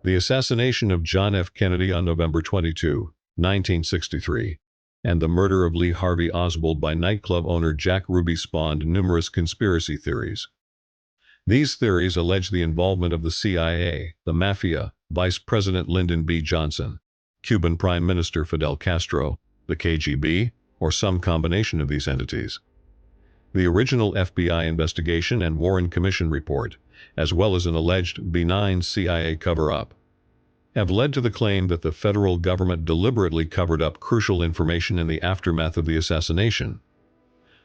The assassination of John F. Kennedy on November 22, 1963, and the murder of Lee Harvey Oswald by nightclub owner Jack Ruby spawned numerous conspiracy theories. These theories allege the involvement of the CIA, the Mafia, Vice President Lyndon B. Johnson, Cuban Prime Minister Fidel Castro, the KGB, or some combination of these entities. The original FBI investigation and Warren Commission report, as well as an alleged benign CIA cover-up, have led to the claim that the federal government deliberately covered up crucial information in the aftermath of the assassination.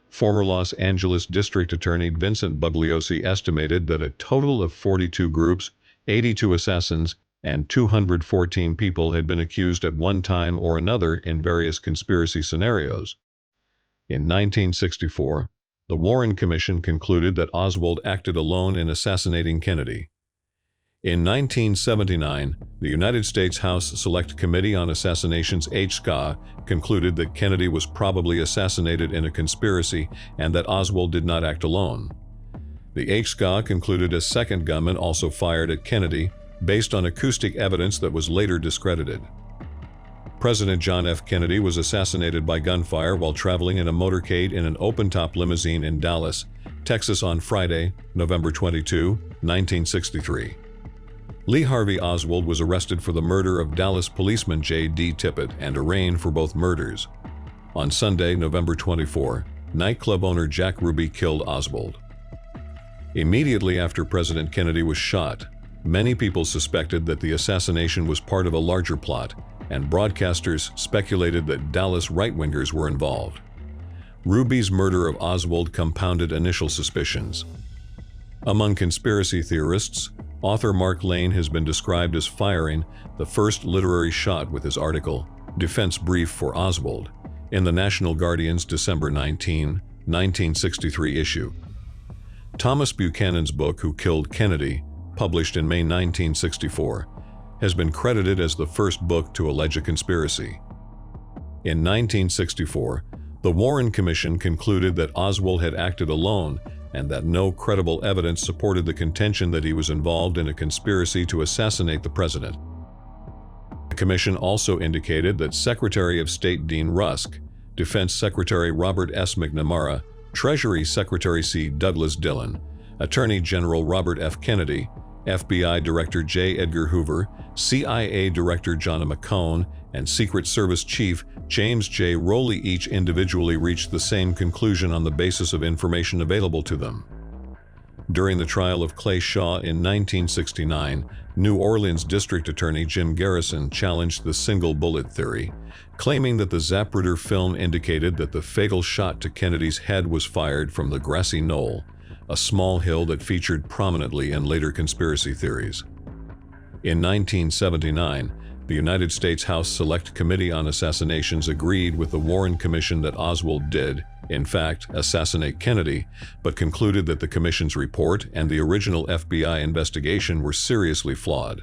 Former Los Angeles District Attorney Vincent Bugliosi estimated that a total of 42 groups, 82 assassins, and 214 people had been accused at one time or another in various conspiracy scenarios. In 1964, the Warren Commission concluded that Oswald acted alone in assassinating Kennedy. In 1979, the United States House Select Committee on Assassinations HSCA concluded that Kennedy was probably assassinated in a conspiracy and that Oswald did not act alone. The HSCA concluded a second gunman also fired at Kennedy based on acoustic evidence that was later discredited. President John F. Kennedy was assassinated by gunfire while traveling in a motorcade in an open-top limousine in Dallas, Texas on Friday, November 22, 1963. Lee Harvey Oswald was arrested for the murder of Dallas policeman J.D. Tippit and arraigned for both murders. On Sunday, November 24, nightclub owner Jack Ruby killed Oswald. Immediately after President Kennedy was shot, many people suspected that the assassination was part of a larger plot, and broadcasters speculated that Dallas right-wingers were involved. Ruby's murder of Oswald compounded initial suspicions. Among conspiracy theorists, author Mark Lane has been described as firing the first literary shot with his article, Defense Brief for Oswald, in the National Guardian's December 19, 1963 issue. Thomas Buchanan's book, Who Killed Kennedy, published in May 1964, has been credited as the first book to allege a conspiracy. In 1964, the Warren Commission concluded that Oswald had acted alone and that no credible evidence supported the contention that he was involved in a conspiracy to assassinate the president. The commission also indicated that Secretary of State Dean Rusk, Defense Secretary Robert S. McNamara, Treasury Secretary C. Douglas Dillon, Attorney General Robert F. Kennedy, FBI Director J. Edgar Hoover, CIA Director John McCone, and Secret Service Chief James J. Rowley each individually reached the same conclusion on the basis of information available to them. During the trial of Clay Shaw in 1969, New Orleans District Attorney Jim Garrison challenged the single bullet theory, claiming that the Zapruder film indicated that the fatal shot to Kennedy's head was fired from the grassy knoll, a small hill that featured prominently in later conspiracy theories. In 1979, the United States House Select Committee on Assassinations agreed with the Warren Commission that Oswald did, in fact, assassinate Kennedy, but concluded that the commission's report and the original FBI investigation were seriously flawed.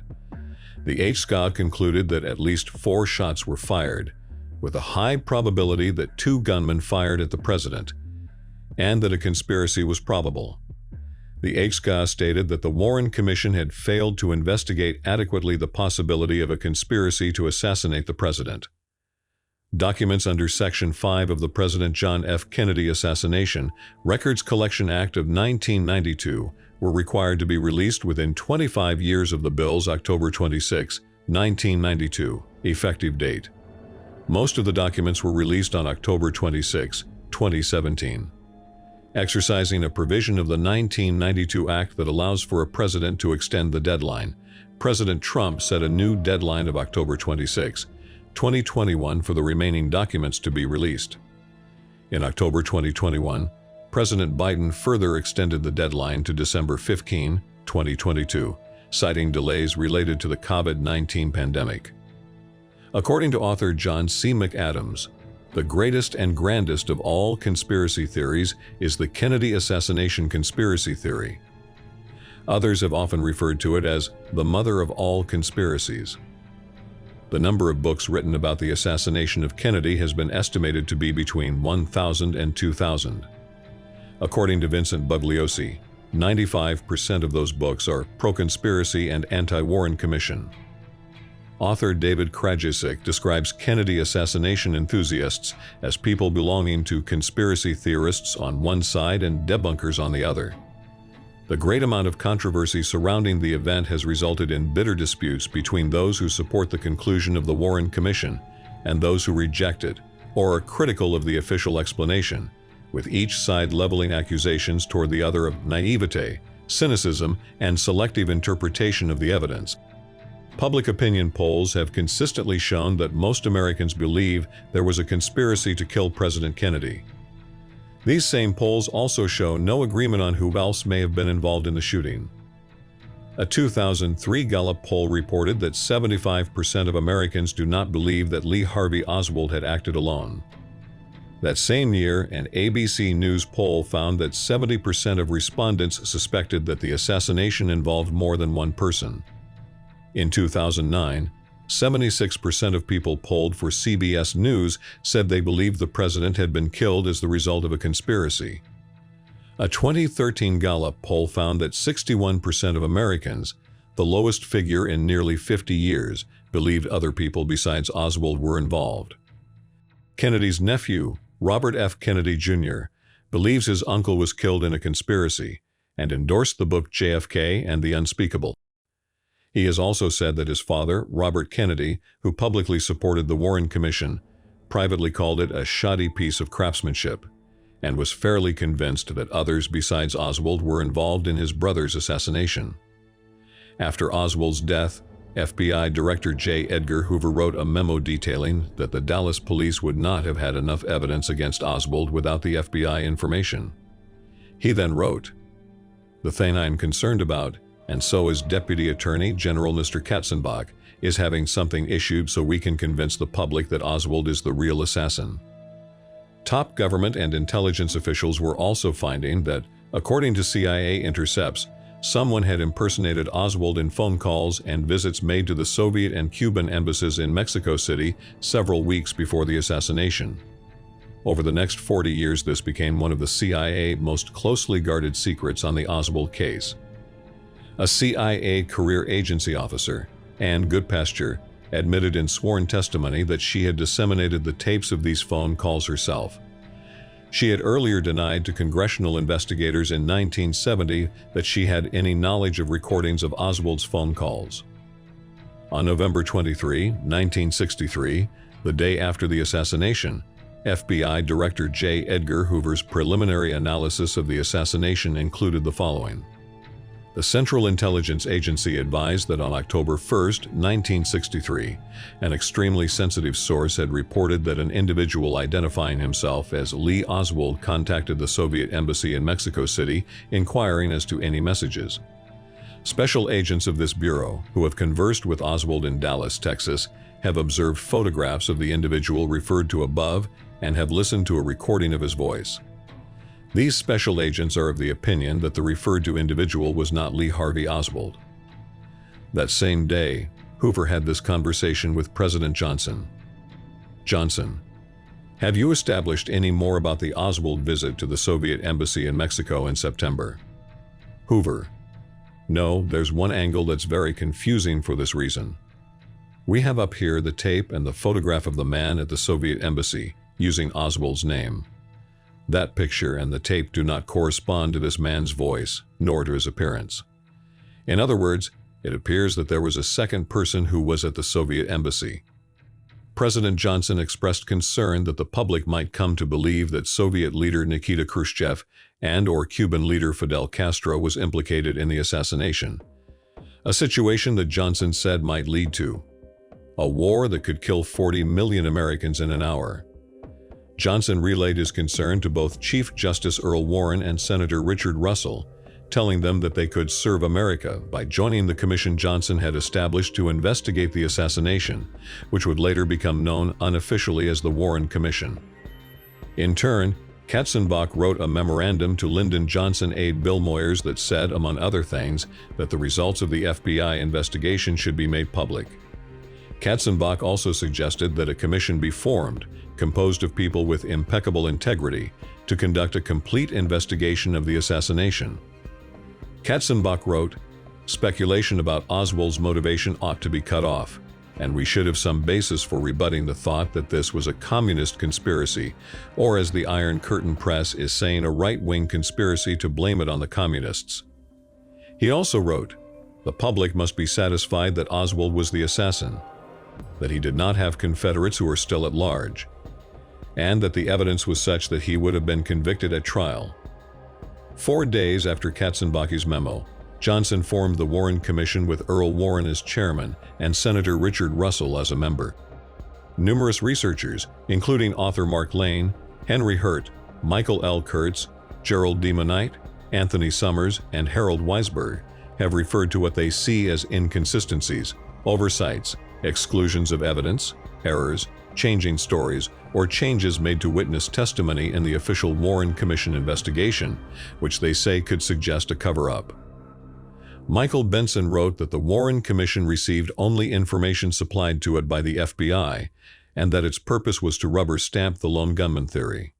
The HSCA concluded that at least 4 shots were fired, with a high probability that 2 gunmen fired at the president, and that a conspiracy was probable. The HSCA stated that the Warren Commission had failed to investigate adequately the possibility of a conspiracy to assassinate the president. Documents under Section 5 of the President John F. Kennedy Assassination Records Collection Act of 1992 were required to be released within 25 years of the bill's October 26, 1992, effective date. Most of the documents were released on October 26, 2017. Exercising a provision of the 1992 Act that allows for a president to extend the deadline, President Trump set a new deadline of October 26, 2021 for the remaining documents to be released. In October 2021, President Biden further extended the deadline to December 15, 2022, citing delays related to the COVID-19 pandemic. According to author John C. McAdams, the greatest and grandest of all conspiracy theories is the Kennedy assassination conspiracy theory. Others have often referred to it as the mother of all conspiracies. The number of books written about the assassination of Kennedy has been estimated to be between 1,000 and 2,000. According to Vincent Bugliosi, 95% of those books are pro-conspiracy and anti-Warren Commission. Author David Krajicek describes Kennedy assassination enthusiasts as people belonging to conspiracy theorists on one side and debunkers on the other. The great amount of controversy surrounding the event has resulted in bitter disputes between those who support the conclusion of the Warren Commission and those who reject it or are critical of the official explanation, with each side leveling accusations toward the other of naivete, cynicism, and selective interpretation of the evidence. Public opinion polls have consistently shown that most Americans believe there was a conspiracy to kill President Kennedy. These same polls also show no agreement on who else may have been involved in the shooting. A 2003 Gallup poll reported that 75% of Americans do not believe that Lee Harvey Oswald had acted alone. That same year, an ABC News poll found that 70% of respondents suspected that the assassination involved more than one person. In 2009, 76% of people polled for CBS News said they believed the president had been killed as the result of a conspiracy. A 2013 Gallup poll found that 61% of Americans, the lowest figure in nearly 50 years, believed other people besides Oswald were involved. Kennedy's nephew, Robert F. Kennedy Jr., believes his uncle was killed in a conspiracy and endorsed the book JFK and the Unspeakable. He has also said that his father, Robert Kennedy, who publicly supported the Warren Commission, privately called it a shoddy piece of craftsmanship, and was fairly convinced that others besides Oswald were involved in his brother's assassination. After Oswald's death, FBI Director J. Edgar Hoover wrote a memo detailing that the Dallas police would not have had enough evidence against Oswald without the FBI information. He then wrote, "The thing I am concerned about, and so is Deputy Attorney General Mr. Katzenbach, is having something issued so we can convince the public that Oswald is the real assassin." Top government and intelligence officials were also finding that, according to CIA intercepts, someone had impersonated Oswald in phone calls and visits made to the Soviet and Cuban embassies in Mexico City several weeks before the assassination. Over the next 40 years, this became one of the CIA most closely guarded secrets on the Oswald case. A CIA career agency officer, Ann Goodpasture, admitted in sworn testimony that she had disseminated the tapes of these phone calls herself. She had earlier denied to congressional investigators in 1970 that she had any knowledge of recordings of Oswald's phone calls. On November 23, 1963, the day after the assassination, FBI Director J. Edgar Hoover's preliminary analysis of the assassination included the following. The Central Intelligence Agency advised that on October 1, 1963, an extremely sensitive source had reported that an individual identifying himself as Lee Oswald contacted the Soviet embassy in Mexico City inquiring as to any messages. Special agents of this bureau, who have conversed with Oswald in Dallas, Texas, have observed photographs of the individual referred to above and have listened to a recording of his voice. These special agents are of the opinion that the referred to individual was not Lee Harvey Oswald. That same day, Hoover had this conversation with President Johnson. Johnson: "Have you established any more about the Oswald visit to the Soviet embassy in Mexico in September?" Hoover: "No, there's one angle that's very confusing for this reason. We have up here the tape and the photograph of the man at the Soviet embassy, using Oswald's name. That picture and the tape do not correspond to this man's voice, nor to his appearance. In other words, it appears that there was a second person who was at the Soviet embassy." President Johnson expressed concern that the public might come to believe that Soviet leader Nikita Khrushchev and/or Cuban leader Fidel Castro was implicated in the assassination, a situation that Johnson said might lead to a war that could kill 40 million Americans in an hour. Johnson relayed his concern to both Chief Justice Earl Warren and Senator Richard Russell, telling them that they could serve America by joining the commission Johnson had established to investigate the assassination, which would later become known unofficially as the Warren Commission. In turn, Katzenbach wrote a memorandum to Lyndon Johnson aide Bill Moyers that said, among other things, that the results of the FBI investigation should be made public. Katzenbach also suggested that a commission be formed, composed of people with impeccable integrity, to conduct a complete investigation of the assassination. Katzenbach wrote, "Speculation about Oswald's motivation ought to be cut off, and we should have some basis for rebutting the thought that this was a communist conspiracy, or as the Iron Curtain press is saying, a right-wing conspiracy to blame it on the communists." He also wrote, "The public must be satisfied that Oswald was the assassin, that he did not have Confederates who are still at large, and that the evidence was such that he would have been convicted at trial." 4 days after Katzenbach's memo, Johnson formed the Warren Commission with Earl Warren as chairman and Senator Richard Russell as a member. Numerous researchers, including author Mark Lane, Henry Hurt, Michael L. Kurtz, Gerald D. Monite, Anthony Summers, and Harold Weisberg, have referred to what they see as inconsistencies, oversights, exclusions of evidence, errors, changing stories, or changes made to witness testimony in the official Warren Commission investigation, which they say could suggest a cover-up. Michael Benson wrote that the Warren Commission received only information supplied to it by the FBI, and that its purpose was to rubber-stamp the lone gunman theory.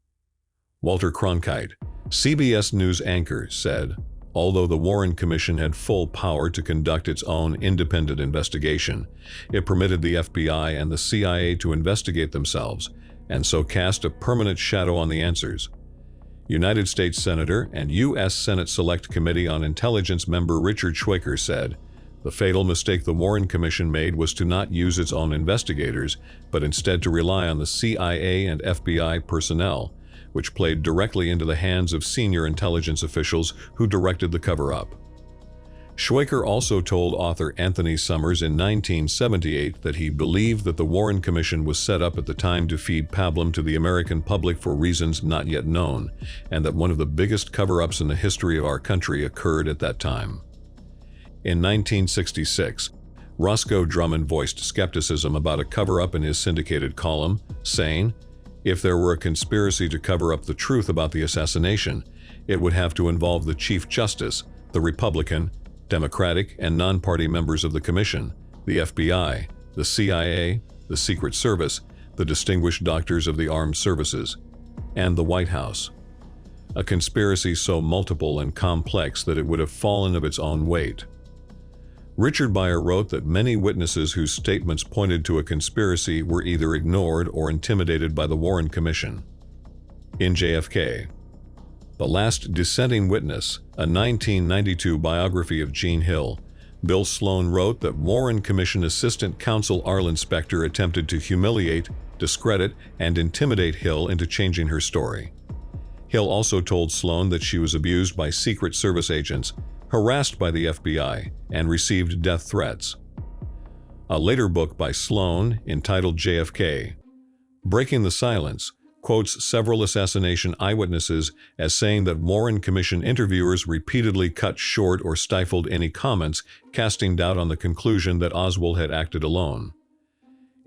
Walter Cronkite, CBS News anchor, said, "Although the Warren Commission had full power to conduct its own independent investigation, it permitted the FBI and the CIA to investigate themselves, and so cast a permanent shadow on the answers." United States Senator and U.S. Senate Select Committee on Intelligence member Richard Schweiker said, "The fatal mistake the Warren Commission made was to not use its own investigators, but instead to rely on the CIA and FBI personnel, which played directly into the hands of senior intelligence officials who directed the cover-up." Schweiker also told author Anthony Summers in 1978 that he believed that the Warren Commission was set up at the time to feed pablum to the American public for reasons not yet known, and that one of the biggest cover-ups in the history of our country occurred at that time. In 1966, Roscoe Drummond voiced skepticism about a cover-up in his syndicated column, saying, "If there were a conspiracy to cover up the truth about the assassination, it would have to involve the Chief Justice, the Republican, Democratic, and non-party members of the Commission, the FBI, the CIA, the Secret Service, the distinguished doctors of the armed services, and the White House. A conspiracy so multiple and complex that it would have fallen of its own weight." Richard Beyer wrote that many witnesses whose statements pointed to a conspiracy were either ignored or intimidated by the Warren Commission. In JFK, The Last Dissenting Witness, a 1992 biography of Gene Hill, Bill Sloan wrote that Warren Commission Assistant Counsel Arlen Specter attempted to humiliate, discredit, and intimidate Hill into changing her story. Hill also told Sloan that she was abused by Secret Service agents, harassed by the FBI, and received death threats. A later book by Sloan, entitled JFK, Breaking the Silence, quotes several assassination eyewitnesses as saying that Warren Commission interviewers repeatedly cut short or stifled any comments, casting doubt on the conclusion that Oswald had acted alone.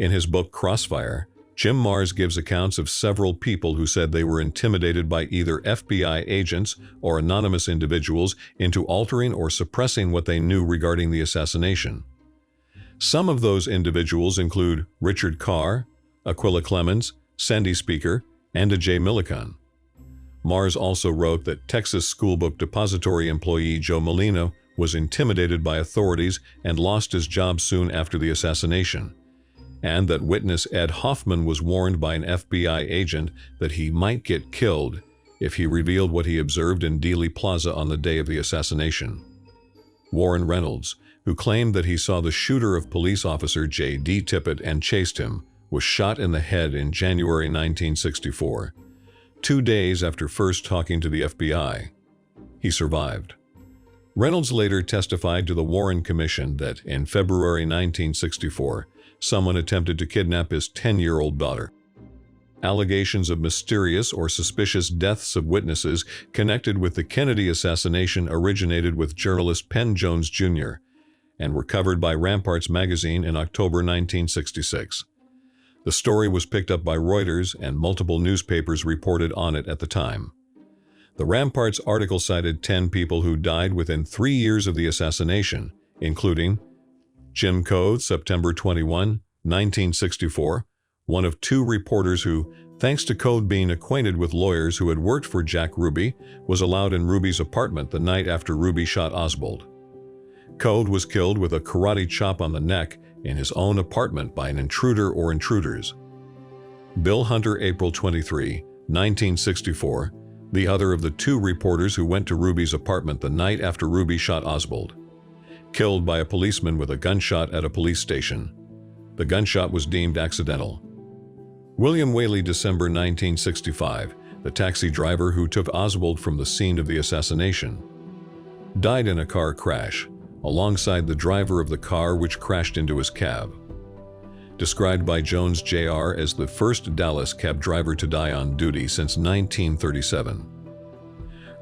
In his book Crossfire, Jim Marrs gives accounts of several people who said they were intimidated by either FBI agents or anonymous individuals into altering or suppressing what they knew regarding the assassination. Some of those individuals include Richard Carr, Aquila Clemens, Sandy Speaker, and A.J. Millikan. Marrs also wrote that Texas Schoolbook Depository employee Joe Molina was intimidated by authorities and lost his job soon after the assassination, and that witness Ed Hoffman was warned by an FBI agent that he might get killed if he revealed what he observed in Dealey Plaza on the day of the assassination. Warren Reynolds, who claimed that he saw the shooter of police officer J.D. Tippit and chased him, was shot in the head in January 1964, 2 days after first talking to the FBI. He survived. Reynolds later testified to the Warren Commission that in February 1964, someone attempted to kidnap his 10-year-old daughter. Allegations of mysterious or suspicious deaths of witnesses connected with the Kennedy assassination originated with journalist Penn Jones Jr. and were covered by Ramparts magazine in October 1966. The story was picked up by Reuters, and multiple newspapers reported on it at the time. The Ramparts article cited 10 people who died within 3 years of the assassination, including Jim Coe, September 21, 1964, one of two reporters who, thanks to Code being acquainted with lawyers who had worked for Jack Ruby, was allowed in Ruby's apartment the night after Ruby shot Oswald. Code was killed with a karate chop on the neck in his own apartment by an intruder or intruders. Bill Hunter, April 23, 1964, the other of the two reporters who went to Ruby's apartment the night after Ruby shot Oswald. Killed by a policeman with a gunshot at a police station. The gunshot was deemed accidental. William Whaley, December 1965, the taxi driver who took Oswald from the scene of the assassination, died in a car crash, alongside the driver of the car which crashed into his cab. Described by Jones Jr. as the first Dallas cab driver to die on duty since 1937.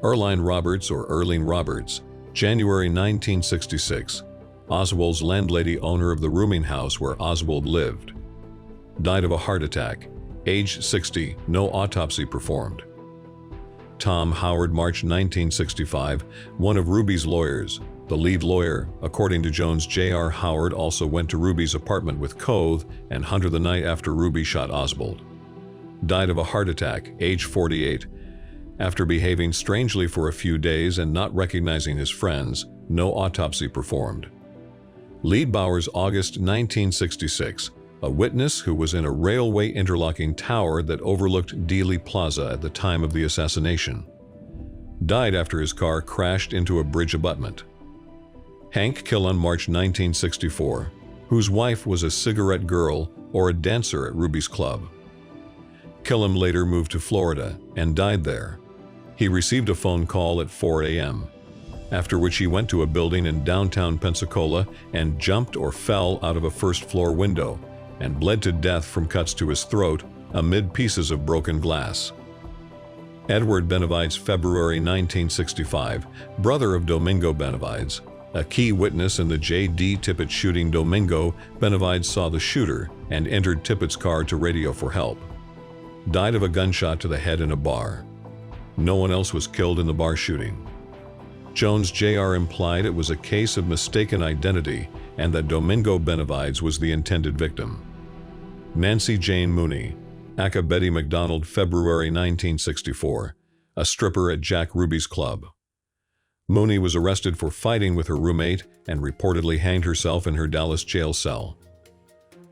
Earline Roberts, or Earlene Roberts, January 1966, Oswald's landlady, owner of the rooming house where Oswald lived. Died of a heart attack, age 60, no autopsy performed. Tom Howard, March 1965, one of Ruby's lawyers, the lead lawyer, according to Jones Jr. Howard also went to Ruby's apartment with Code and Hunter the night after Ruby shot Oswald. Died of a heart attack, age 48. After behaving strangely for a few days and not recognizing his friends, no autopsy performed. Lee Bowers, August 1966, a witness who was in a railway interlocking tower that overlooked Dealey Plaza at the time of the assassination. Died after his car crashed into a bridge abutment. Hank Killen, March 1964, whose wife was a cigarette girl or a dancer at Ruby's club. Killen later moved to Florida and died there. He received a phone call at 4 a.m., after which he went to a building in downtown Pensacola and jumped or fell out of a first-floor window and bled to death from cuts to his throat amid pieces of broken glass. Edward Benavides, February 1965, brother of Domingo Benavides, a key witness in the J.D. Tippit shooting. Domingo Benavides saw the shooter and entered Tippit's car to radio for help. Died of a gunshot to the head in a bar. No one else was killed in the bar shooting. Jones Jr. implied it was a case of mistaken identity and that Domingo Benavides was the intended victim. Nancy Jane Mooney, aka Betty McDonald, February 1964, a stripper at Jack Ruby's club. Mooney was arrested for fighting with her roommate and reportedly hanged herself in her Dallas jail cell.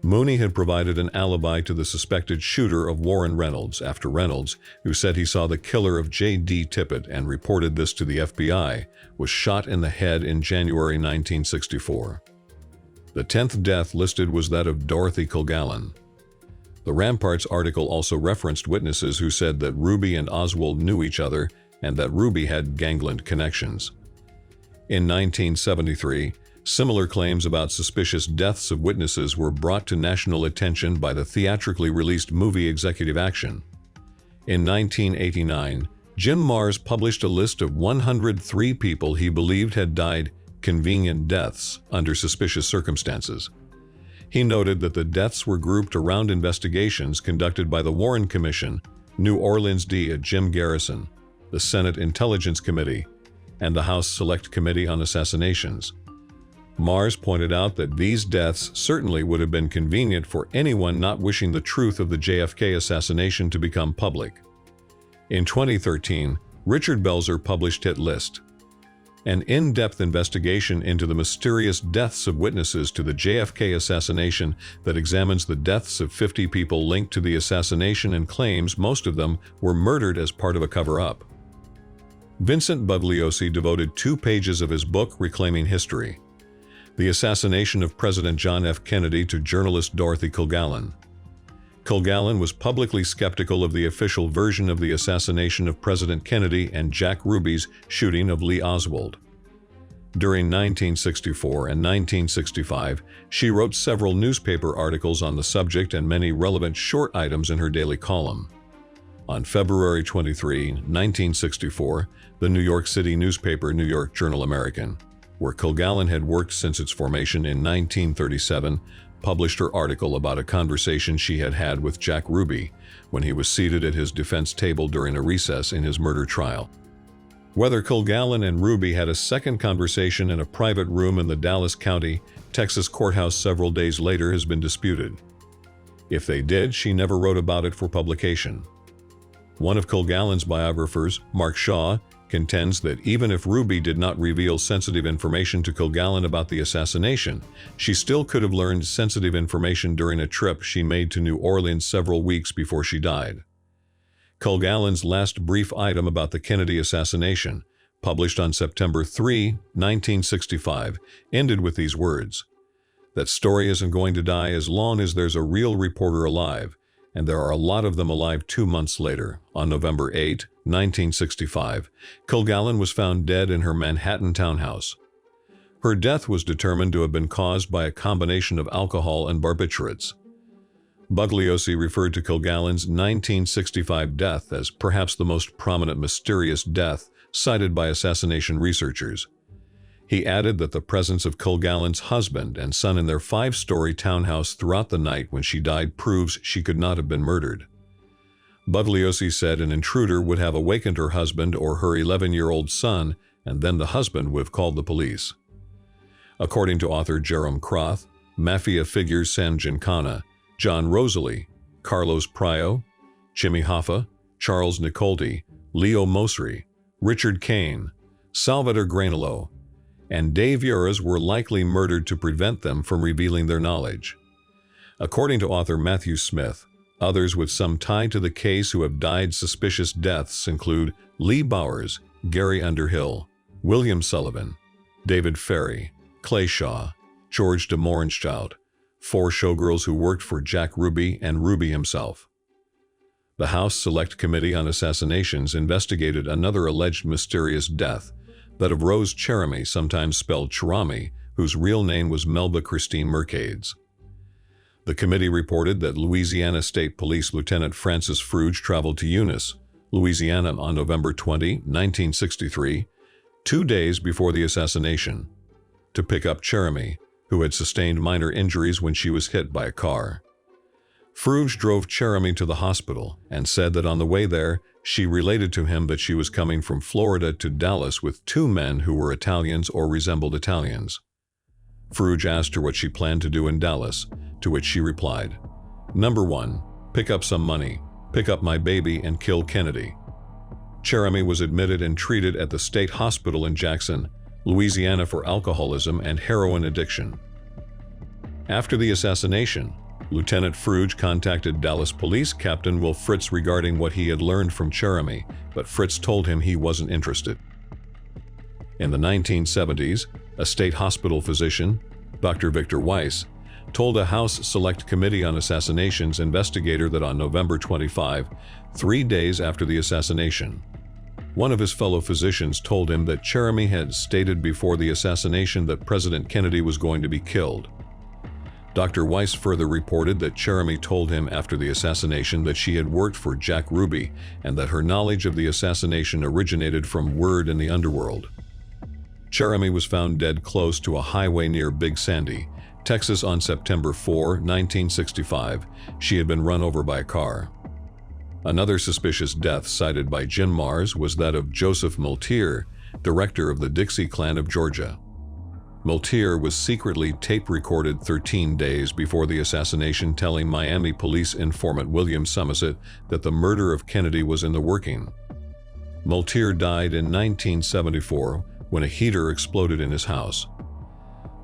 Mooney had provided an alibi to the suspected shooter of Warren Reynolds after Reynolds, who said he saw the killer of J.D. Tippit and reported this to the FBI, was shot in the head in January 1964. The 10th death listed was that of Dorothy Kilgallen. The Ramparts article also referenced witnesses who said that Ruby and Oswald knew each other and that Ruby had gangland connections. In 1973, similar claims about suspicious deaths of witnesses were brought to national attention by the theatrically released movie Executive Action. In 1989, Jim Marrs published a list of 103 people he believed had died convenient deaths under suspicious circumstances. He noted that the deaths were grouped around investigations conducted by the Warren Commission, New Orleans D. Jim Garrison, the Senate Intelligence Committee, and the House Select Committee on Assassinations. Marrs pointed out that these deaths certainly would have been convenient for anyone not wishing the truth of the JFK assassination to become public. In 2013, Richard Belzer published Hit List, an in-depth investigation into the mysterious deaths of witnesses to the JFK assassination that examines the deaths of 50 people linked to the assassination and claims most of them were murdered as part of a cover-up. Vincent Bugliosi devoted 2 pages of his book Reclaiming History, The Assassination of President John F. Kennedy, to journalist Dorothy Kilgallen. Kilgallen was publicly skeptical of the official version of the assassination of President Kennedy and Jack Ruby's shooting of Lee Oswald. During 1964 and 1965, she wrote several newspaper articles on the subject and many relevant short items in her daily column. On February 23, 1964, the New York City newspaper New York Journal-American, where Kilgallen had worked since its formation in 1937, published her article about a conversation she had had with Jack Ruby when he was seated at his defense table during a recess in his murder trial. Whether Kilgallen and Ruby had a second conversation in a private room in the Dallas County, Texas courthouse several days later has been disputed. If they did, she never wrote about it for publication. One of Kilgallen's biographers, Mark Shaw, contends that even if Ruby did not reveal sensitive information to Kilgallen about the assassination, she still could have learned sensitive information during a trip she made to New Orleans several weeks before she died. Kilgallen's last brief item about the Kennedy assassination, published on September 3, 1965, ended with these words: "That story isn't going to die as long as there's a real reporter alive, and there are a lot of them alive." 2 months later, on November 8, 1965, Kilgallen was found dead in her Manhattan townhouse. Her death was determined to have been caused by a combination of alcohol and barbiturates. Bugliosi referred to Kilgallen's 1965 death as perhaps the most prominent mysterious death cited by assassination researchers. He added that the presence of Kilgallen's husband and son in their 5-story townhouse throughout the night when she died proves she could not have been murdered. Bugliosi said an intruder would have awakened her husband or her 11-year-old son, and then the husband would have called the police. According to author Jerome Croth, mafia figures San Giancana, John Rosalie, Carlos Prio, Jimmy Hoffa, Charles Nicolti, Leo Mosri, Richard Kane, Salvador Granello, and Dave Uras were likely murdered to prevent them from revealing their knowledge. According to author Matthew Smith, others with some tie to the case who have died suspicious deaths include Lee Bowers, Gary Underhill, William Sullivan, David Ferry, Clay Shaw, George de Mohrenschildt, 4 showgirls who worked for Jack Ruby and Ruby himself. The House Select Committee on Assassinations investigated another alleged mysterious death, that of Rose Cherami, sometimes spelled Cherami, whose real name was Melba Christine Mercades. The committee reported that Louisiana State Police Lieutenant Francis Fruge traveled to Eunice, Louisiana on November 20, 1963, 2 days before the assassination, to pick up Cherami, who had sustained minor injuries when she was hit by a car. Fruge drove Cherami to the hospital and said that on the way there, she related to him that she was coming from Florida to Dallas with 2 men who were Italians or resembled Italians. Fruge asked her what she planned to do in Dallas, to which she replied, "Number 1, pick up some money, pick up my baby and kill Kennedy." Cherami was admitted and treated at the state hospital in Jackson, Louisiana for alcoholism and heroin addiction. After the assassination, Lieutenant Fruge contacted Dallas Police Captain Will Fritz regarding what he had learned from Cherami, but Fritz told him he wasn't interested. In the 1970s, a state hospital physician, Dr. Victor Weiss, told a House Select Committee on Assassinations investigator that on November 25, 3 days after the assassination, one of his fellow physicians told him that Cherami had stated before the assassination that President Kennedy was going to be killed. Dr. Weiss further reported that Cherami told him after the assassination that she had worked for Jack Ruby and that her knowledge of the assassination originated from word in the underworld. Cherami was found dead close to a highway near Big Sandy, Texas on September 4, 1965. She had been run over by a car. Another suspicious death cited by Jim Mars was that of Joseph Multier, director of the Dixie Clan of Georgia. Multier was secretly tape-recorded 13 days before the assassination, telling Miami police informant William Somerset that the murder of Kennedy was in the working. Multier died in 1974 when a heater exploded in his house.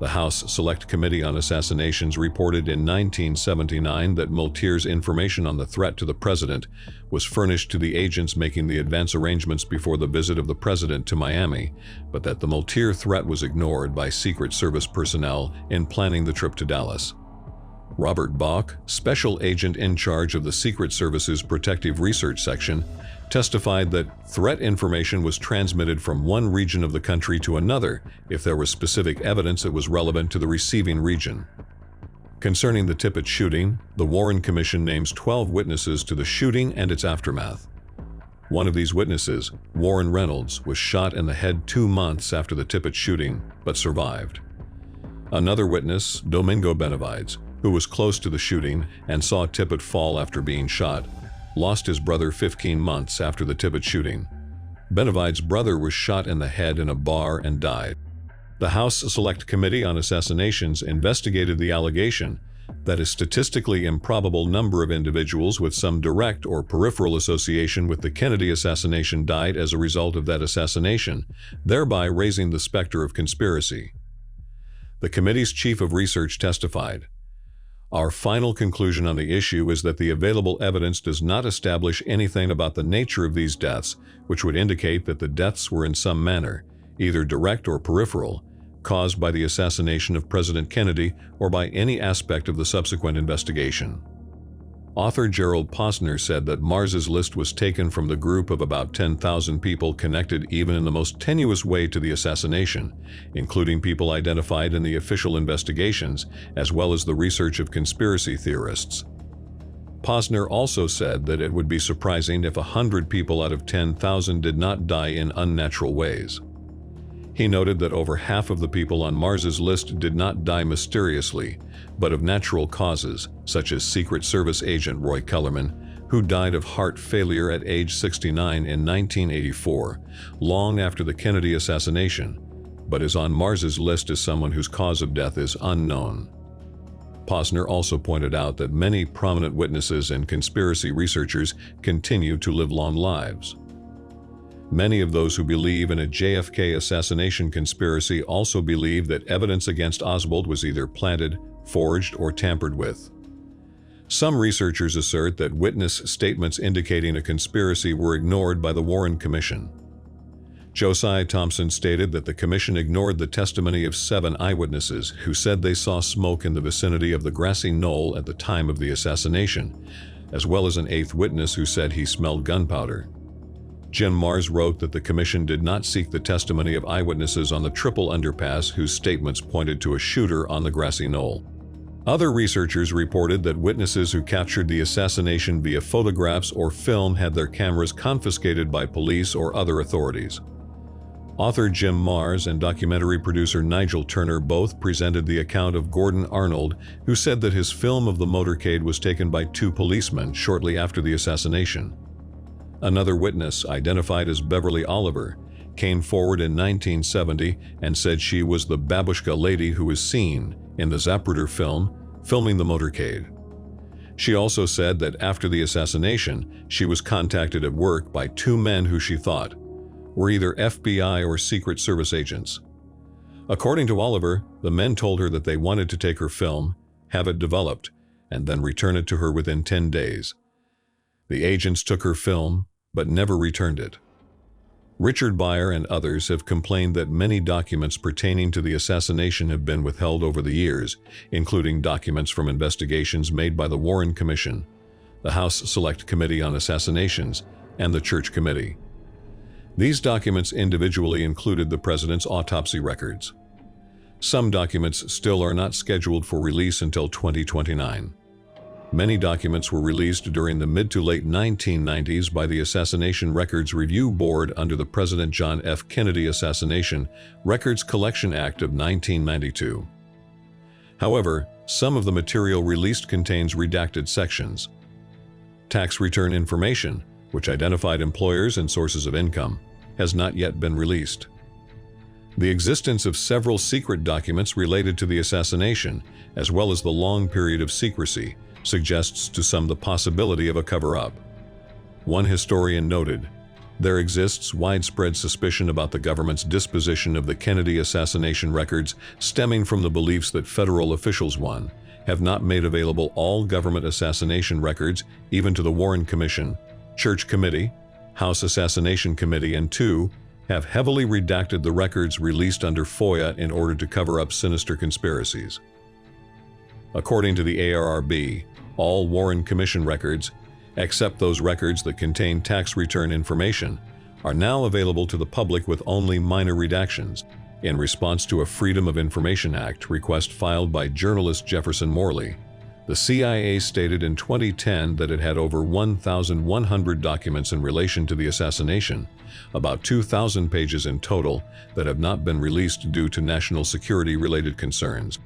The House Select Committee on Assassinations reported in 1979 that Multier's information on the threat to the president was furnished to the agents making the advance arrangements before the visit of the president to Miami, but that the Multier threat was ignored by Secret Service personnel in planning the trip to Dallas. Robert Bach, special agent in charge of the Secret Service's Protective Research Section, testified that threat information was transmitted from one region of the country to another if there was specific evidence that was relevant to the receiving region. Concerning the Tippit shooting, the Warren Commission names 12 witnesses to the shooting and its aftermath. One of these witnesses, Warren Reynolds, was shot in the head 2 months after the Tippit shooting, but survived. Another witness, Domingo Benavides, who was close to the shooting and saw Tippit fall after being shot, lost his brother 15 months after the Tippit shooting. Benavides' brother was shot in the head in a bar and died. The House Select Committee on Assassinations investigated the allegation that a statistically improbable number of individuals with some direct or peripheral association with the Kennedy assassination died as a result of that assassination, thereby raising the specter of conspiracy. The committee's chief of research testified, "Our final conclusion on the issue is that the available evidence does not establish anything about the nature of these deaths, which would indicate that the deaths were in some manner, either direct or peripheral, caused by the assassination of President Kennedy or by any aspect of the subsequent investigation." Author Gerald Posner said that Mars's list was taken from the group of about 10,000 people connected even in the most tenuous way to the assassination, including people identified in the official investigations, as well as the research of conspiracy theorists. Posner also said that it would be surprising if 100 people out of 10,000 did not die in unnatural ways. He noted that over half of the people on Mars's list did not die mysteriously, but of natural causes, such as Secret Service agent Roy Kellerman, who died of heart failure at age 69 in 1984, long after the Kennedy assassination, but is on Mars's list as someone whose cause of death is unknown. Posner also pointed out that many prominent witnesses and conspiracy researchers continue to live long lives. Many of those who believe in a JFK assassination conspiracy also believe that evidence against Oswald was either planted, forged, or tampered with. Some researchers assert that witness statements indicating a conspiracy were ignored by the Warren Commission. Josiah Thompson stated that the commission ignored the testimony of 7 eyewitnesses who said they saw smoke in the vicinity of the grassy knoll at the time of the assassination, as well as an 8th witness who said he smelled gunpowder. Jim Marrs wrote that the commission did not seek the testimony of eyewitnesses on the triple underpass whose statements pointed to a shooter on the grassy knoll. Other researchers reported that witnesses who captured the assassination via photographs or film had their cameras confiscated by police or other authorities. Author Jim Marrs and documentary producer Nigel Turner both presented the account of Gordon Arnold, who said that his film of the motorcade was taken by 2 policemen shortly after the assassination. Another witness, identified as Beverly Oliver, came forward in 1970 and said she was the babushka lady who was seen in the Zapruder film filming the motorcade. She also said that after the assassination, she was contacted at work by 2 men who she thought were either FBI or Secret Service agents. According to Oliver, the men told her that they wanted to take her film, have it developed, and then return it to her within 10 days. The agents took her film, but never returned it. Richard Beyer and others have complained that many documents pertaining to the assassination have been withheld over the years, including documents from investigations made by the Warren Commission, the House Select Committee on Assassinations, and the Church Committee. These documents individually included the president's autopsy records. Some documents still are not scheduled for release until 2029. Many documents were released during the mid to late 1990s by the Assassination Records Review Board under the President John F. Kennedy Assassination Records Collection Act of 1992. However, some of the material released contains redacted sections. Tax return information, which identified employers and sources of income, has not yet been released. The existence of several secret documents related to the assassination, as well as the long period of secrecy, suggests to some the possibility of a cover-up. One historian noted, "There exists widespread suspicion about the government's disposition of the Kennedy assassination records stemming from the beliefs that federal officials, 1, have not made available all government assassination records even to the Warren Commission, Church Committee, House Assassination Committee, and 2, have heavily redacted the records released under FOIA in order to cover up sinister conspiracies." According to the ARRB, all Warren Commission records, except those records that contain tax return information, are now available to the public with only minor redactions, in response to a Freedom of Information Act request filed by journalist Jefferson Morley. The CIA stated in 2010 that it had over 1,100 documents in relation to the assassination, about 2,000 pages in total, that have not been released due to national security-related concerns.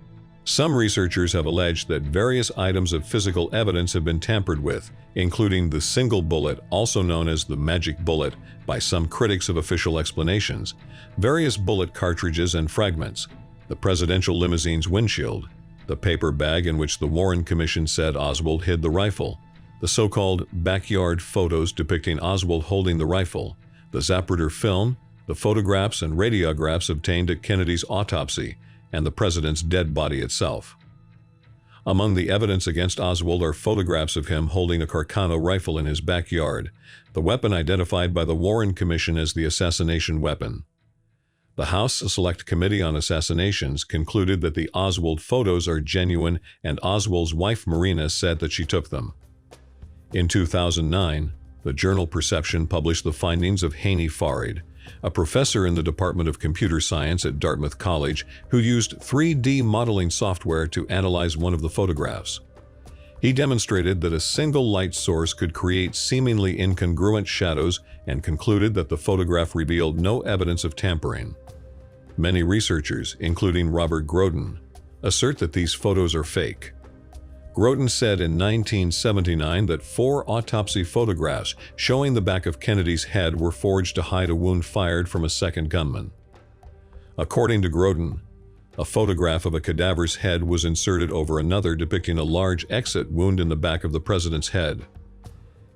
Some researchers have alleged that various items of physical evidence have been tampered with, including the single bullet, also known as the magic bullet by some critics of official explanations, various bullet cartridges and fragments, the presidential limousine's windshield, the paper bag in which the Warren Commission said Oswald hid the rifle, the so-called backyard photos depicting Oswald holding the rifle, the Zapruder film, the photographs and radiographs obtained at Kennedy's autopsy, and the president's dead body itself. Among the evidence against Oswald are photographs of him holding a Carcano rifle in his backyard, the weapon identified by the Warren Commission as the assassination weapon. The House Select Committee on Assassinations concluded that the Oswald photos are genuine, and Oswald's wife Marina said that she took them. In 2009, the journal Perception published the findings of Haney Farid, a professor in the Department of Computer Science at Dartmouth College who used 3D modeling software to analyze one of the photographs. He demonstrated that a single light source could create seemingly incongruent shadows and concluded that the photograph revealed no evidence of tampering. Many researchers, including Robert Groden, assert that these photos are fake. Groden said in 1979 that 4 autopsy photographs showing the back of Kennedy's head were forged to hide a wound fired from a second gunman. According to Groden, a photograph of a cadaver's head was inserted over another depicting a large exit wound in the back of the president's head.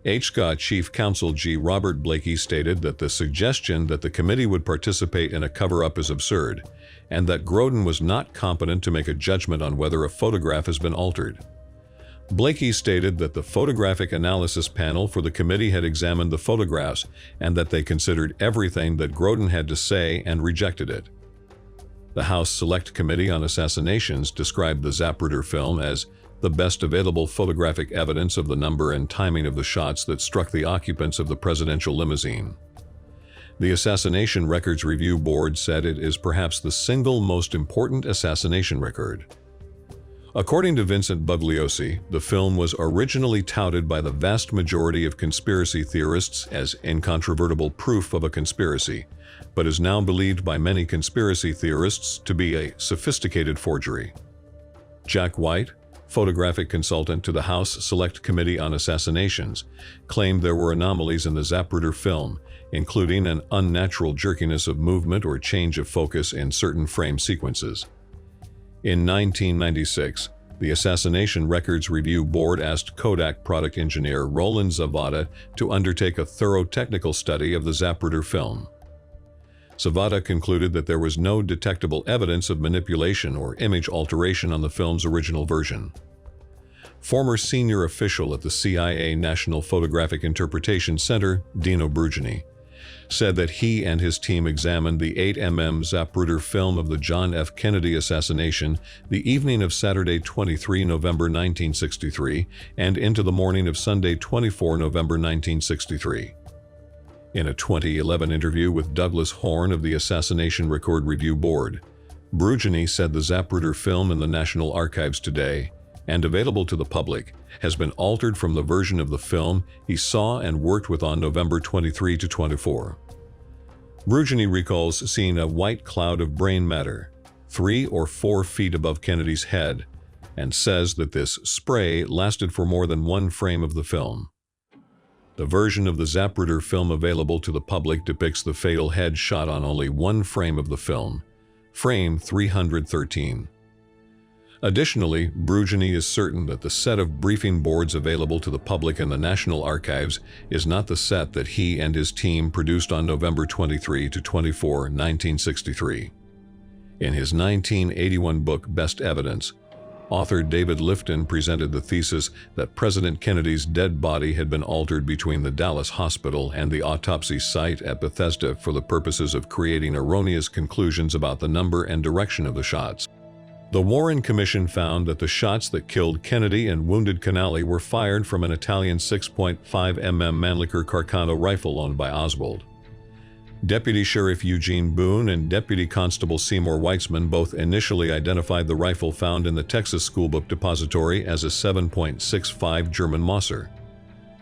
HSCA Chief Counsel G. Robert Blakey stated that the suggestion that the committee would participate in a cover-up is absurd, and that Groden was not competent to make a judgment on whether a photograph has been altered. Blakey stated that the photographic analysis panel for the committee had examined the photographs and that they considered everything that Groden had to say and rejected it. The House Select Committee on Assassinations described the Zapruder film as the best available photographic evidence of the number and timing of the shots that struck the occupants of the presidential limousine. The Assassination Records Review Board said it is perhaps the single most important assassination record. According to Vincent Bugliosi, the film was originally touted by the vast majority of conspiracy theorists as incontrovertible proof of a conspiracy, but is now believed by many conspiracy theorists to be a sophisticated forgery. Jack White, photographic consultant to the House Select Committee on Assassinations, claimed there were anomalies in the Zapruder film, including an unnatural jerkiness of movement or change of focus in certain frame sequences. In 1996, the Assassination Records Review Board asked Kodak product engineer Roland Zavada to undertake a thorough technical study of the Zapruder film. Zavada concluded that there was no detectable evidence of manipulation or image alteration on the film's original version. Former senior official at the CIA National Photographic Interpretation Center, Dino Brugini, said that he and his team examined the 8mm Zapruder film of the John F. Kennedy assassination the evening of Saturday, 23 November 1963, and into the morning of Sunday, 24 November 1963. In a 2011 interview with Douglas Horn of the Assassination Record Review Board, Brugini said the Zapruder film in the National Archives today, and available to the public, has been altered from the version of the film he saw and worked with on November 23 to 24. Brugini recalls seeing a white cloud of brain matter 3 or 4 feet above Kennedy's head, and says that this spray lasted for more than 1 frame of the film. The version of the Zapruder film available to the public depicts the fatal head shot on only 1 frame of the film, frame 313. Additionally, Brugini is certain that the set of briefing boards available to the public in the National Archives is not the set that he and his team produced on November 23 to 24, 1963. In his 1981 book Best Evidence, author David Lifton presented the thesis that President Kennedy's dead body had been altered between the Dallas hospital and the autopsy site at Bethesda for the purposes of creating erroneous conclusions about the number and direction of the shots. The Warren Commission found that the shots that killed Kennedy and wounded Canali were fired from an Italian 6.5mm Mannlicher Carcano rifle owned by Oswald. Deputy Sheriff Eugene Boone and Deputy Constable Seymour Weitzman both initially identified the rifle found in the Texas Schoolbook Depository as a 7.65 German Mauser.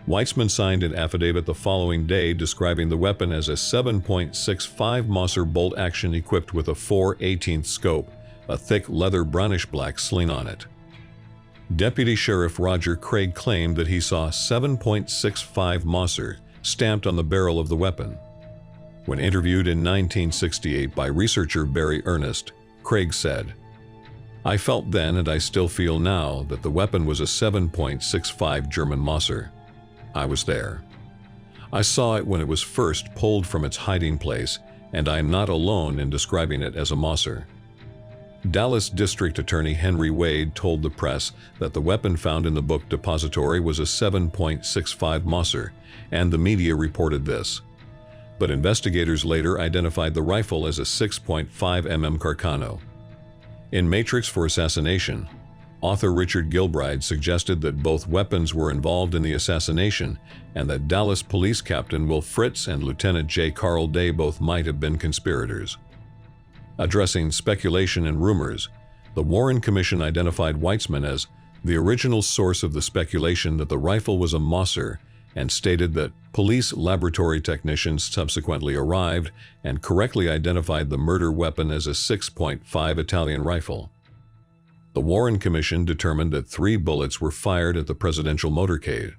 Weitzman signed an affidavit the following day describing the weapon as a 7.65 Mauser bolt action equipped with a 4/18 scope, a thick leather brownish-black sling on it. Deputy Sheriff Roger Craig claimed that he saw 7.65 Mauser stamped on the barrel of the weapon. When interviewed in 1968 by researcher Barry Ernest, Craig said, I felt then, and I still feel now, that the weapon was a 7.65 German Mauser. I was there. I saw it when it was first pulled from its hiding place, and I am not alone in describing it as a Mauser. Dallas District Attorney Henry Wade told the press that the weapon found in the book depository was a 7.65 Mauser, and the media reported this. But investigators later identified the rifle as a 6.5 mm Carcano. In Matrix for Assassination, author Richard Gilbride suggested that both weapons were involved in the assassination and that Dallas Police Captain Will Fritz and Lieutenant J. Carl Day both might have been conspirators. Addressing speculation and rumors, the Warren Commission identified Weitzman as the original source of the speculation that the rifle was a Mauser and stated that police laboratory technicians subsequently arrived and correctly identified the murder weapon as a 6.5 Italian rifle. The Warren Commission determined that 3 bullets were fired at the presidential motorcade.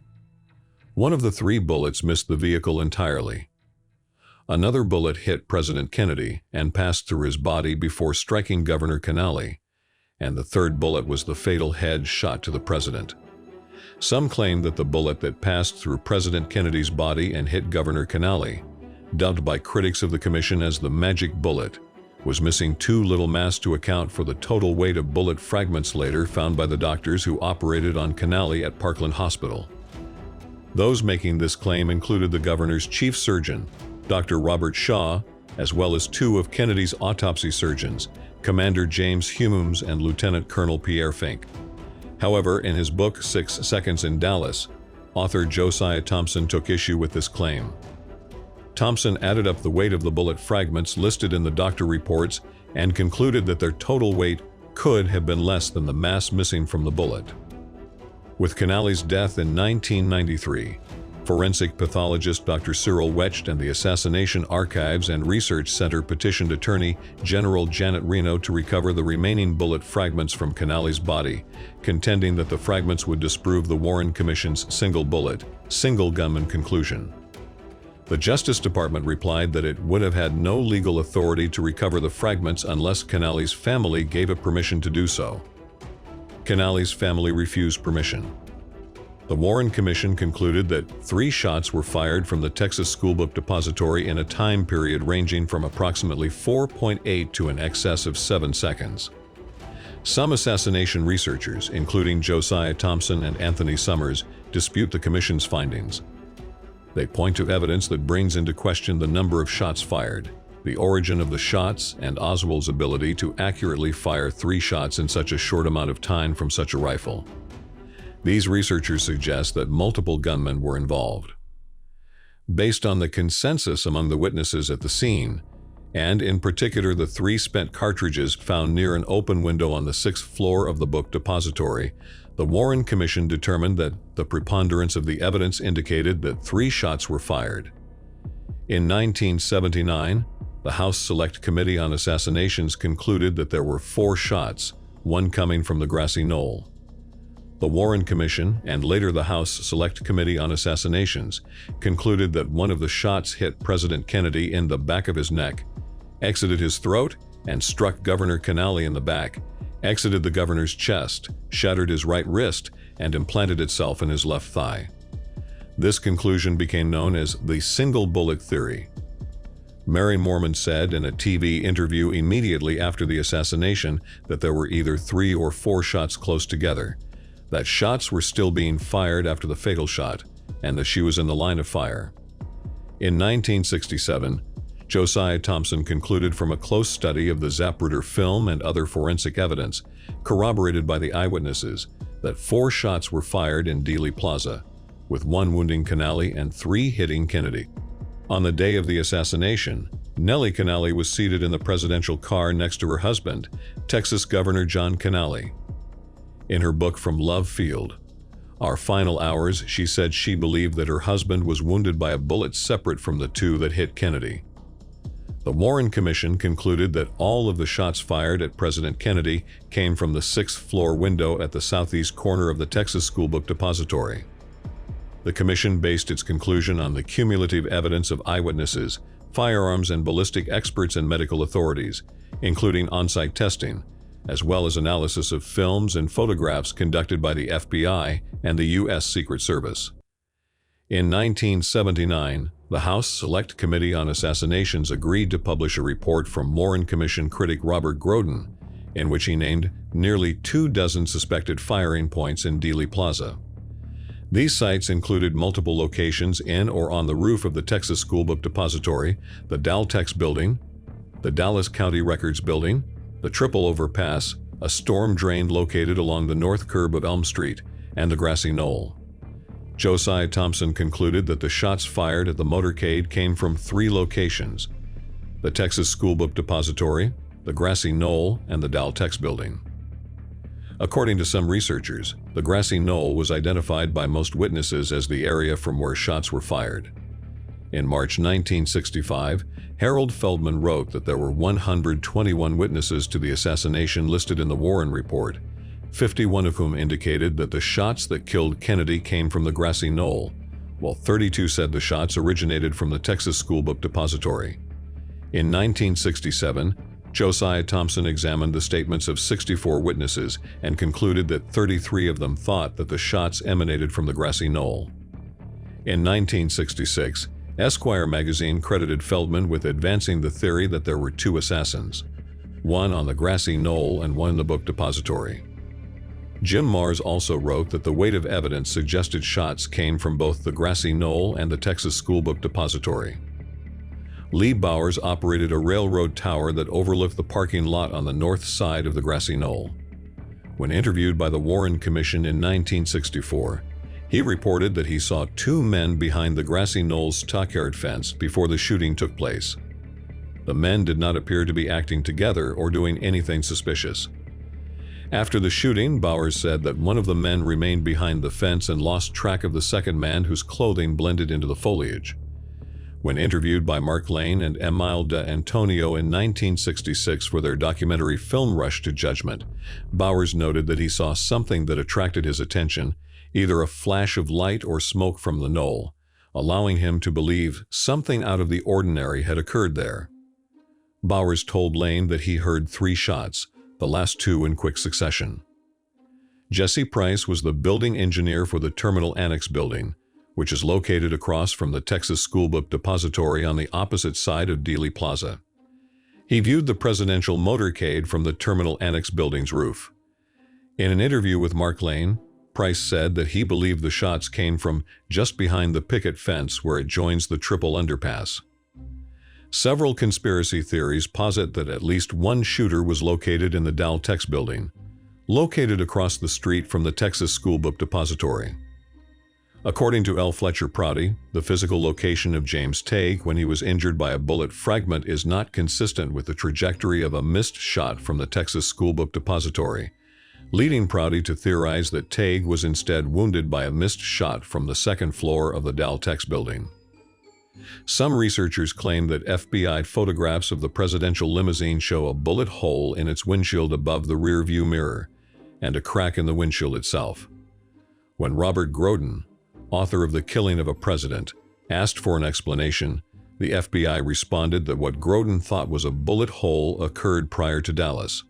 One of the 3 bullets missed the vehicle entirely. Another bullet hit President Kennedy and passed through his body before striking Governor Canale, and the 3rd bullet was the fatal head shot to the president. Some claim that the bullet that passed through President Kennedy's body and hit Governor Canale, dubbed by critics of the commission as the magic bullet, was missing too little mass to account for the total weight of bullet fragments later found by the doctors who operated on Canale at Parkland Hospital. Those making this claim included the governor's chief surgeon, Dr. Robert Shaw, as well as 2 of Kennedy's autopsy surgeons, Commander James Hummes and Lieutenant Colonel Pierre Fink. However, in his book 6 Seconds in Dallas, author Josiah Thompson took issue with this claim. Thompson added up the weight of the bullet fragments listed in the doctor reports and concluded that their total weight could have been less than the mass missing from the bullet. With Canale's death in 1993, forensic pathologist Dr. Cyril Wecht and the Assassination Archives and Research Center petitioned Attorney General Janet Reno to recover the remaining bullet fragments from Canale's body, contending that the fragments would disprove the Warren Commission's single bullet, single gunman conclusion. The Justice Department replied that it would have had no legal authority to recover the fragments unless Canale's family gave it permission to do so. Canale's family refused permission. The Warren Commission concluded that 3 shots were fired from the Texas Schoolbook Depository in a time period ranging from approximately 4.8 to an excess of 7 seconds. Some assassination researchers, including Josiah Thompson and Anthony Summers, dispute the Commission's findings. They point to evidence that brings into question the number of shots fired, the origin of the shots, and Oswald's ability to accurately fire 3 shots in such a short amount of time from such a rifle. These researchers suggest that multiple gunmen were involved. Based on the consensus among the witnesses at the scene, and in particular the 3 spent cartridges found near an open window on the 6th floor of the book depository, the Warren Commission determined that the preponderance of the evidence indicated that 3 shots were fired. In 1979, the House Select Committee on Assassinations concluded that there were 4 shots, one coming from the grassy knoll. The Warren Commission, and later the House Select Committee on Assassinations, concluded that one of the shots hit President Kennedy in the back of his neck, exited his throat, and struck Governor Canale in the back, exited the governor's chest, shattered his right wrist, and implanted itself in his left thigh. This conclusion became known as the single bullet theory. Mary Mormon said in a TV interview immediately after the assassination that there were either 3 or 4 shots close together, that shots were still being fired after the fatal shot, and that she was in the line of fire. In 1967, Josiah Thompson concluded from a close study of the Zapruder film and other forensic evidence, corroborated by the eyewitnesses, that 4 shots were fired in Dealey Plaza, with 1 wounding Canale and 3 hitting Kennedy. On the day of the assassination, Nellie Canale was seated in the presidential car next to her husband, Texas Governor John Canale. In her book From Love Field, Our Final Hours, she said she believed that her husband was wounded by a bullet separate from the 2 that hit Kennedy. The Warren Commission concluded that all of the shots fired at President Kennedy came from the 6th floor window at the southeast corner of the Texas Schoolbook Depository. The commission based its conclusion on the cumulative evidence of eyewitnesses, firearms and ballistic experts and medical authorities, including on-site testing, as well as analysis of films and photographs conducted by the FBI and the U.S. Secret Service. In 1979, the House Select Committee on Assassinations agreed to publish a report from Warren Commission critic Robert Groden, in which he named nearly 24 suspected firing points in Dealey Plaza. These sites included multiple locations in or on the roof of the Texas Schoolbook Depository, the Daltex Building, the Dallas County Records Building, the Triple Overpass, a storm drain located along the north curb of Elm Street, and the grassy knoll. Josiah Thompson concluded that the shots fired at the motorcade came from 3 locations: the Texas Schoolbook Depository, the grassy knoll, and the Daltex Building. According to some researchers, the grassy knoll was identified by most witnesses as the area from where shots were fired. In March 1965, Harold Feldman wrote that there were 121 witnesses to the assassination listed in the Warren Report, 51 of whom indicated that the shots that killed Kennedy came from the grassy knoll, while 32 said the shots originated from the Texas Schoolbook Depository. In 1967, Josiah Thompson examined the statements of 64 witnesses and concluded that 33 of them thought that the shots emanated from the grassy knoll. In 1966, Esquire magazine credited Feldman with advancing the theory that there were 2 assassins, one on the grassy knoll and one in the book depository. Jim Marrs also wrote that the weight of evidence suggested shots came from both the grassy knoll and the Texas Schoolbook Depository. Lee Bowers operated a railroad tower that overlooked the parking lot on the north side of the grassy knoll. When interviewed by the Warren Commission in 1964, he reported that he saw 2 men behind the grassy knoll's stockyard fence before the shooting took place. The men did not appear to be acting together or doing anything suspicious. After the shooting, Bowers said that one of the men remained behind the fence and lost track of the second man whose clothing blended into the foliage. When interviewed by Mark Lane and Emile D'Antonio in 1966 for their documentary Film Rush to Judgment, Bowers noted that he saw something that attracted his attention, either a flash of light or smoke from the knoll, allowing him to believe something out of the ordinary had occurred there. Bowers told Lane that he heard 3 shots, the last 2 in quick succession. Jesse Price was the building engineer for the Terminal Annex building, which is located across from the Texas Schoolbook Depository on the opposite side of Dealey Plaza. He viewed the presidential motorcade from the Terminal Annex building's roof. In an interview with Mark Lane, Price said that he believed the shots came from just behind the picket fence where it joins the triple underpass. Several conspiracy theories posit that at least one shooter was located in the Daltex building, located across the street from the Texas Schoolbook Depository. According to L. Fletcher Prouty, the physical location of James Tague when he was injured by a bullet fragment is not consistent with the trajectory of a missed shot from the Texas Schoolbook Depository, leading Prouty to theorize that Tague was instead wounded by a missed shot from the second floor of the Daltex building. Some researchers claim that FBI photographs of the presidential limousine show a bullet hole in its windshield above the rear view mirror and a crack in the windshield itself. When Robert Groden, author of The Killing of a President, asked for an explanation, the FBI responded that what Groden thought was a bullet hole occurred prior to Dallas.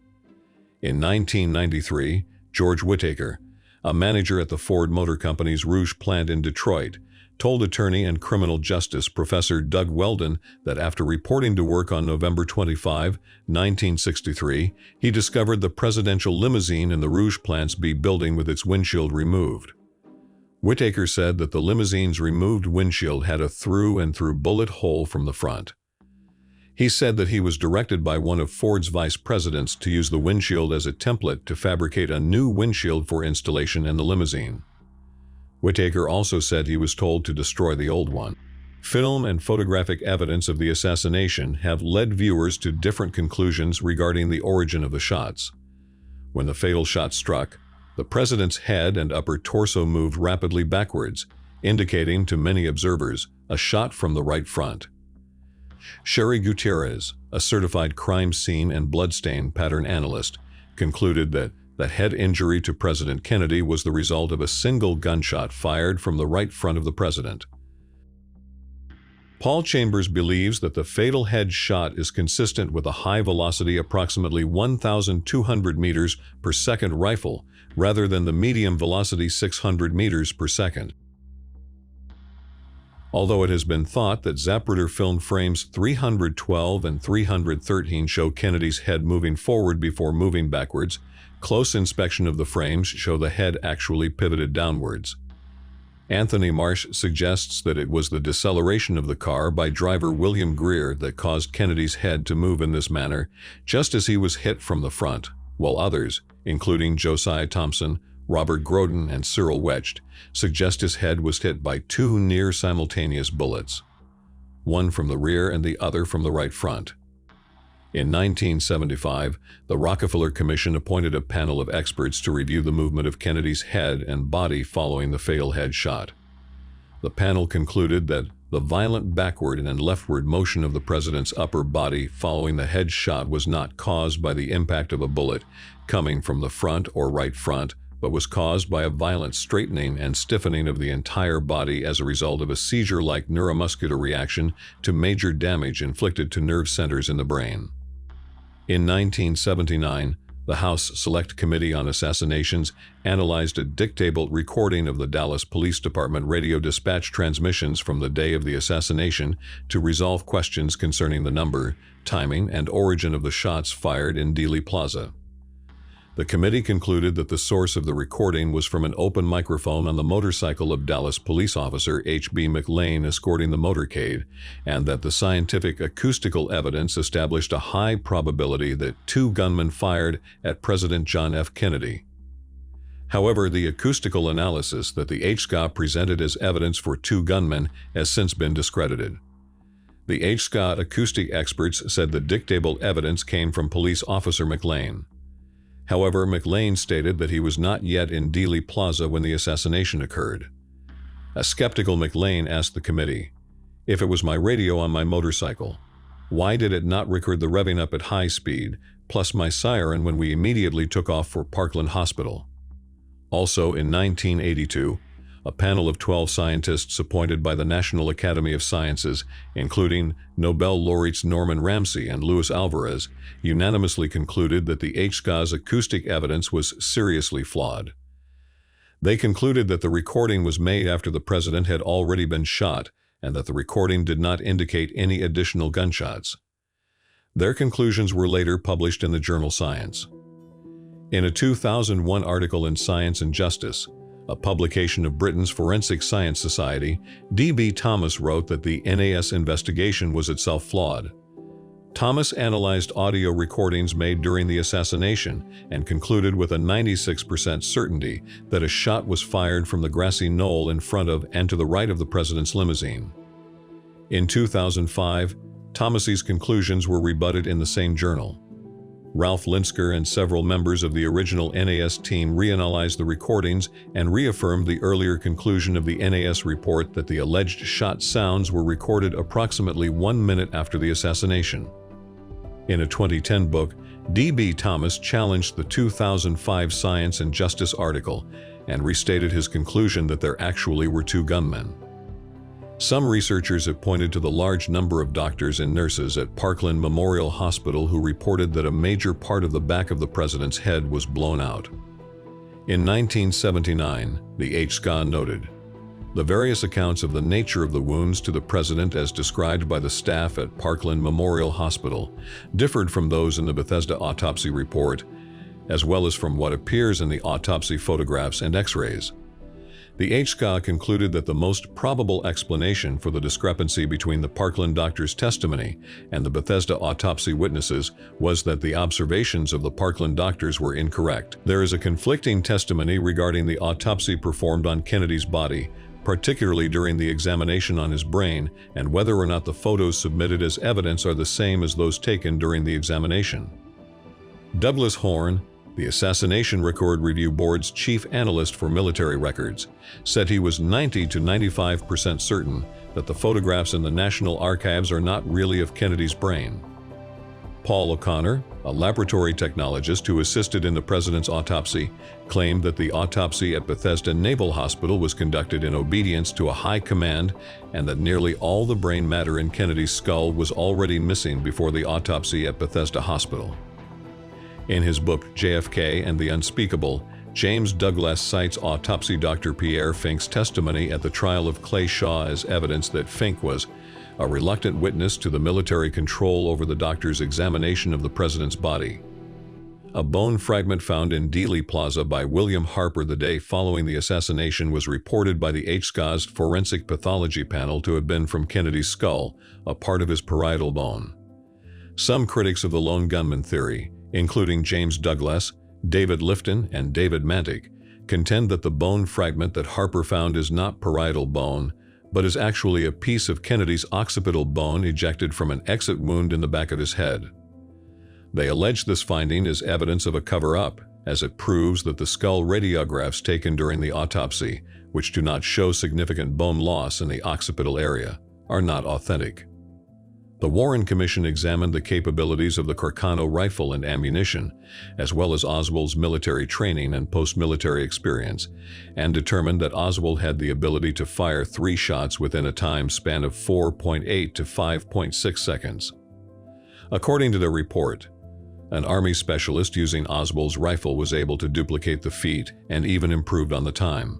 In 1993, George Whittaker, a manager at the Ford Motor Company's Rouge plant in Detroit, told attorney and criminal justice Professor Doug Weldon that after reporting to work on November 25, 1963, he discovered the presidential limousine in the Rouge plant's B building with its windshield removed. Whittaker said that the limousine's removed windshield had a through-and-through bullet hole from the front. He said that he was directed by one of Ford's vice presidents to use the windshield as a template to fabricate a new windshield for installation in the limousine. Whittaker also said he was told to destroy the old one. Film and photographic evidence of the assassination have led viewers to different conclusions regarding the origin of the shots. When the fatal shot struck, the president's head and upper torso moved rapidly backwards, indicating to many observers a shot from the right front. Sherry Gutierrez, a certified crime scene and bloodstain pattern analyst, concluded that the head injury to President Kennedy was the result of a single gunshot fired from the right front of the president. Paul Chambers believes that the fatal head shot is consistent with a high-velocity, approximately 1,200 meters per second rifle, rather than the medium-velocity 600 meters per second. Although it has been thought that Zapruder film frames 312 and 313 show Kennedy's head moving forward before moving backwards, close inspection of the frames show the head actually pivoted downwards. Anthony Marsh suggests that it was the deceleration of the car by driver William Greer that caused Kennedy's head to move in this manner, just as he was hit from the front, while others, including Josiah Thompson, Robert Groden, and Cyril Wecht, suggest his head was hit by two near-simultaneous bullets, one from the rear and the other from the right front. In 1975, the Rockefeller Commission appointed a panel of experts to review the movement of Kennedy's head and body following the fatal head shot. The panel concluded that the violent backward and leftward motion of the president's upper body following the head shot was not caused by the impact of a bullet coming from the front or right front, but was caused by a violent straightening and stiffening of the entire body as a result of a seizure-like neuromuscular reaction to major damage inflicted to nerve centers in the brain. In 1979, the House Select Committee on Assassinations analyzed a dictable recording of the Dallas Police Department radio dispatch transmissions from the day of the assassination to resolve questions concerning the number, timing, and origin of the shots fired in Dealey Plaza. The committee concluded that the source of the recording was from an open microphone on the motorcycle of Dallas police officer H.B. McLean escorting the motorcade, and that the scientific acoustical evidence established a high probability that two gunmen fired at President John F. Kennedy. However, the acoustical analysis that the HSCA presented as evidence for two gunmen has since been discredited. The HSCA acoustic experts said the dictable evidence came from police officer McLean. However, McLean stated that he was not yet in Dealey Plaza when the assassination occurred. A skeptical McLean asked the committee, "If it was my radio on my motorcycle, why did it not record the revving up at high speed, plus my siren when we immediately took off for Parkland Hospital?" Also in 1982, a panel of 12 scientists appointed by the National Academy of Sciences, including Nobel laureates Norman Ramsey and Luis Alvarez, unanimously concluded that the HSCA's acoustic evidence was seriously flawed. They concluded that the recording was made after the president had already been shot and that the recording did not indicate any additional gunshots. Their conclusions were later published in the journal Science. In a 2001 article in Science and Justice, a publication of Britain's Forensic Science Society, D.B. Thomas wrote that the NAS investigation was itself flawed. Thomas analyzed audio recordings made during the assassination and concluded with a 96% certainty that a shot was fired from the grassy knoll in front of and to the right of the president's limousine. In 2005, Thomas's conclusions were rebutted in the same journal. Ralph Linsker and several members of the original NAS team reanalyzed the recordings and reaffirmed the earlier conclusion of the NAS report that the alleged shot sounds were recorded approximately 1 minute after the assassination. In a 2010 book, D.B. Thomas challenged the 2005 Science and Justice article and restated his conclusion that there actually were two gunmen. Some researchers have pointed to the large number of doctors and nurses at Parkland Memorial Hospital who reported that a major part of the back of the president's head was blown out. In 1979, the HSCA noted, "The various accounts of the nature of the wounds to the president as described by the staff at Parkland Memorial Hospital differed from those in the Bethesda autopsy report, as well as from what appears in the autopsy photographs and X-rays." The HSCA concluded that the most probable explanation for the discrepancy between the Parkland doctor's testimony and the Bethesda autopsy witnesses was that the observations of the Parkland doctors were incorrect. There is a conflicting testimony regarding the autopsy performed on Kennedy's body, particularly during the examination on his brain, and whether or not the photos submitted as evidence are the same as those taken during the examination. Douglas Horne, the Assassination Record Review Board's chief analyst for military records, said he was 90 to 95% certain that the photographs in the National Archives are not really of Kennedy's brain. Paul O'Connor, a laboratory technologist who assisted in the president's autopsy, claimed that the autopsy at Bethesda Naval Hospital was conducted in obedience to a high command and that nearly all the brain matter in Kennedy's skull was already missing before the autopsy at Bethesda Hospital. In his book JFK and the Unspeakable, James Douglas cites autopsy Dr. Pierre Fink's testimony at the trial of Clay Shaw as evidence that Fink was a reluctant witness to the military control over the doctor's examination of the president's body. A bone fragment found in Dealey Plaza by William Harper the day following the assassination was reported by the HSCA's forensic pathology panel to have been from Kennedy's skull, a part of his parietal bone. Some critics of the lone gunman theory, including James Douglas, David Lifton, and David Mantic, contend that the bone fragment that Harper found is not parietal bone, but is actually a piece of Kennedy's occipital bone ejected from an exit wound in the back of his head. They allege this finding is evidence of a cover-up, as it proves that the skull radiographs taken during the autopsy, which do not show significant bone loss in the occipital area, are not authentic. The Warren Commission examined the capabilities of the Carcano rifle and ammunition, as well as Oswald's military training and post-military experience, and determined that Oswald had the ability to fire 3 shots within a time span of 4.8 to 5.6 seconds. According to their report, an Army specialist using Oswald's rifle was able to duplicate the feat and even improved on the time.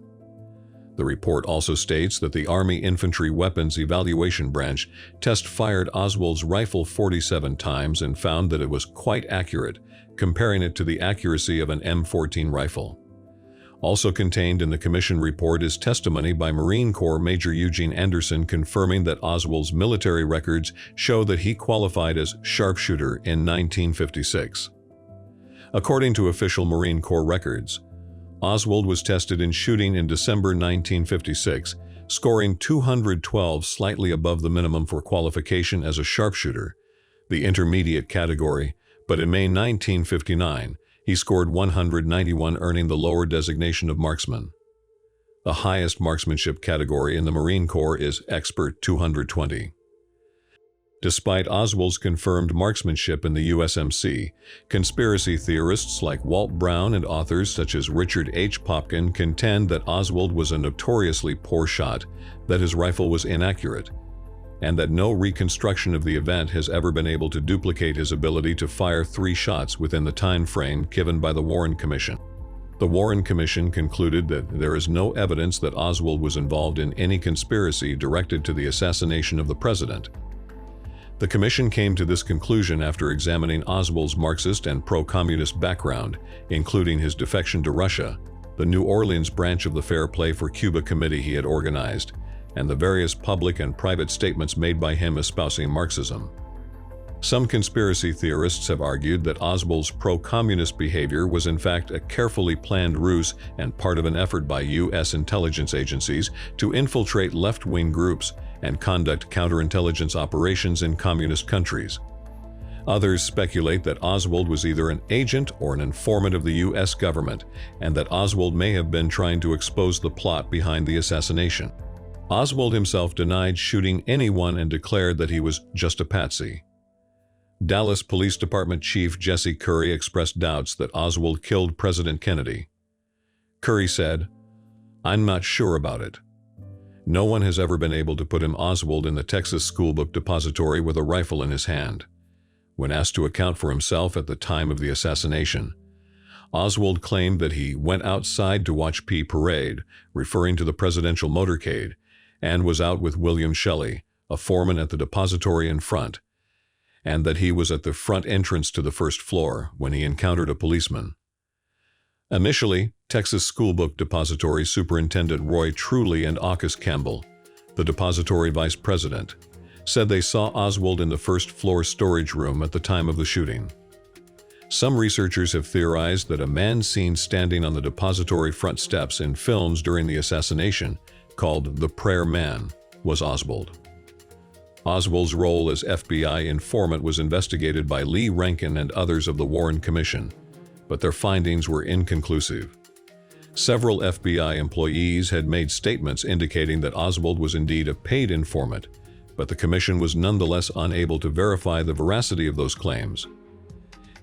The report also states that the Army Infantry Weapons Evaluation Branch test-fired Oswald's rifle 47 times and found that it was quite accurate, comparing it to the accuracy of an M14 rifle. Also contained in the Commission report is testimony by Marine Corps Major Eugene Anderson confirming that Oswald's military records show that he qualified as sharpshooter in 1956. According to official Marine Corps records, Oswald was tested in shooting in December 1956, scoring 212, slightly above the minimum for qualification as a sharpshooter, the intermediate category, but in May 1959, he scored 191, earning the lower designation of marksman. The highest marksmanship category in the Marine Corps is expert 220. Despite Oswald's confirmed marksmanship in the USMC, conspiracy theorists like Walt Brown and authors such as Richard H. Popkin contend that Oswald was a notoriously poor shot, that his rifle was inaccurate, and that no reconstruction of the event has ever been able to duplicate his ability to fire 3 shots within the time frame given by the Warren Commission. The Warren Commission concluded that there is no evidence that Oswald was involved in any conspiracy directed to the assassination of the president. The Commission came to this conclusion after examining Oswald's Marxist and pro-communist background, including his defection to Russia, the New Orleans branch of the Fair Play for Cuba committee he had organized, and the various public and private statements made by him espousing Marxism. Some conspiracy theorists have argued that Oswald's pro-communist behavior was in fact a carefully planned ruse and part of an effort by U.S. intelligence agencies to infiltrate left-wing groups and conduct counterintelligence operations in communist countries. Others speculate that Oswald was either an agent or an informant of the U.S. government, and that Oswald may have been trying to expose the plot behind the assassination. Oswald himself denied shooting anyone and declared that he was just a patsy. Dallas Police Department Chief Jesse Curry expressed doubts that Oswald killed President Kennedy. Curry said, "I'm not sure about it. No one has ever been able to put Oswald in the Texas schoolbook depository with a rifle in his hand." When asked to account for himself at the time of the assassination, Oswald claimed that he went outside to watch P Parade, referring to the presidential motorcade, and was out with William Shelley, a foreman at the depository in front, and that he was at the front entrance to the first floor when he encountered a policeman. Initially, Texas Schoolbook Depository Superintendent Roy Truly and Aucus Campbell, the depository vice president, said they saw Oswald in the first-floor storage room at the time of the shooting. Some researchers have theorized that a man seen standing on the depository front steps in films during the assassination, called the Prayer Man, was Oswald. Oswald's role as FBI informant was investigated by Lee Rankin and others of the Warren Commission, but their findings were inconclusive. Several FBI employees had made statements indicating that Oswald was indeed a paid informant, but the commission was nonetheless unable to verify the veracity of those claims.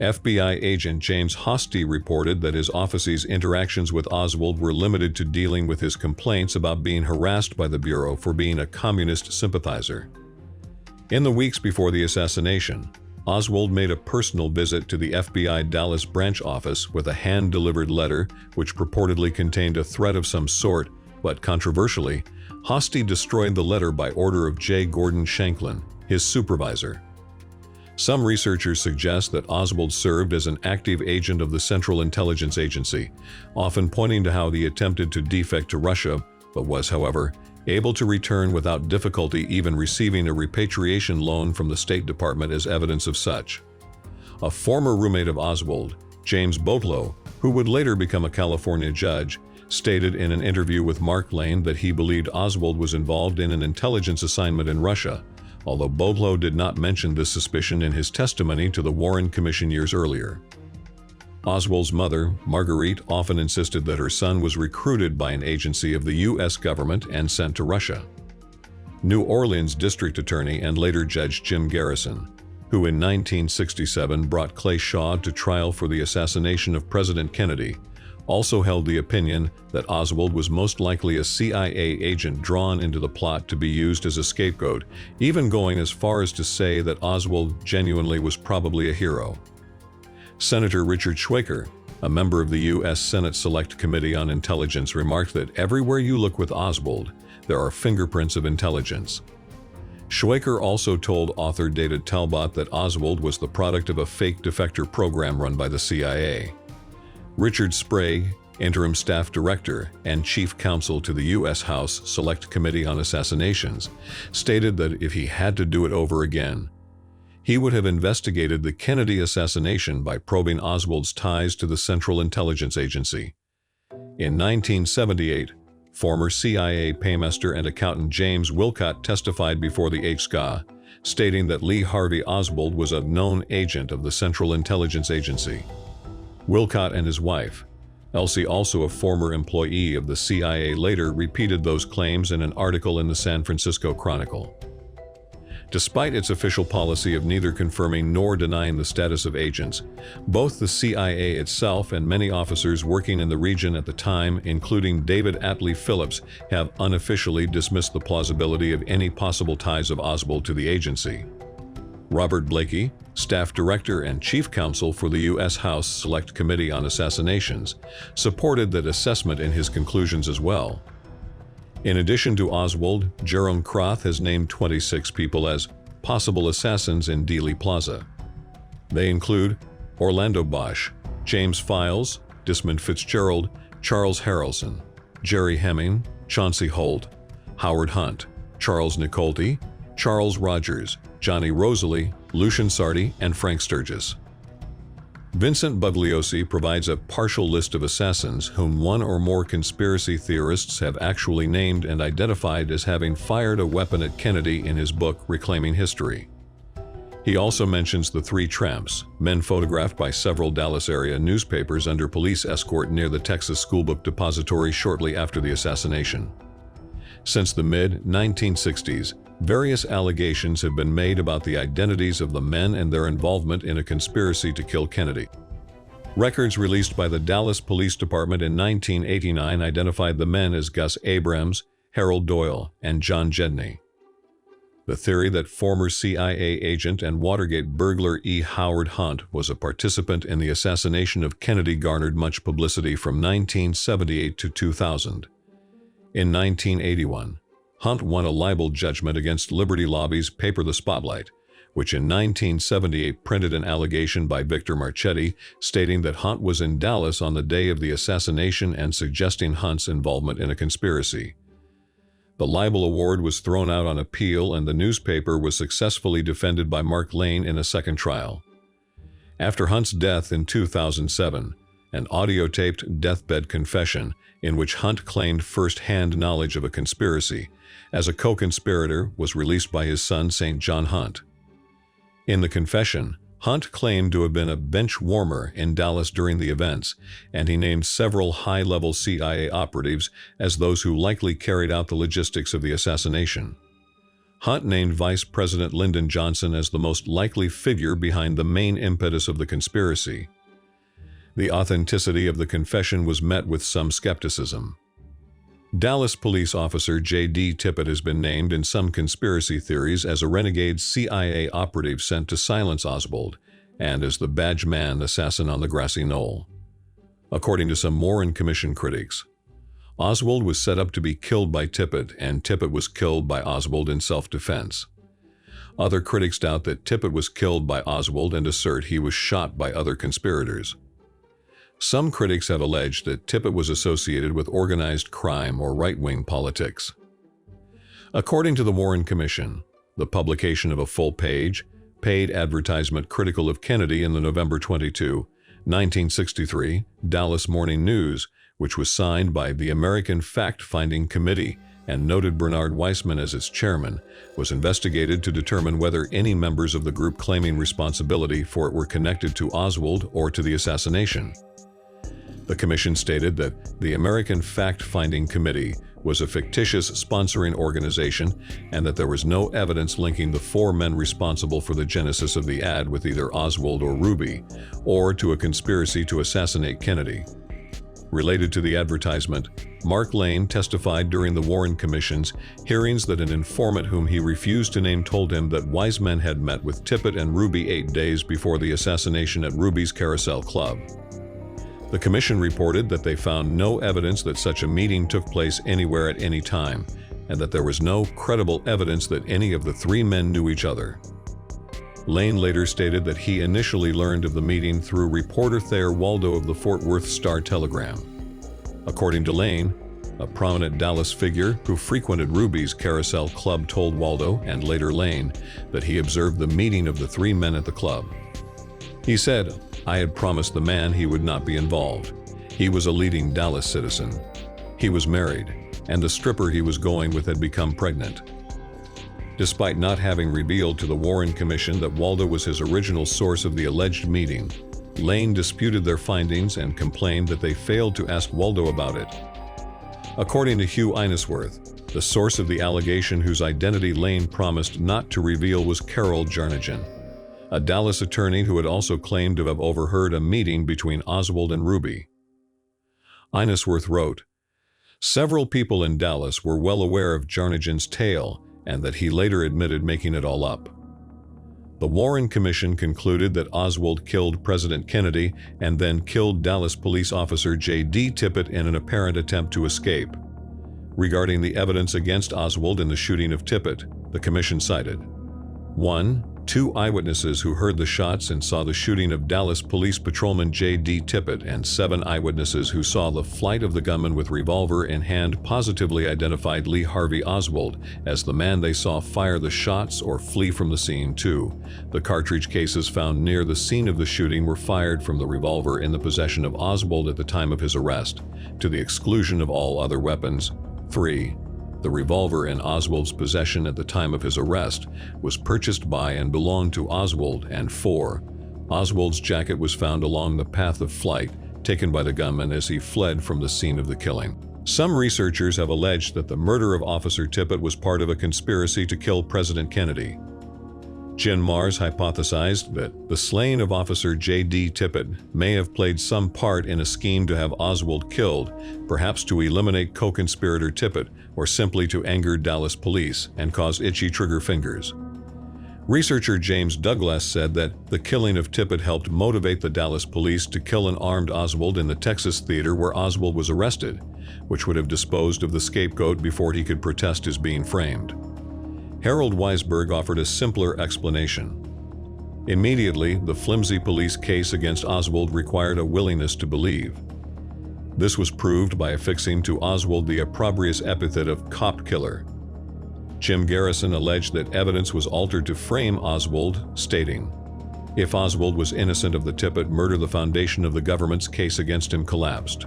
FBI agent James Hosty reported that his office's interactions with Oswald were limited to dealing with his complaints about being harassed by the Bureau for being a communist sympathizer. In the weeks before the assassination, Oswald made a personal visit to the FBI Dallas branch office with a hand-delivered letter which purportedly contained a threat of some sort, but controversially, Hosty destroyed the letter by order of J. Gordon Shanklin, his supervisor. Some researchers suggest that Oswald served as an active agent of the Central Intelligence Agency, often pointing to how he attempted to defect to Russia, but was, however, able to return without difficulty, even receiving a repatriation loan from the State Department as evidence of such. A former roommate of Oswald, James Boatlow, who would later become a California judge, stated in an interview with Mark Lane that he believed Oswald was involved in an intelligence assignment in Russia, although Boatlow did not mention this suspicion in his testimony to the Warren Commission years earlier. Oswald's mother, Marguerite, often insisted that her son was recruited by an agency of the U.S. government and sent to Russia. New Orleans District Attorney and later Judge Jim Garrison, who in 1967 brought Clay Shaw to trial for the assassination of President Kennedy, also held the opinion that Oswald was most likely a CIA agent drawn into the plot to be used as a scapegoat, even going as far as to say that Oswald genuinely was probably a hero. Senator Richard Schweiker, a member of the U.S. Senate Select Committee on Intelligence, remarked that everywhere you look with Oswald, there are fingerprints of intelligence. Schweiker also told author David Talbot that Oswald was the product of a fake defector program run by the CIA. Richard Sprague, interim staff director and chief counsel to the U.S. House Select Committee on Assassinations, stated that if he had to do it over again, he would have investigated the Kennedy assassination by probing Oswald's ties to the Central Intelligence Agency. In 1978, former CIA paymaster and accountant James Wilcott testified before the HSCA, stating that Lee Harvey Oswald was a known agent of the Central Intelligence Agency. Wilcott and his wife, Elsie, also a former employee of the CIA, later repeated those claims in an article in the San Francisco Chronicle. Despite its official policy of neither confirming nor denying the status of agents, both the CIA itself and many officers working in the region at the time, including David Atlee Phillips, have unofficially dismissed the plausibility of any possible ties of Oswald to the agency. Robert Blakey, staff director and chief counsel for the U.S. House Select Committee on Assassinations, supported that assessment in his conclusions as well. In addition to Oswald, Jerome Croth has named 26 people as possible assassins in Dealey Plaza. They include Orlando Bosch, James Files, Desmond Fitzgerald, Charles Harrelson, Jerry Hemming, Chauncey Holt, Howard Hunt, Charles Nicolte, Charles Rogers, Johnny Rosalie, Lucian Sardi, and Frank Sturgis. Vincent Bugliosi provides a partial list of assassins whom one or more conspiracy theorists have actually named and identified as having fired a weapon at Kennedy in his book Reclaiming History. He also mentions the three tramps, men photographed by several Dallas area newspapers under police escort near the Texas Schoolbook Depository shortly after the assassination. Since the mid-1960s, various allegations have been made about the identities of the men and their involvement in a conspiracy to kill Kennedy. Records released by the Dallas Police Department in 1989 identified the men as Gus Abrams, Harold Doyle, and John Jedney. The theory that former CIA agent and Watergate burglar E. Howard Hunt was a participant in the assassination of Kennedy garnered much publicity from 1978 to 2000. In 1981, Hunt won a libel judgment against Liberty Lobby's paper The Spotlight, which in 1978 printed an allegation by Victor Marchetti stating that Hunt was in Dallas on the day of the assassination and suggesting Hunt's involvement in a conspiracy. The libel award was thrown out on appeal, and the newspaper was successfully defended by Mark Lane in a second trial. After Hunt's death in 2007, an audio-taped deathbed confession in which Hunt claimed first-hand knowledge of a conspiracy as a co-conspirator was released by his son St. John Hunt. In the confession, Hunt claimed to have been a bench warmer in Dallas during the events, and he named several high-level CIA operatives as those who likely carried out the logistics of the assassination. Hunt named Vice President Lyndon Johnson as the most likely figure behind the main impetus of the conspiracy. The authenticity of the confession was met with some skepticism. Dallas police officer J.D. Tippit has been named in some conspiracy theories as a renegade CIA operative sent to silence Oswald, and as the badge man assassin on the grassy knoll. According to some Warren Commission critics, Oswald was set up to be killed by Tippit, and Tippit was killed by Oswald in self-defense. Other critics doubt that Tippit was killed by Oswald and assert he was shot by other conspirators. Some critics have alleged that Tippit was associated with organized crime or right-wing politics. According to the Warren Commission, the publication of a full-page, paid advertisement critical of Kennedy in the November 22, 1963, Dallas Morning News, which was signed by the American Fact-Finding Committee and noted Bernard Weissman as its chairman, was investigated to determine whether any members of the group claiming responsibility for it were connected to Oswald or to the assassination. The commission stated that the American Fact-Finding Committee was a fictitious sponsoring organization and that there was no evidence linking the four men responsible for the genesis of the ad with either Oswald or Ruby, or to a conspiracy to assassinate Kennedy. Related to the advertisement, Mark Lane testified during the Warren Commission's hearings that an informant whom he refused to name told him that Wiseman had met with Tippit and Ruby 8 days before the assassination at Ruby's Carousel Club. The commission reported that they found no evidence that such a meeting took place anywhere at any time, and that there was no credible evidence that any of the three men knew each other. Lane later stated that he initially learned of the meeting through reporter Thayer Waldo of the Fort Worth Star-Telegram. According to Lane, a prominent Dallas figure who frequented Ruby's Carousel Club told Waldo, and later Lane, that he observed the meeting of the three men at the club. He said, "I had promised the man he would not be involved. He was a leading Dallas citizen. He was married, and the stripper he was going with had become pregnant." Despite not having revealed to the Warren Commission that Waldo was his original source of the alleged meeting, Lane disputed their findings and complained that they failed to ask Waldo about it. According to Hugh Inesworth, the source of the allegation whose identity Lane promised not to reveal was Carol Jarnigan, a Dallas attorney who had also claimed to have overheard a meeting between Oswald and Ruby. Inesworth wrote, "Several people in Dallas were well aware of Jarnigan's tale and that he later admitted making it all up." The Warren Commission concluded that Oswald killed President Kennedy and then killed Dallas police officer J.D. Tippit in an apparent attempt to escape. Regarding the evidence against Oswald in the shooting of Tippit, the commission cited 1. 2 eyewitnesses who heard the shots and saw the shooting of Dallas Police Patrolman J.D. Tippit, and 7 eyewitnesses who saw the flight of the gunman with revolver in hand positively identified Lee Harvey Oswald as the man they saw fire the shots or flee from the scene. 2. The cartridge cases found near the scene of the shooting were fired from the revolver in the possession of Oswald at the time of his arrest, to the exclusion of all other weapons. 3. The revolver in Oswald's possession at the time of his arrest was purchased by and belonged to Oswald. And 4. Oswald's jacket was found along the path of flight taken by the gunman as he fled from the scene of the killing. Some researchers have alleged that the murder of Officer Tippit was part of a conspiracy to kill President Kennedy. Jim Mars hypothesized that the slaying of Officer J.D. Tippit may have played some part in a scheme to have Oswald killed, perhaps to eliminate co-conspirator Tippit, or simply to anger Dallas police and cause itchy trigger fingers. Researcher James Douglas said that the killing of Tippit helped motivate the Dallas police to kill an armed Oswald in the Texas theater where Oswald was arrested, which would have disposed of the scapegoat before he could protest his being framed. Harold Weisberg offered a simpler explanation. Immediately, the flimsy police case against Oswald required a willingness to believe. This was proved by affixing to Oswald the opprobrious epithet of cop killer. Jim Garrison alleged that evidence was altered to frame Oswald, stating, "If Oswald was innocent of the Tippit murder, the foundation of the government's case against him collapsed."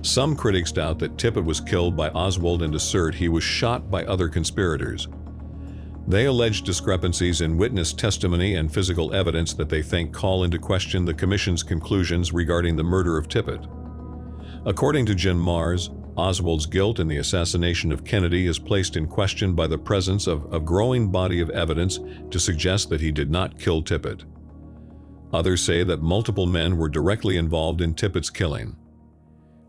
Some critics doubt that Tippit was killed by Oswald and assert he was shot by other conspirators. They allege discrepancies in witness testimony and physical evidence that they think call into question the Commission's conclusions regarding the murder of Tippit. According to Jim Mars, Oswald's guilt in the assassination of Kennedy is placed in question by the presence of a growing body of evidence to suggest that he did not kill Tippit. Others say that multiple men were directly involved in Tippitt's killing.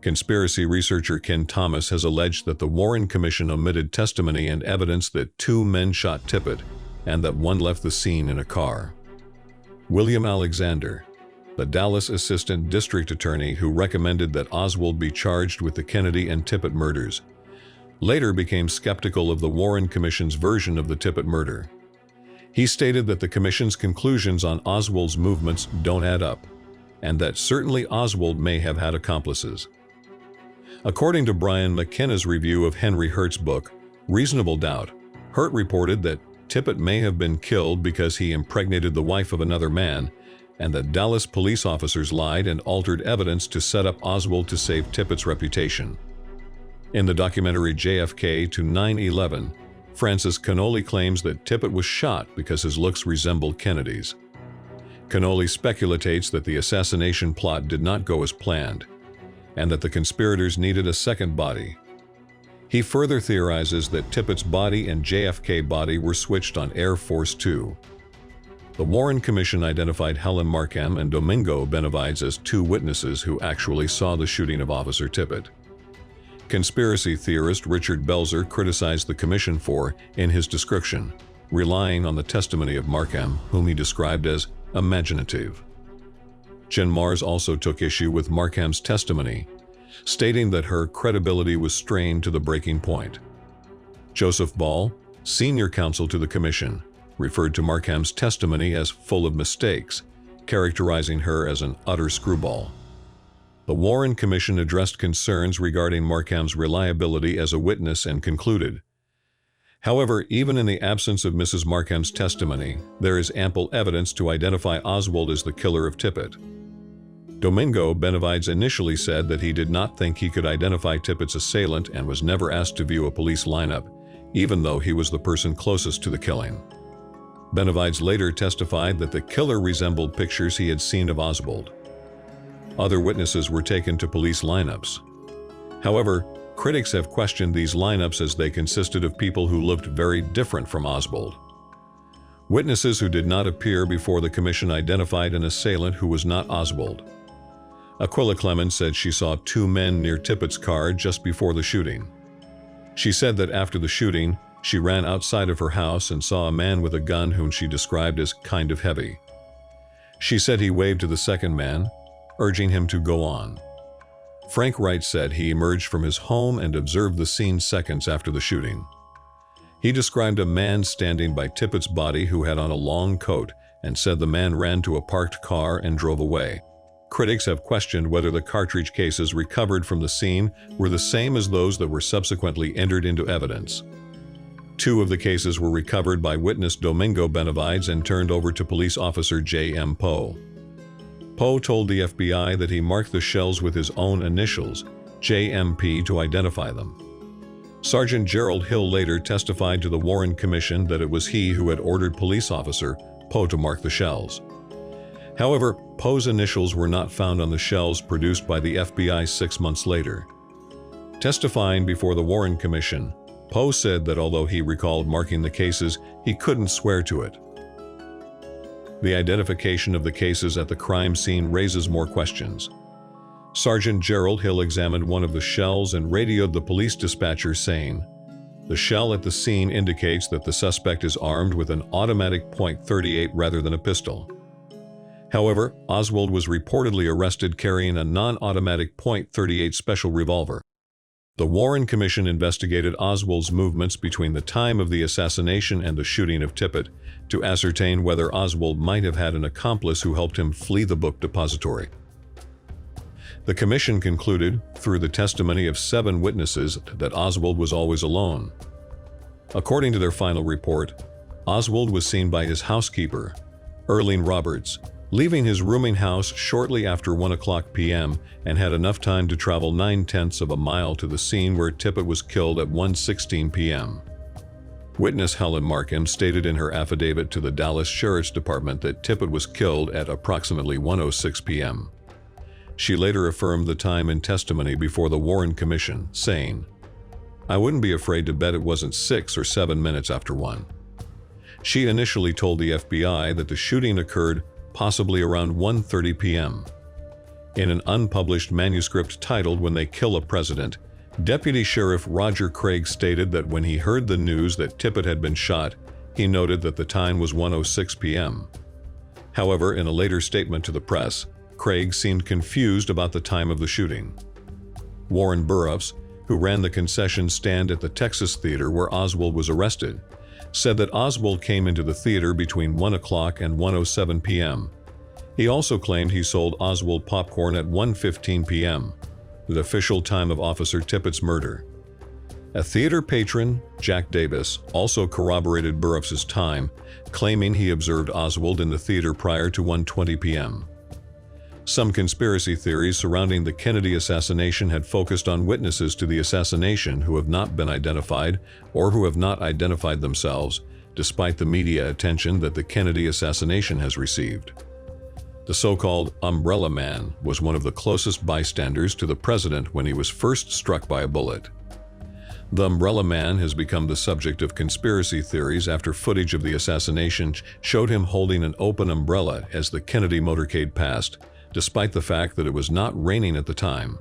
Conspiracy researcher Ken Thomas has alleged that the Warren Commission omitted testimony and evidence that 2 men shot Tippit and that 1 left the scene in a car. William Alexander, the Dallas Assistant District Attorney who recommended that Oswald be charged with the Kennedy and Tippit murders, later became skeptical of the Warren Commission's version of the Tippit murder. He stated that the Commission's conclusions on Oswald's movements don't add up, and that certainly Oswald may have had accomplices. According to Brian McKenna's review of Henry Hurt's book, Reasonable Doubt, Hurt reported that Tippit may have been killed because he impregnated the wife of another man, and that Dallas police officers lied and altered evidence to set up Oswald to save Tippitt's reputation. In the documentary JFK to 9/11, Francis Connolly claims that Tippit was shot because his looks resembled Kennedy's. Connolly speculates that the assassination plot did not go as planned, and that the conspirators needed a second body. He further theorizes that Tippitt's body and JFK body were switched on Air Force Two. The Warren Commission identified Helen Markham and Domingo Benavides as 2 witnesses who actually saw the shooting of Officer Tippit. Conspiracy theorist Richard Belzer criticized the commission for, in his description, relying on the testimony of Markham, whom he described as imaginative. Jen Mars also took issue with Markham's testimony, stating that her credibility was strained to the breaking point. Joseph Ball, senior counsel to the commission, referred to Markham's testimony as full of mistakes, characterizing her as an utter screwball. The Warren Commission addressed concerns regarding Markham's reliability as a witness and concluded, however, even in the absence of Mrs. Markham's testimony, there is ample evidence to identify Oswald as the killer of Tippit. Domingo Benavides initially said that he did not think he could identify Tippitt's assailant and was never asked to view a police lineup, even though he was the person closest to the killing. Benavides later testified that the killer resembled pictures he had seen of Oswald. Other witnesses were taken to police lineups. However, critics have questioned these lineups as they consisted of people who looked very different from Oswald. Witnesses who did not appear before the commission identified an assailant who was not Oswald. Aquila Clemens said she saw 2 men near Tippitt's car just before the shooting. She said that after the shooting, she ran outside of her house and saw a man with a gun whom she described as kind of heavy. She said he waved to the second man, urging him to go on. Frank Wright said he emerged from his home and observed the scene seconds after the shooting. He described a man standing by Tippitt's body who had on a long coat and said the man ran to a parked car and drove away. Critics have questioned whether the cartridge cases recovered from the scene were the same as those that were subsequently entered into evidence. 2 of the cases were recovered by witness Domingo Benavides and turned over to police officer J.M. Poe. Poe told the FBI that he marked the shells with his own initials, JMP, to identify them. Sergeant Gerald Hill later testified to the Warren Commission that it was he who had ordered police officer Poe to mark the shells. However, Poe's initials were not found on the shells produced by the FBI 6 months later. Testifying before the Warren Commission, Poe said that although he recalled marking the cases, he couldn't swear to it. The identification of the cases at the crime scene raises more questions. Sergeant Gerald Hill examined one of the shells and radioed the police dispatcher saying, "The shell at the scene indicates that the suspect is armed with an automatic .38 rather than a pistol." However, Oswald was reportedly arrested carrying a non-automatic .38 special revolver. The Warren Commission investigated Oswald's movements between the time of the assassination and the shooting of Tippit to ascertain whether Oswald might have had an accomplice who helped him flee the book depository. The commission concluded, through the testimony of 7 witnesses, that Oswald was always alone. According to their final report, Oswald was seen by his housekeeper, Erling Roberts, leaving his rooming house shortly after 1:00 p.m. and had enough time to travel 9/10 of a mile to the scene where Tippit was killed at 1:16 p.m. Witness Helen Markham stated in her affidavit to the Dallas Sheriff's Department that Tippit was killed at approximately 1:06 p.m. She later affirmed the time in testimony before the Warren Commission, saying, "I wouldn't be afraid to bet it wasn't 6 or 7 minutes after 1. She initially told the FBI that the shooting occurred possibly around 1:30 p.m. In an unpublished manuscript titled "When They Kill a President," Deputy Sheriff Roger Craig stated that when he heard the news that Tippit had been shot, he noted that the time was 1:06 p.m. However, in a later statement to the press, Craig seemed confused about the time of the shooting. Warren Burroughs, who ran the concession stand at the Texas theater where Oswald was arrested, said that Oswald came into the theater between 1 o'clock and 1:07 p.m. He also claimed he sold Oswald popcorn at 1:15 p.m., the official time of Officer Tippit's murder. A theater patron, Jack Davis, also corroborated Burroughs' time, claiming he observed Oswald in the theater prior to 1:20 p.m. Some conspiracy theories surrounding the Kennedy assassination had focused on witnesses to the assassination who have not been identified or who have not identified themselves, despite the media attention that the Kennedy assassination has received. The so-called Umbrella Man was one of the closest bystanders to the president when he was first struck by a bullet. The Umbrella Man has become the subject of conspiracy theories after footage of the assassination showed him holding an open umbrella as the Kennedy motorcade passed, despite the fact that it was not raining at the time.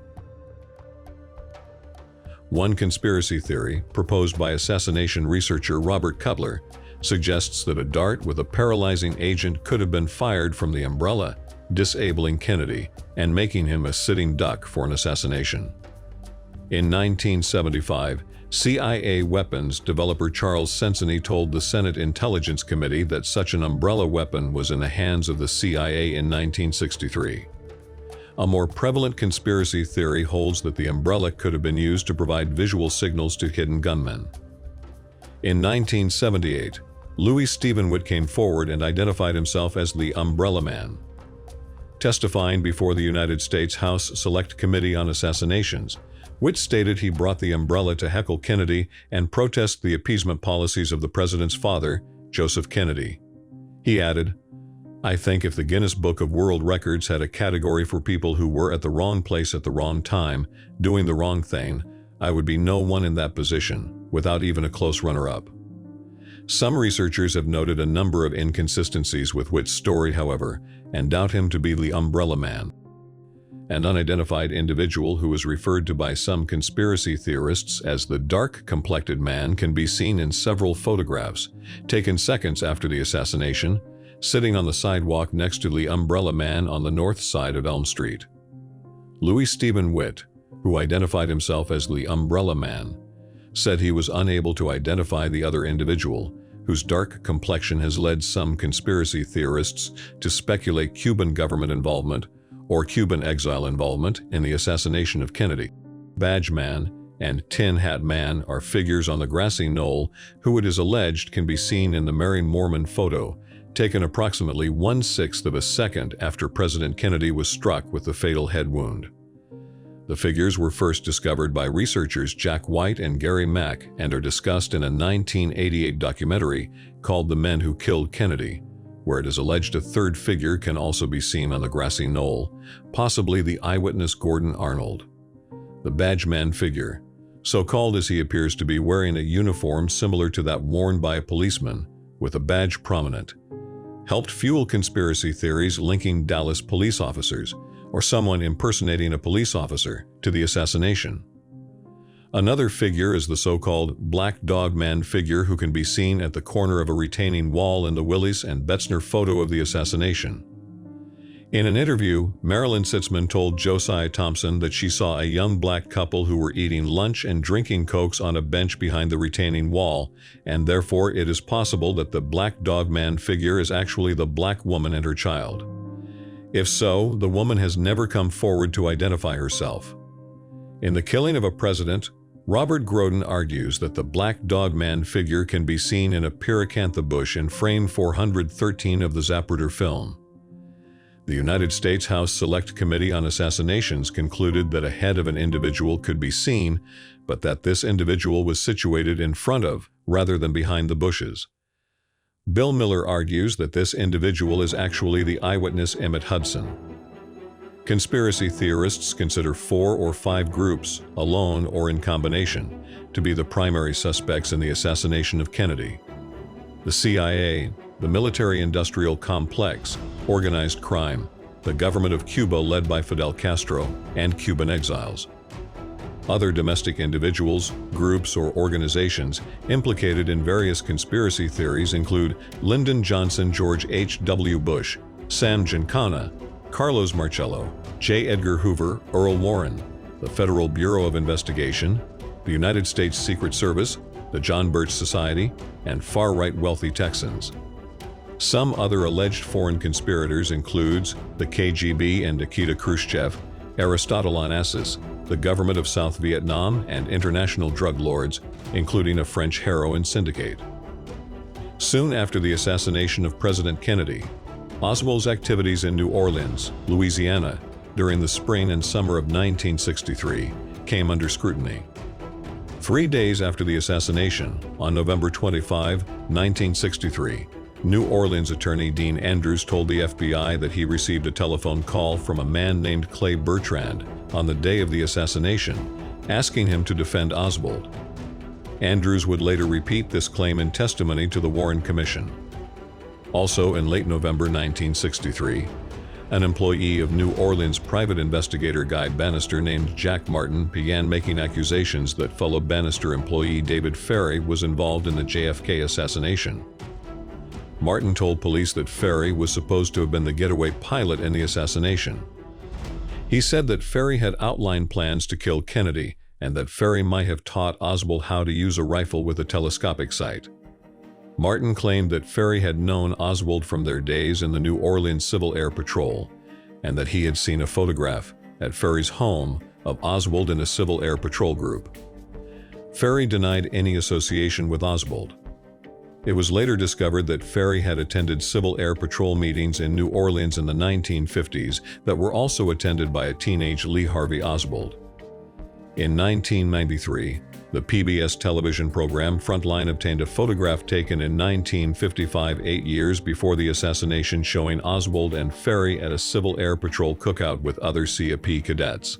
One conspiracy theory, proposed by assassination researcher Robert Cutler, suggests that a dart with a paralyzing agent could have been fired from the umbrella, disabling Kennedy and making him a sitting duck for an assassination. In 1975, CIA weapons developer Charles Sensony told the Senate Intelligence Committee that such an umbrella weapon was in the hands of the CIA in 1963. A more prevalent conspiracy theory holds that the umbrella could have been used to provide visual signals to hidden gunmen. In 1978, Louis Stephen Witt came forward and identified himself as the Umbrella Man. Testifying before the United States House Select Committee on Assassinations, Witt stated he brought the umbrella to heckle Kennedy and protest the appeasement policies of the president's father, Joseph Kennedy. He added, "I think if the Guinness Book of World Records had a category for people who were at the wrong place at the wrong time, doing the wrong thing, I would be no one in that position, without even a close runner-up." Some researchers have noted a number of inconsistencies with Witt's story, however, and doubt him to be the Umbrella Man. An unidentified individual who is referred to by some conspiracy theorists as the dark-complected man can be seen in several photographs, taken seconds after the assassination, sitting on the sidewalk next to the Umbrella Man on the north side of Elm Street. Louis Stephen Witt, who identified himself as the Umbrella Man, said he was unable to identify the other individual, whose dark complexion has led some conspiracy theorists to speculate Cuban government involvement or Cuban exile involvement in the assassination of Kennedy. Badge Man and Tin Hat Man are figures on the grassy knoll who it is alleged can be seen in the Mary Mormon photo, taken approximately 1/6 of a second after President Kennedy was struck with the fatal head wound. The figures were first discovered by researchers Jack White and Gary Mack and are discussed in a 1988 documentary called The Men Who Killed Kennedy, where it is alleged a third figure can also be seen on the grassy knoll, possibly the eyewitness Gordon Arnold. The Badge Man figure, so called as he appears to be wearing a uniform similar to that worn by a policeman, with a badge prominent, helped fuel conspiracy theories linking Dallas police officers, or someone impersonating a police officer, to the assassination. Another figure is the so-called Black Dog Man figure who can be seen at the corner of a retaining wall in the Willis and Betzner photo of the assassination. In an interview, Marilyn Sitzman told Josiah Thompson that she saw a young black couple who were eating lunch and drinking cokes on a bench behind the retaining wall, and therefore it is possible that the Black Dog Man figure is actually the black woman and her child. If so, the woman has never come forward to identify herself. In The Killing of a President, Robert Groden argues that the Black Dog Man figure can be seen in a pyracantha bush in frame 413 of the Zapruder film. The United States House Select Committee on Assassinations concluded that a head of an individual could be seen, but that this individual was situated in front of, rather than behind the bushes. Bill Miller argues that this individual is actually the eyewitness Emmett Hudson. Conspiracy theorists consider 4 or 5 groups, alone or in combination, to be the primary suspects in the assassination of Kennedy. The CIA, the military-industrial complex, organized crime, the government of Cuba led by Fidel Castro, and Cuban exiles. Other domestic individuals, groups, or organizations implicated in various conspiracy theories include Lyndon Johnson, George H.W. Bush, Sam Giancana, Carlos Marcello, J. Edgar Hoover, Earl Warren, the Federal Bureau of Investigation, the United States Secret Service, the John Birch Society, and far-right wealthy Texans. Some other alleged foreign conspirators includes the KGB and Nikita Khrushchev, Aristotle Onassis, the government of South Vietnam, and international drug lords, including a French heroin syndicate. Soon after the assassination of President Kennedy, Oswald's activities in New Orleans, Louisiana, during the spring and summer of 1963 came under scrutiny. 3 days after the assassination, on November 25, 1963, New Orleans attorney Dean Andrews told the FBI that he received a telephone call from a man named Clay Bertrand on the day of the assassination, asking him to defend Oswald. Andrews would later repeat this claim in testimony to the Warren Commission. Also in late November 1963, an employee of New Orleans private investigator Guy Bannister named Jack Martin began making accusations that fellow Bannister employee David Ferry was involved in the JFK assassination. Martin told police that Ferry was supposed to have been the getaway pilot in the assassination. He said that Ferry had outlined plans to kill Kennedy and that Ferry might have taught Oswald how to use a rifle with a telescopic sight. Martin claimed that Ferry had known Oswald from their days in the New Orleans Civil Air Patrol and that he had seen a photograph at Ferry's home of Oswald in a Civil Air Patrol group. Ferry denied any association with Oswald. It was later discovered that Ferry had attended Civil Air Patrol meetings in New Orleans in the 1950s that were also attended by a teenage Lee Harvey Oswald. In 1993, the PBS television program Frontline obtained a photograph taken in 1955, 8 years before the assassination, showing Oswald and Ferry at a Civil Air Patrol cookout with other CAP cadets.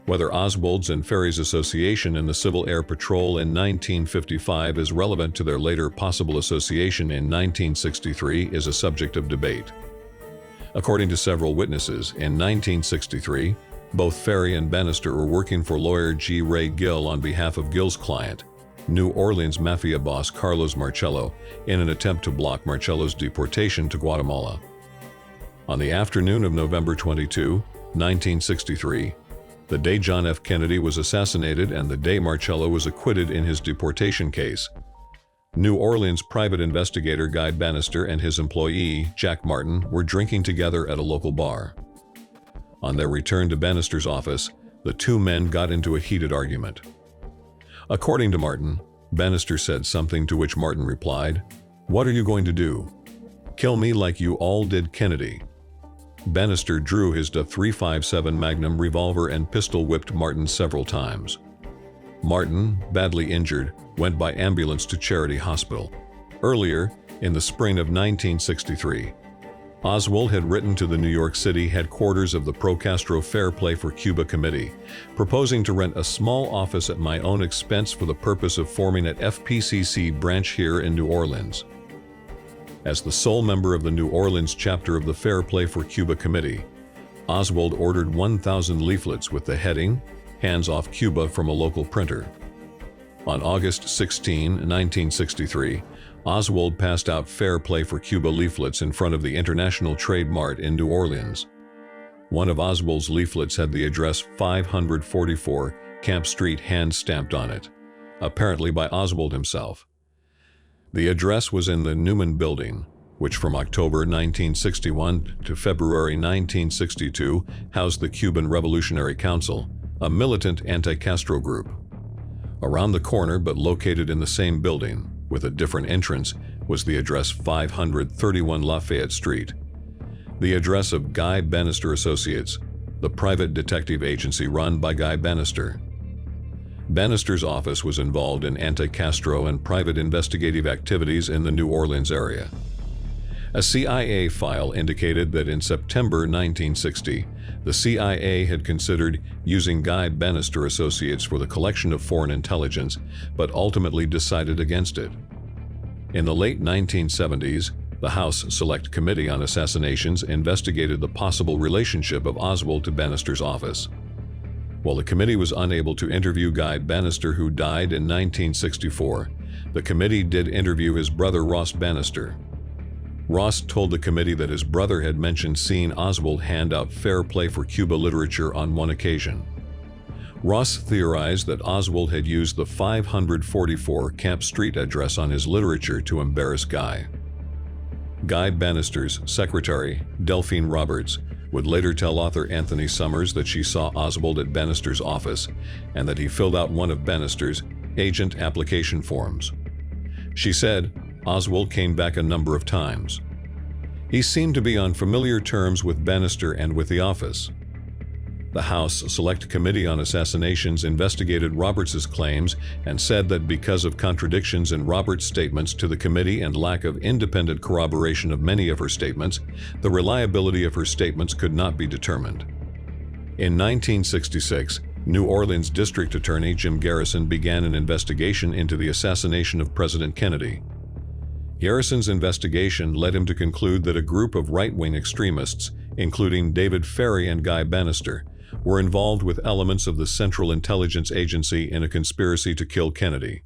Whether Oswald's and Ferry's association in the Civil Air Patrol in 1955 is relevant to their later possible association in 1963 is a subject of debate. According to several witnesses, in 1963, both Ferry and Bannister were working for lawyer G. Ray Gill on behalf of Gill's client, New Orleans mafia boss Carlos Marcello, in an attempt to block Marcello's deportation to Guatemala. On the afternoon of November 22, 1963, the day John F. Kennedy was assassinated and the day Marcello was acquitted in his deportation case, New Orleans private investigator Guy Bannister and his employee, Jack Martin, were drinking together at a local bar. On their return to Bannister's office, the two men got into a heated argument. According to Martin, Bannister said something to which Martin replied, "What are you going to do? Kill me like you all did Kennedy." Bannister drew his .357 Magnum revolver and pistol-whipped Martin several times. Martin, badly injured, went by ambulance to Charity Hospital. Earlier, in the spring of 1963, Oswald had written to the New York City headquarters of the Pro-Castro Fair Play for Cuba Committee, proposing to rent a small office at my own expense for the purpose of forming an FPCC branch here in New Orleans. As the sole member of the New Orleans chapter of the Fair Play for Cuba Committee, Oswald ordered 1,000 leaflets with the heading, "Hands Off Cuba," from a local printer. On August 16, 1963, Oswald passed out Fair Play for Cuba leaflets in front of the International Trade Mart in New Orleans. One of Oswald's leaflets had the address 544 Camp Street hand-stamped on it, apparently by Oswald himself. The address was in the Newman Building, which from October 1961 to February 1962 housed the Cuban Revolutionary Council, a militant anti-Castro group. Around the corner, but located in the same building, with a different entrance, was the address 531 Lafayette Street, the address of Guy Bannister Associates, the private detective agency run by Guy Bannister. Bannister's office was involved in anti-Castro and private investigative activities in the New Orleans area. A CIA file indicated that in September 1960, the CIA had considered using Guy Bannister Associates for the collection of foreign intelligence, but ultimately decided against it. In the late 1970s, the House Select Committee on Assassinations investigated the possible relationship of Oswald to Bannister's office. While the committee was unable to interview Guy Bannister, who died in 1964, the committee did interview his brother Ross Bannister. Ross told the committee that his brother had mentioned seeing Oswald hand out Fair Play for Cuba literature on one occasion. Ross theorized that Oswald had used the 544 Camp Street address on his literature to embarrass Guy. Guy Bannister's secretary, Delphine Roberts, would later tell author Anthony Summers that she saw Oswald at Bannister's office and that he filled out one of Bannister's agent application forms. She said Oswald came back a number of times. He seemed to be on familiar terms with Bannister and with the office. The House Select Committee on Assassinations investigated Roberts's claims and said that because of contradictions in Roberts' statements to the committee and lack of independent corroboration of many of her statements, the reliability of her statements could not be determined. In 1966, New Orleans District Attorney Jim Garrison began an investigation into the assassination of President Kennedy. Garrison's investigation led him to conclude that a group of right-wing extremists, including David Ferrie and Guy Bannister, were involved with elements of the Central Intelligence Agency in a conspiracy to kill Kennedy.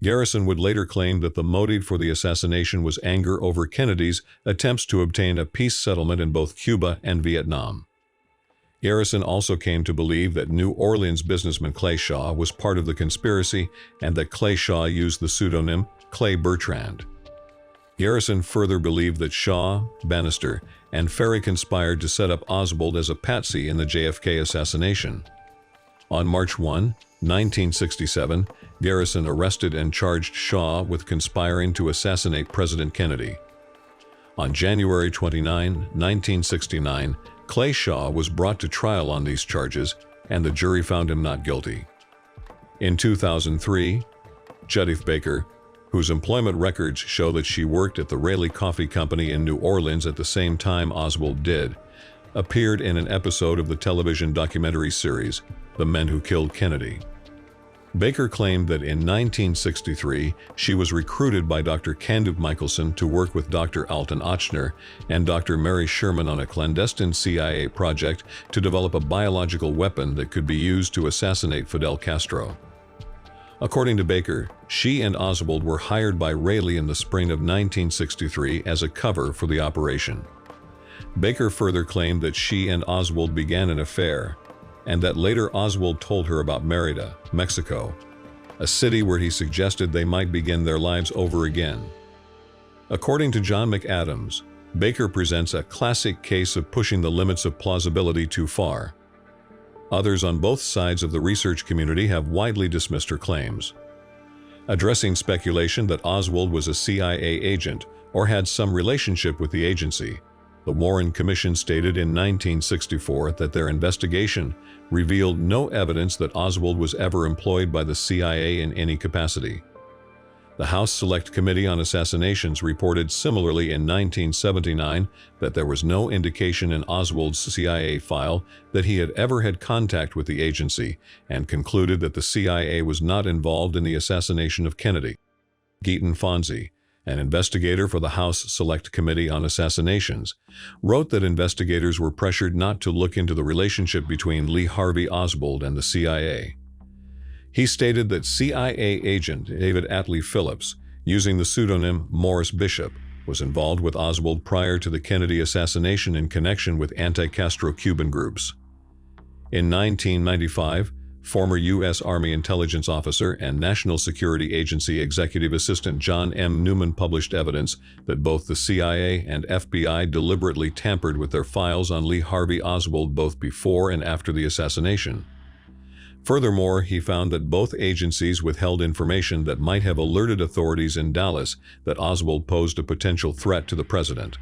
Garrison would later claim that the motive for the assassination was anger over Kennedy's attempts to obtain a peace settlement in both Cuba and Vietnam. Garrison also came to believe that New Orleans businessman Clay Shaw was part of the conspiracy and that Clay Shaw used the pseudonym Clay Bertrand. Garrison further believed that Shaw, Bannister, and Ferrie conspired to set up Oswald as a patsy in the JFK assassination. On March 1, 1967, Garrison arrested and charged Shaw with conspiring to assassinate President Kennedy. On January 29, 1969, Clay Shaw was brought to trial on these charges, and the jury found him not guilty. In 2003, Judith Baker, whose employment records show that she worked at the Raleigh Coffee Company in New Orleans at the same time Oswald did, appeared in an episode of the television documentary series, The Men Who Killed Kennedy. Baker claimed that in 1963, she was recruited by Dr. Candup Michelson to work with Dr. Alton Ochsner and Dr. Mary Sherman on a clandestine CIA project to develop a biological weapon that could be used to assassinate Fidel Castro. According to Baker, she and Oswald were hired by Raleigh in the spring of 1963 as a cover for the operation. Baker further claimed that she and Oswald began an affair, and that later Oswald told her about Mérida, Mexico, a city where he suggested they might begin their lives over again. According to John McAdams, Baker presents a classic case of pushing the limits of plausibility too far. Others on both sides of the research community have widely dismissed her claims. Addressing speculation that Oswald was a CIA agent or had some relationship with the agency, the Warren Commission stated in 1964 that their investigation revealed no evidence that Oswald was ever employed by the CIA in any capacity. The House Select Committee on Assassinations reported similarly in 1979 that there was no indication in Oswald's CIA file that he had ever had contact with the agency, and concluded that the CIA was not involved in the assassination of Kennedy. Geeton Fonzie, an investigator for the House Select Committee on Assassinations, wrote that investigators were pressured not to look into the relationship between Lee Harvey Oswald and the CIA. He stated that CIA agent David Atlee Phillips, using the pseudonym Morris Bishop, was involved with Oswald prior to the Kennedy assassination in connection with anti-Castro Cuban groups. In 1995, former U.S. Army intelligence officer and National Security Agency Executive Assistant John M. Newman published evidence that both the CIA and FBI deliberately tampered with their files on Lee Harvey Oswald both before and after the assassination. Furthermore, he found that both agencies withheld information that might have alerted authorities in Dallas that Oswald posed a potential threat to the president.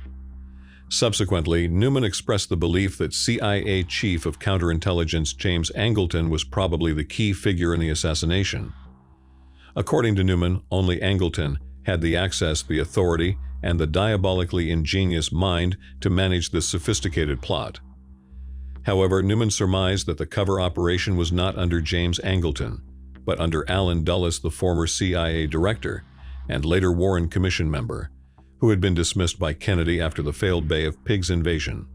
Subsequently, Newman expressed the belief that CIA Chief of Counterintelligence James Angleton was probably the key figure in the assassination. According to Newman, only Angleton had the access, the authority, and the diabolically ingenious mind to manage this sophisticated plot. However, Newman surmised that the cover operation was not under James Angleton, but under Allen Dulles, the former CIA director and later Warren Commission member, who had been dismissed by Kennedy after the failed Bay of Pigs invasion.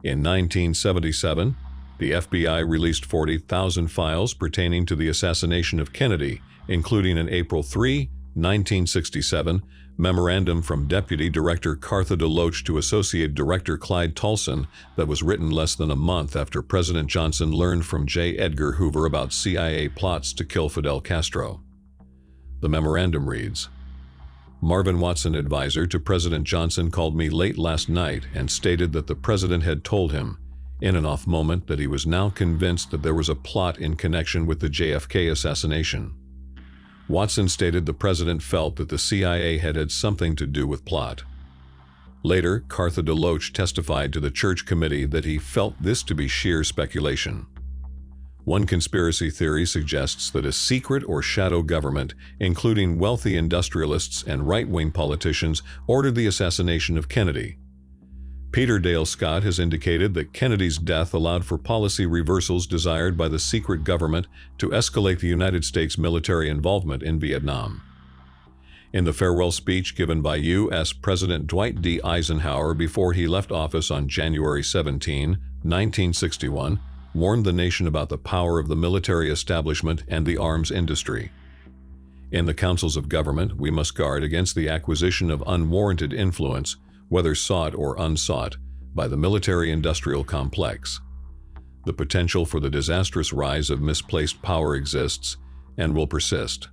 In 1977, the FBI released 40,000 files pertaining to the assassination of Kennedy, including an April 3, 1967, memorandum from Deputy Director Cartha DeLoach to Associate Director Clyde Tolson that was written less than a month after President Johnson learned from J. Edgar Hoover about CIA plots to kill Fidel Castro. The memorandum reads, "Marvin Watson, advisor to President Johnson, called me late last night and stated that the president had told him, in an off moment, that he was now convinced that there was a plot in connection with the JFK assassination. Watson stated the president felt that the CIA had had something to do with plot. Later, Cartha DeLoach testified to the Church Committee that he felt this to be sheer speculation. One conspiracy theory suggests that a secret or shadow government, including wealthy industrialists and right-wing politicians, ordered the assassination of Kennedy. Peter Dale Scott has indicated that Kennedy's death allowed for policy reversals desired by the secret government to escalate the United States military involvement in Vietnam. In the farewell speech given by U.S. President Dwight D. Eisenhower before he left office on January 17, 1961, warned the nation about the power of the military establishment and the arms industry. In the councils of government, we must guard against the acquisition of unwarranted influence, whether sought or unsought, by the military-industrial complex. The potential for the disastrous rise of misplaced power exists and will persist.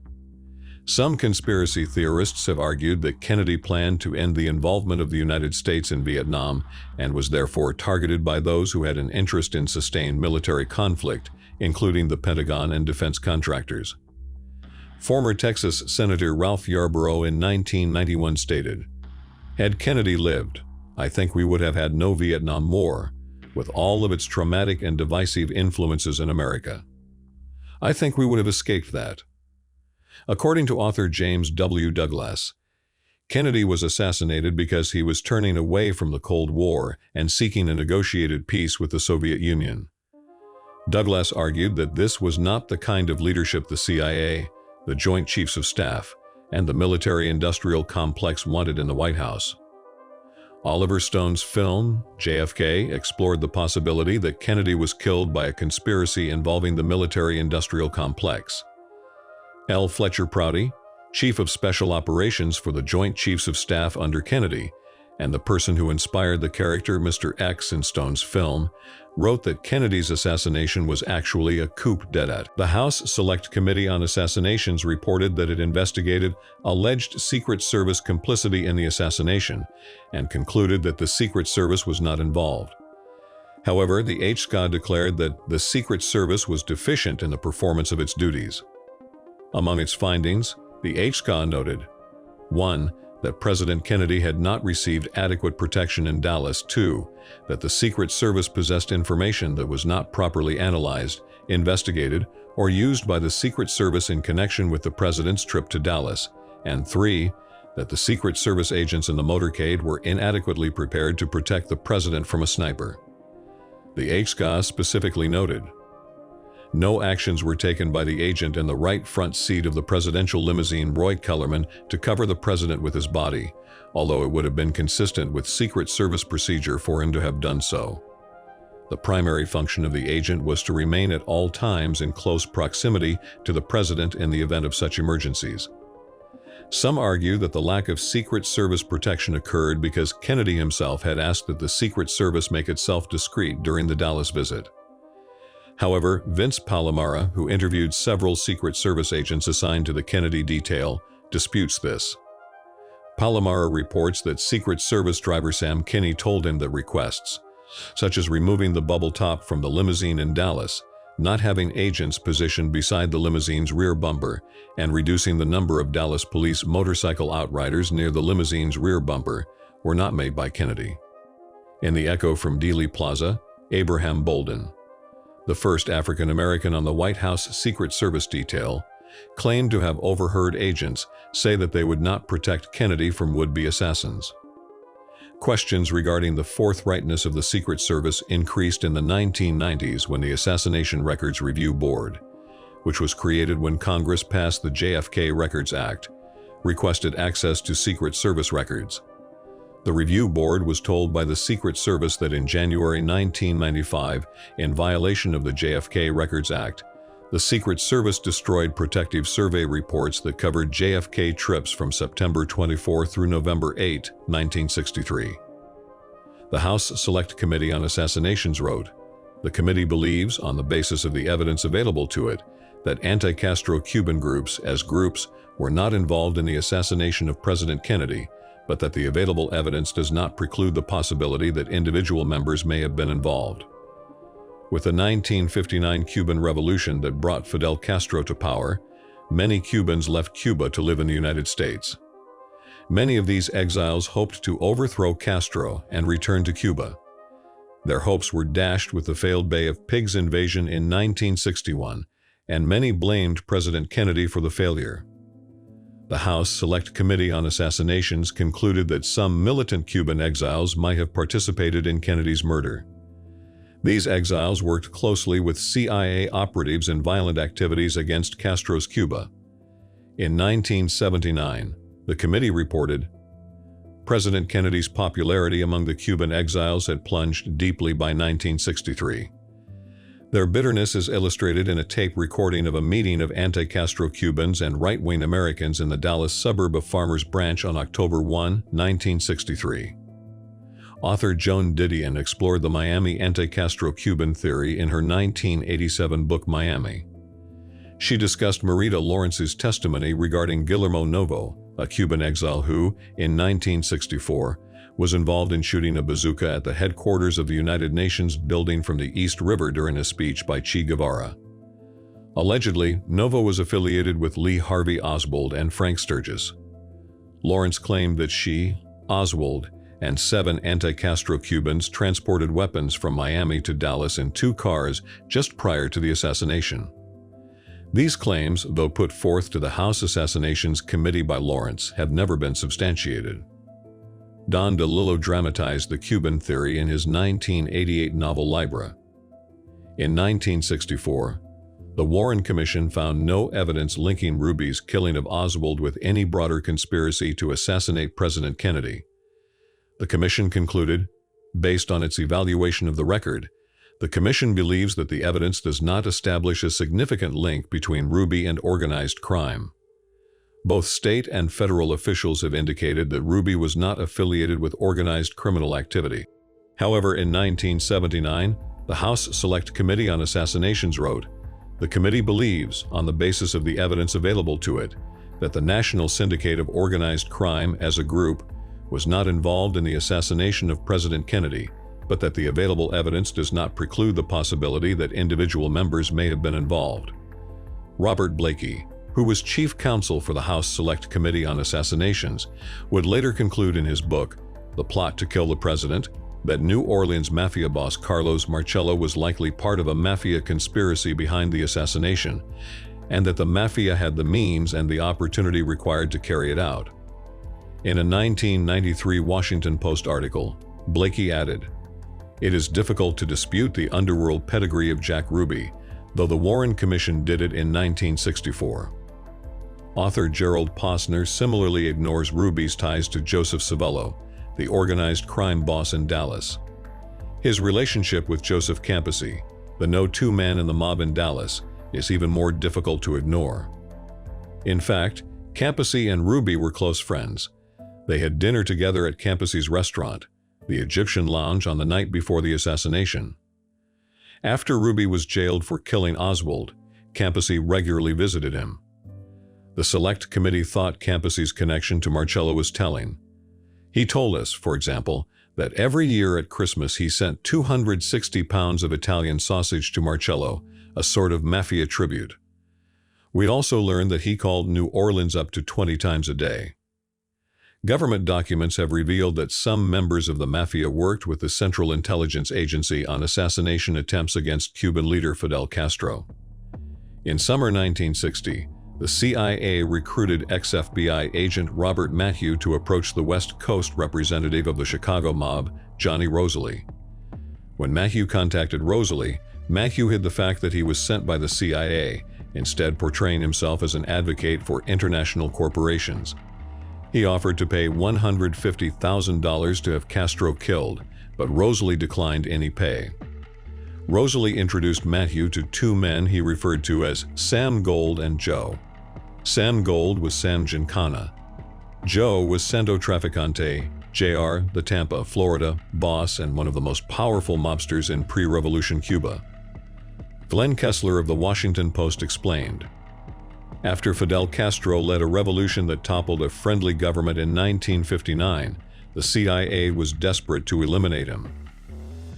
Some conspiracy theorists have argued that Kennedy planned to end the involvement of the United States in Vietnam and was therefore targeted by those who had an interest in sustained military conflict, including the Pentagon and defense contractors. Former Texas Senator Ralph Yarborough in 1991 stated, "Had Kennedy lived, I think we would have had no Vietnam War, with all of its traumatic and divisive influences in America. I think we would have escaped that." According to author James W. Douglas, Kennedy was assassinated because he was turning away from the Cold War and seeking a negotiated peace with the Soviet Union. Douglas argued that this was not the kind of leadership the CIA, the Joint Chiefs of Staff, and the military-industrial complex wanted in the White House. Oliver Stone's film, JFK, explored the possibility that Kennedy was killed by a conspiracy involving the military-industrial complex. L. Fletcher Prouty, Chief of Special Operations for the Joint Chiefs of Staff under Kennedy, and the person who inspired the character Mr. X in Stone's film, wrote that Kennedy's assassination was actually a coup d'etat. The House Select Committee on Assassinations reported that it investigated alleged Secret Service complicity in the assassination and concluded that the Secret Service was not involved. However, the HSCA declared that the Secret Service was deficient in the performance of its duties. Among its findings, the HSCA noted, 1. That President Kennedy had not received adequate protection in Dallas. 2. That the Secret Service possessed information that was not properly analyzed, investigated, or used by the Secret Service in connection with the President's trip to Dallas. And 3. That the Secret Service agents in the motorcade were inadequately prepared to protect the President from a sniper. The HSCA specifically noted, no actions were taken by the agent in the right front seat of the presidential limousine Roy Kellerman to cover the president with his body, although it would have been consistent with Secret Service procedure for him to have done so. The primary function of the agent was to remain at all times in close proximity to the president in the event of such emergencies. Some argue that the lack of Secret Service protection occurred because Kennedy himself had asked that the Secret Service make itself discreet during the Dallas visit. However, Vince Palomara, who interviewed several Secret Service agents assigned to the Kennedy detail, disputes this. Palomara reports that Secret Service driver Sam Kinney told him that requests, such as removing the bubble top from the limousine in Dallas, not having agents positioned beside the limousine's rear bumper, and reducing the number of Dallas police motorcycle outriders near the limousine's rear bumper, were not made by Kennedy. In the echo from Dealey Plaza, Abraham Bolden, the first African-American on the White House Secret Service detail, claimed to have overheard agents say that they would not protect Kennedy from would-be assassins. Questions regarding the forthrightness of the Secret Service increased in the 1990s when the Assassination Records Review Board, which was created when Congress passed the JFK Records Act, requested access to Secret Service records. The review board was told by the Secret Service that in January 1995, in violation of the JFK Records Act, the Secret Service destroyed protective survey reports that covered JFK trips from September 24 through November 8, 1963. The House Select Committee on Assassinations wrote, "The committee believes, on the basis of the evidence available to it, that anti-Castro Cuban groups, as groups, were not involved in the assassination of President Kennedy, but that the available evidence does not preclude the possibility that individual members may have been involved." With the 1959 Cuban Revolution that brought Fidel Castro to power, many Cubans left Cuba to live in the United States. Many of these exiles hoped to overthrow Castro and return to Cuba. Their hopes were dashed with the failed Bay of Pigs invasion in 1961, and many blamed President Kennedy for the failure. The House Select Committee on Assassinations concluded that some militant Cuban exiles might have participated in Kennedy's murder. These exiles worked closely with CIA operatives in violent activities against Castro's Cuba. In 1979, the committee reported, President Kennedy's popularity among the Cuban exiles had plunged deeply by 1963. Their bitterness is illustrated in a tape recording of a meeting of anti-Castro Cubans and right-wing Americans in the Dallas suburb of Farmers Branch on October 1, 1963. Author Joan Didion explored the Miami anti-Castro Cuban theory in her 1987 book Miami. She discussed Marita Lawrence's testimony regarding Guillermo Novo, a Cuban exile who, in 1964, was involved in shooting a bazooka at the headquarters of the United Nations building from the East River during a speech by Che Guevara. Allegedly, Novo was affiliated with Lee Harvey Oswald and Frank Sturgis. Lawrence claimed that she, Oswald, and 7 anti-Castro Cubans transported weapons from Miami to Dallas in 2 cars just prior to the assassination. These claims, though put forth to the House Assassinations Committee by Lawrence, have never been substantiated. Don DeLillo dramatized the Cuban theory in his 1988 novel Libra. In 1964, the Warren Commission found no evidence linking Ruby's killing of Oswald with any broader conspiracy to assassinate President Kennedy. The Commission concluded, based on its evaluation of the record, the Commission believes that the evidence does not establish a significant link between Ruby and organized crime. Both state and federal officials have indicated that Ruby was not affiliated with organized criminal activity. However, in 1979, the House Select Committee on Assassinations wrote, "The committee believes, on the basis of the evidence available to it, that the National Syndicate of Organized Crime as a group was not involved in the assassination of President Kennedy, but that the available evidence does not preclude the possibility that individual members may have been involved." Robert Blakey, who was chief counsel for the House Select Committee on Assassinations, would later conclude in his book, The Plot to Kill the President, that New Orleans mafia boss Carlos Marcello was likely part of a mafia conspiracy behind the assassination, and that the mafia had the means and the opportunity required to carry it out. In a 1993 Washington Post article, Blakey added, "It is difficult to dispute the underworld pedigree of Jack Ruby, though the Warren Commission did it in 1964. Author Gerald Posner similarly ignores Ruby's ties to Joseph Civello, the organized crime boss in Dallas. His relationship with Joseph Campisi, the no-2 man in the mob in Dallas, is even more difficult to ignore. In fact, Campisi and Ruby were close friends. They had dinner together at Campisi's restaurant, the Egyptian Lounge, on the night before the assassination. After Ruby was jailed for killing Oswald, Campisi regularly visited him. The Select Committee thought Campisi's connection to Marcello was telling. He told us, for example, that every year at Christmas he sent 260 pounds of Italian sausage to Marcello, a sort of mafia tribute. We'd also learned that he called New Orleans up to 20 times a day. Government documents have revealed that some members of the mafia worked with the Central Intelligence Agency on assassination attempts against Cuban leader Fidel Castro. In summer 1960, The CIA recruited ex-FBI agent Robert Matthew to approach the West Coast representative of the Chicago mob, Johnny Roselli. When Matthew contacted Roselli, Matthew hid the fact that he was sent by the CIA, instead portraying himself as an advocate for international corporations. He offered to pay $150,000 to have Castro killed, but Roselli declined any pay. Roselli introduced Matthew to two men he referred to as Sam Gold and Joe. Sam Gold was Sam Giancana. Joe was Santo Traficante, Jr., the Tampa, Florida, boss and one of the most powerful mobsters in pre-revolution Cuba. Glenn Kessler of the Washington Post explained, "After Fidel Castro led a revolution that toppled a friendly government in 1959, the CIA was desperate to eliminate him.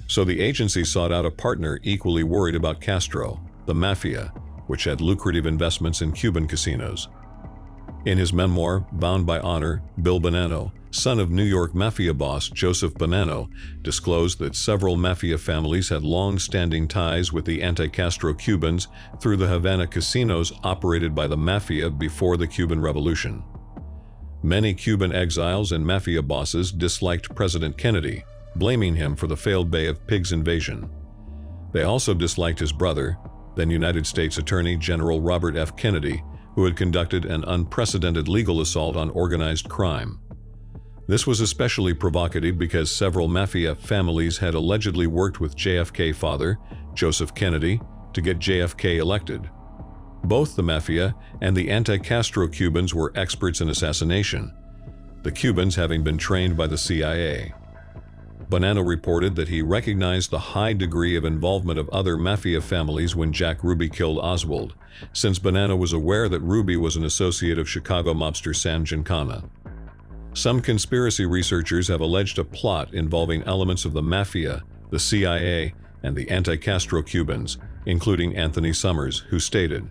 So the agency sought out a partner equally worried about Castro, the Mafia, which had lucrative investments in Cuban casinos." In his memoir, Bound by Honor, Bill Bonanno, son of New York Mafia boss Joseph Bonanno, disclosed that several Mafia families had long-standing ties with the anti-Castro Cubans through the Havana casinos operated by the Mafia before the Cuban Revolution. Many Cuban exiles and Mafia bosses disliked President Kennedy, blaming him for the failed Bay of Pigs invasion. They also disliked his brother, then United States Attorney General Robert F. Kennedy, who had conducted an unprecedented legal assault on organized crime. This was especially provocative because several Mafia families had allegedly worked with JFK father, Joseph Kennedy, to get JFK elected. Both the Mafia and the anti-Castro Cubans were experts in assassination, the Cubans having been trained by the CIA. Bonanno reported that he recognized the high degree of involvement of other Mafia families when Jack Ruby killed Oswald, since Bonanno was aware that Ruby was an associate of Chicago mobster Sam Giancana. Some conspiracy researchers have alleged a plot involving elements of the Mafia, the CIA, and the anti-Castro Cubans, including Anthony Summers, who stated,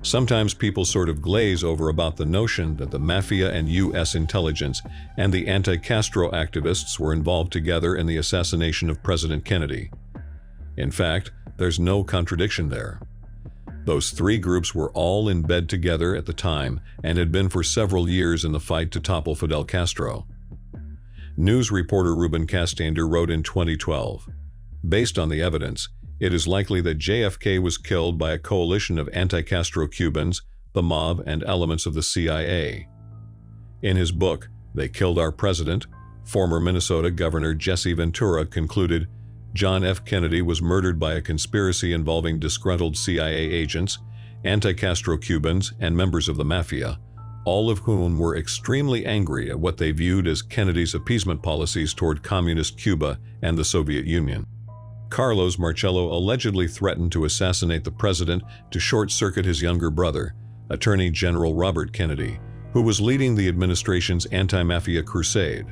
"Sometimes people sort of glaze over about the notion that the Mafia and U.S. intelligence and the anti-Castro activists were involved together in the assassination of President Kennedy. In fact, there's no contradiction there. Those three groups were all in bed together at the time and had been for several years in the fight to topple Fidel Castro." News reporter Ruben Castander wrote in 2012, "Based on the evidence, it is likely that JFK was killed by a coalition of anti-Castro Cubans, the mob, and elements of the CIA." In his book, They Killed Our President, former Minnesota Governor Jesse Ventura concluded, John F. Kennedy was murdered by a conspiracy involving disgruntled CIA agents, anti-Castro Cubans, and members of the Mafia, all of whom were extremely angry at what they viewed as Kennedy's appeasement policies toward communist Cuba and the Soviet Union. Carlos Marcello allegedly threatened to assassinate the president to short-circuit his younger brother, Attorney General Robert Kennedy, who was leading the administration's anti-mafia crusade.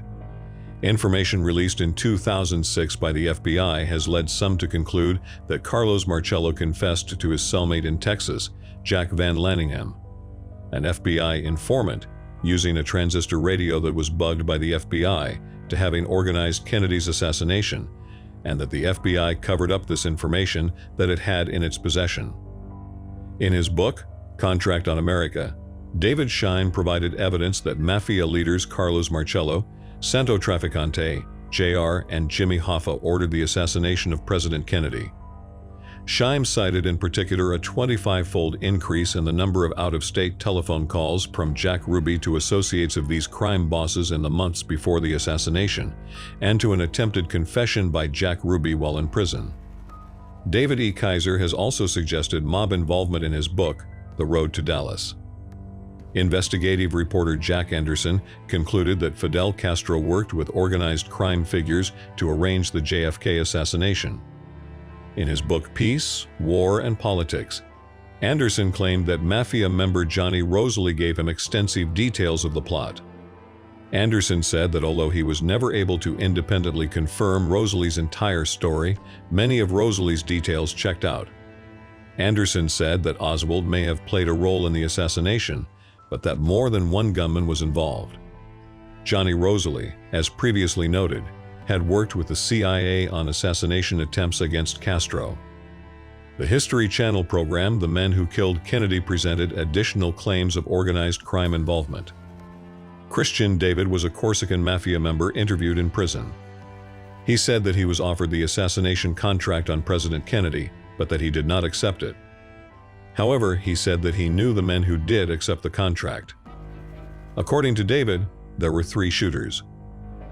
Information released in 2006 by the FBI has led some to conclude that Carlos Marcello confessed to his cellmate in Texas, Jack Van Lanningham, an FBI informant, using a transistor radio that was bugged by the FBI, to having organized Kennedy's assassination, and that the FBI covered up this information that it had in its possession. In his book, Contract on America, David Schein provided evidence that Mafia leaders Carlos Marcello, Santo Traficante, Jr., and Jimmy Hoffa ordered the assassination of President Kennedy. Schein cited in particular a 25-fold increase in the number of out-of-state telephone calls from Jack Ruby to associates of these crime bosses in the months before the assassination, and to an attempted confession by Jack Ruby while in prison. David E. Kaiser has also suggested mob involvement in his book, The Road to Dallas. Investigative reporter Jack Anderson concluded that Fidel Castro worked with organized crime figures to arrange the JFK assassination. In his book Peace, War, and Politics, Anderson claimed that Mafia member Johnny Roselli gave him extensive details of the plot. Anderson said that although he was never able to independently confirm Roselli's entire story, many of Roselli's details checked out. Anderson said that Oswald may have played a role in the assassination, but that more than one gunman was involved. Johnny Roselli, as previously noted, had worked with the CIA on assassination attempts against Castro. The History Channel program The Men Who Killed Kennedy presented additional claims of organized crime involvement. Christian David was a Corsican mafia member interviewed in prison. He said that he was offered the assassination contract on President Kennedy, but that he did not accept it. However, he said that he knew the men who did accept the contract. According to David, there were 3 shooters.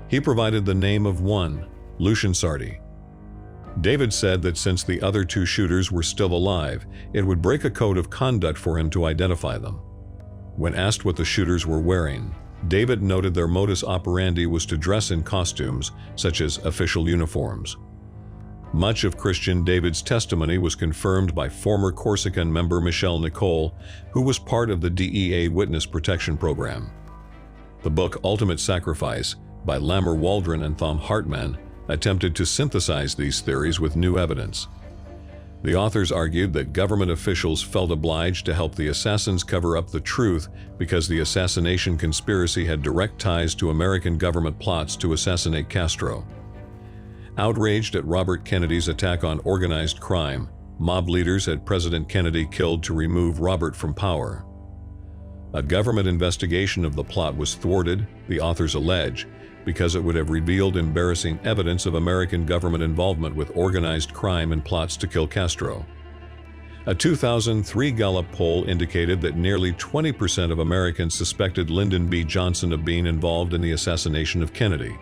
He provided the name of one, Lucian Sardi. David said that since the other 2 shooters were still alive, it would break a code of conduct for him to identify them. When asked what the shooters were wearing, David noted their modus operandi was to dress in costumes, such as official uniforms. Much of Christian David's testimony was confirmed by former Corsican member Michelle Nicole, who was part of the DEA Witness Protection Program. The book Ultimate Sacrifice by Lamar Waldron and Thom Hartman attempted to synthesize these theories with new evidence. The authors argued that government officials felt obliged to help the assassins cover up the truth because the assassination conspiracy had direct ties to American government plots to assassinate Castro. Outraged at Robert Kennedy's attack on organized crime, mob leaders had President Kennedy killed to remove Robert from power. A government investigation of the plot was thwarted, the authors allege, because it would have revealed embarrassing evidence of American government involvement with organized crime and plots to kill Castro. A 2003 Gallup poll indicated that nearly 20% of Americans suspected Lyndon B. Johnson of being involved in the assassination of Kennedy.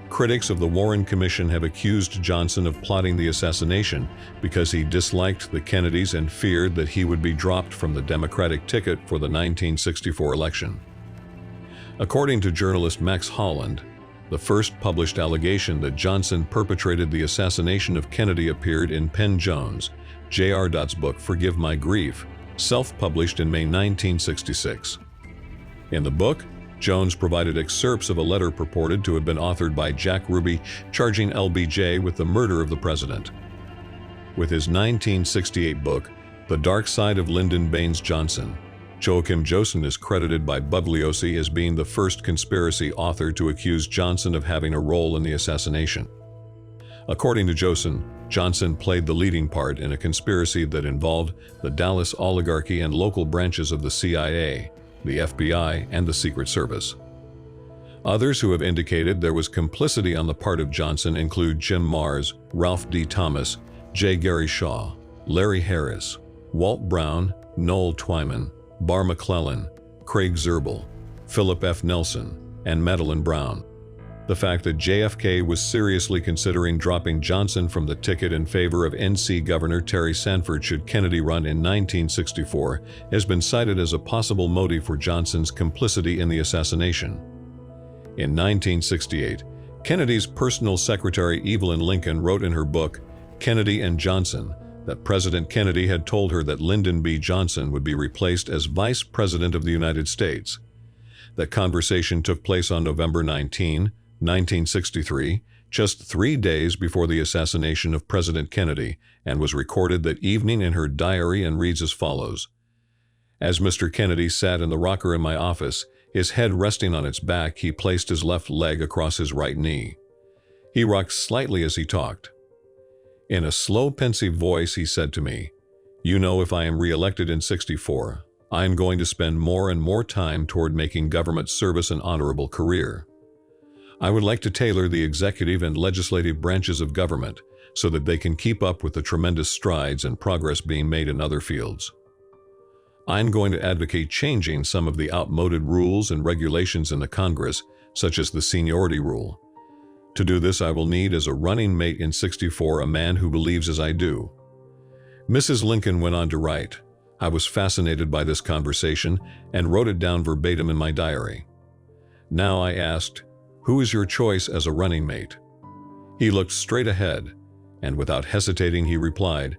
Critics of the Warren Commission have accused Johnson of plotting the assassination because he disliked the Kennedys and feared that he would be dropped from the Democratic ticket for the 1964 election. According to journalist Max Holland, the first published allegation that Johnson perpetrated the assassination of Kennedy appeared in Penn Jones, J.R. Dott's book Forgive My Grief, self-published in May 1966. In the book, Jones provided excerpts of a letter purported to have been authored by Jack Ruby charging LBJ with the murder of the president. With his 1968 book, The Dark Side of Lyndon Baines Johnson, Joachim Jossen is credited by Bugliosi as being the first conspiracy author to accuse Johnson of having a role in the assassination. According to Jossen, Johnson played the leading part in a conspiracy that involved the Dallas oligarchy and local branches of the CIA, the FBI, and the Secret Service. Others who have indicated there was complicity on the part of Johnson include Jim Mars, Ralph D. Thomas, J. Gary Shaw, Larry Harris, Walt Brown, Noel Twyman, Bar McClellan, Craig Zerbel, Philip F. Nelson, and Madeline Brown. The fact that JFK was seriously considering dropping Johnson from the ticket in favor of NC Governor Terry Sanford should Kennedy run in 1964 has been cited as a possible motive for Johnson's complicity in the assassination. In 1968, Kennedy's personal secretary Evelyn Lincoln wrote in her book, Kennedy and Johnson, that President Kennedy had told her that Lyndon B. Johnson would be replaced as Vice President of the United States. That conversation took place on November 19, 1963, just 3 days before the assassination of President Kennedy, and was recorded that evening in her diary and reads as follows. As Mr. Kennedy sat in the rocker in my office, his head resting on its back, he placed his left leg across his right knee. He rocked slightly as he talked. In a slow, pensive voice, he said to me, "You know, if I am re-elected in '64, I am going to spend more and more time toward making government service an honorable career. I would like to tailor the executive and legislative branches of government so that they can keep up with the tremendous strides and progress being made in other fields. I'm going to advocate changing some of the outmoded rules and regulations in the Congress, such as the seniority rule. To do this, I will need as a running mate in '64 a man who believes as I do." Mrs. Lincoln went on to write, "I was fascinated by this conversation and wrote it down verbatim in my diary. Now I asked, 'Who is your choice as a running mate?' He looked straight ahead, and without hesitating he replied,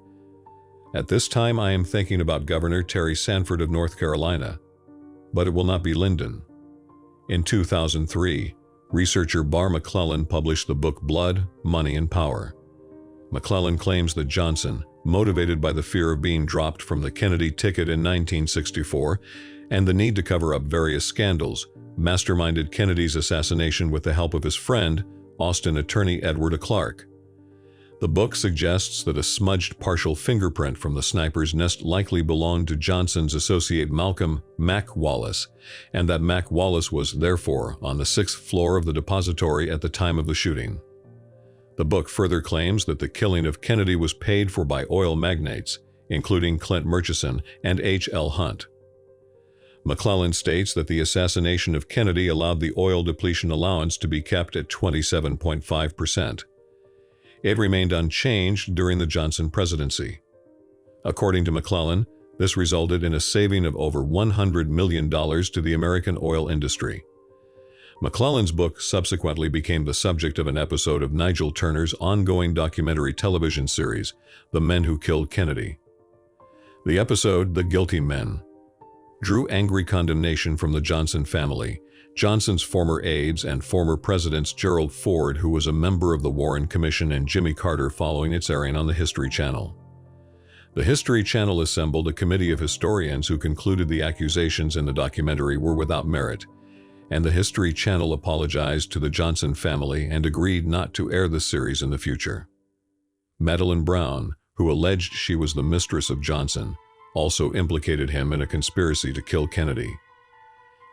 'At this time I am thinking about Governor Terry Sanford of North Carolina, but it will not be Lyndon.'" In 2003, researcher Bar McClellan published the book Blood, Money, and Power. McClellan claims that Johnson, motivated by the fear of being dropped from the Kennedy ticket in 1964 and the need to cover up various scandals, masterminded Kennedy's assassination with the help of his friend, Austin attorney Edward A. Clark. The book suggests that a smudged partial fingerprint from the sniper's nest likely belonged to Johnson's associate Malcolm "Mac" Wallace, and that Mac Wallace was, therefore, on the 6th floor of the depository at the time of the shooting. The book further claims that the killing of Kennedy was paid for by oil magnates, including Clint Murchison and H.L. Hunt. McClellan states that the assassination of Kennedy allowed the oil depletion allowance to be kept at 27.5%. It remained unchanged during the Johnson presidency. According to McClellan, this resulted in a saving of over $100 million to the American oil industry. McClellan's book subsequently became the subject of an episode of Nigel Turner's ongoing documentary television series, The Men Who Killed Kennedy. The episode, The Guilty Men, drew angry condemnation from the Johnson family, Johnson's former aides, and former presidents Gerald Ford, who was a member of the Warren Commission, and Jimmy Carter following its airing on the History Channel. The History Channel assembled a committee of historians who concluded the accusations in the documentary were without merit, and the History Channel apologized to the Johnson family and agreed not to air the series in the future. Madeline Brown, who alleged she was the mistress of Johnson, also implicated him in a conspiracy to kill Kennedy.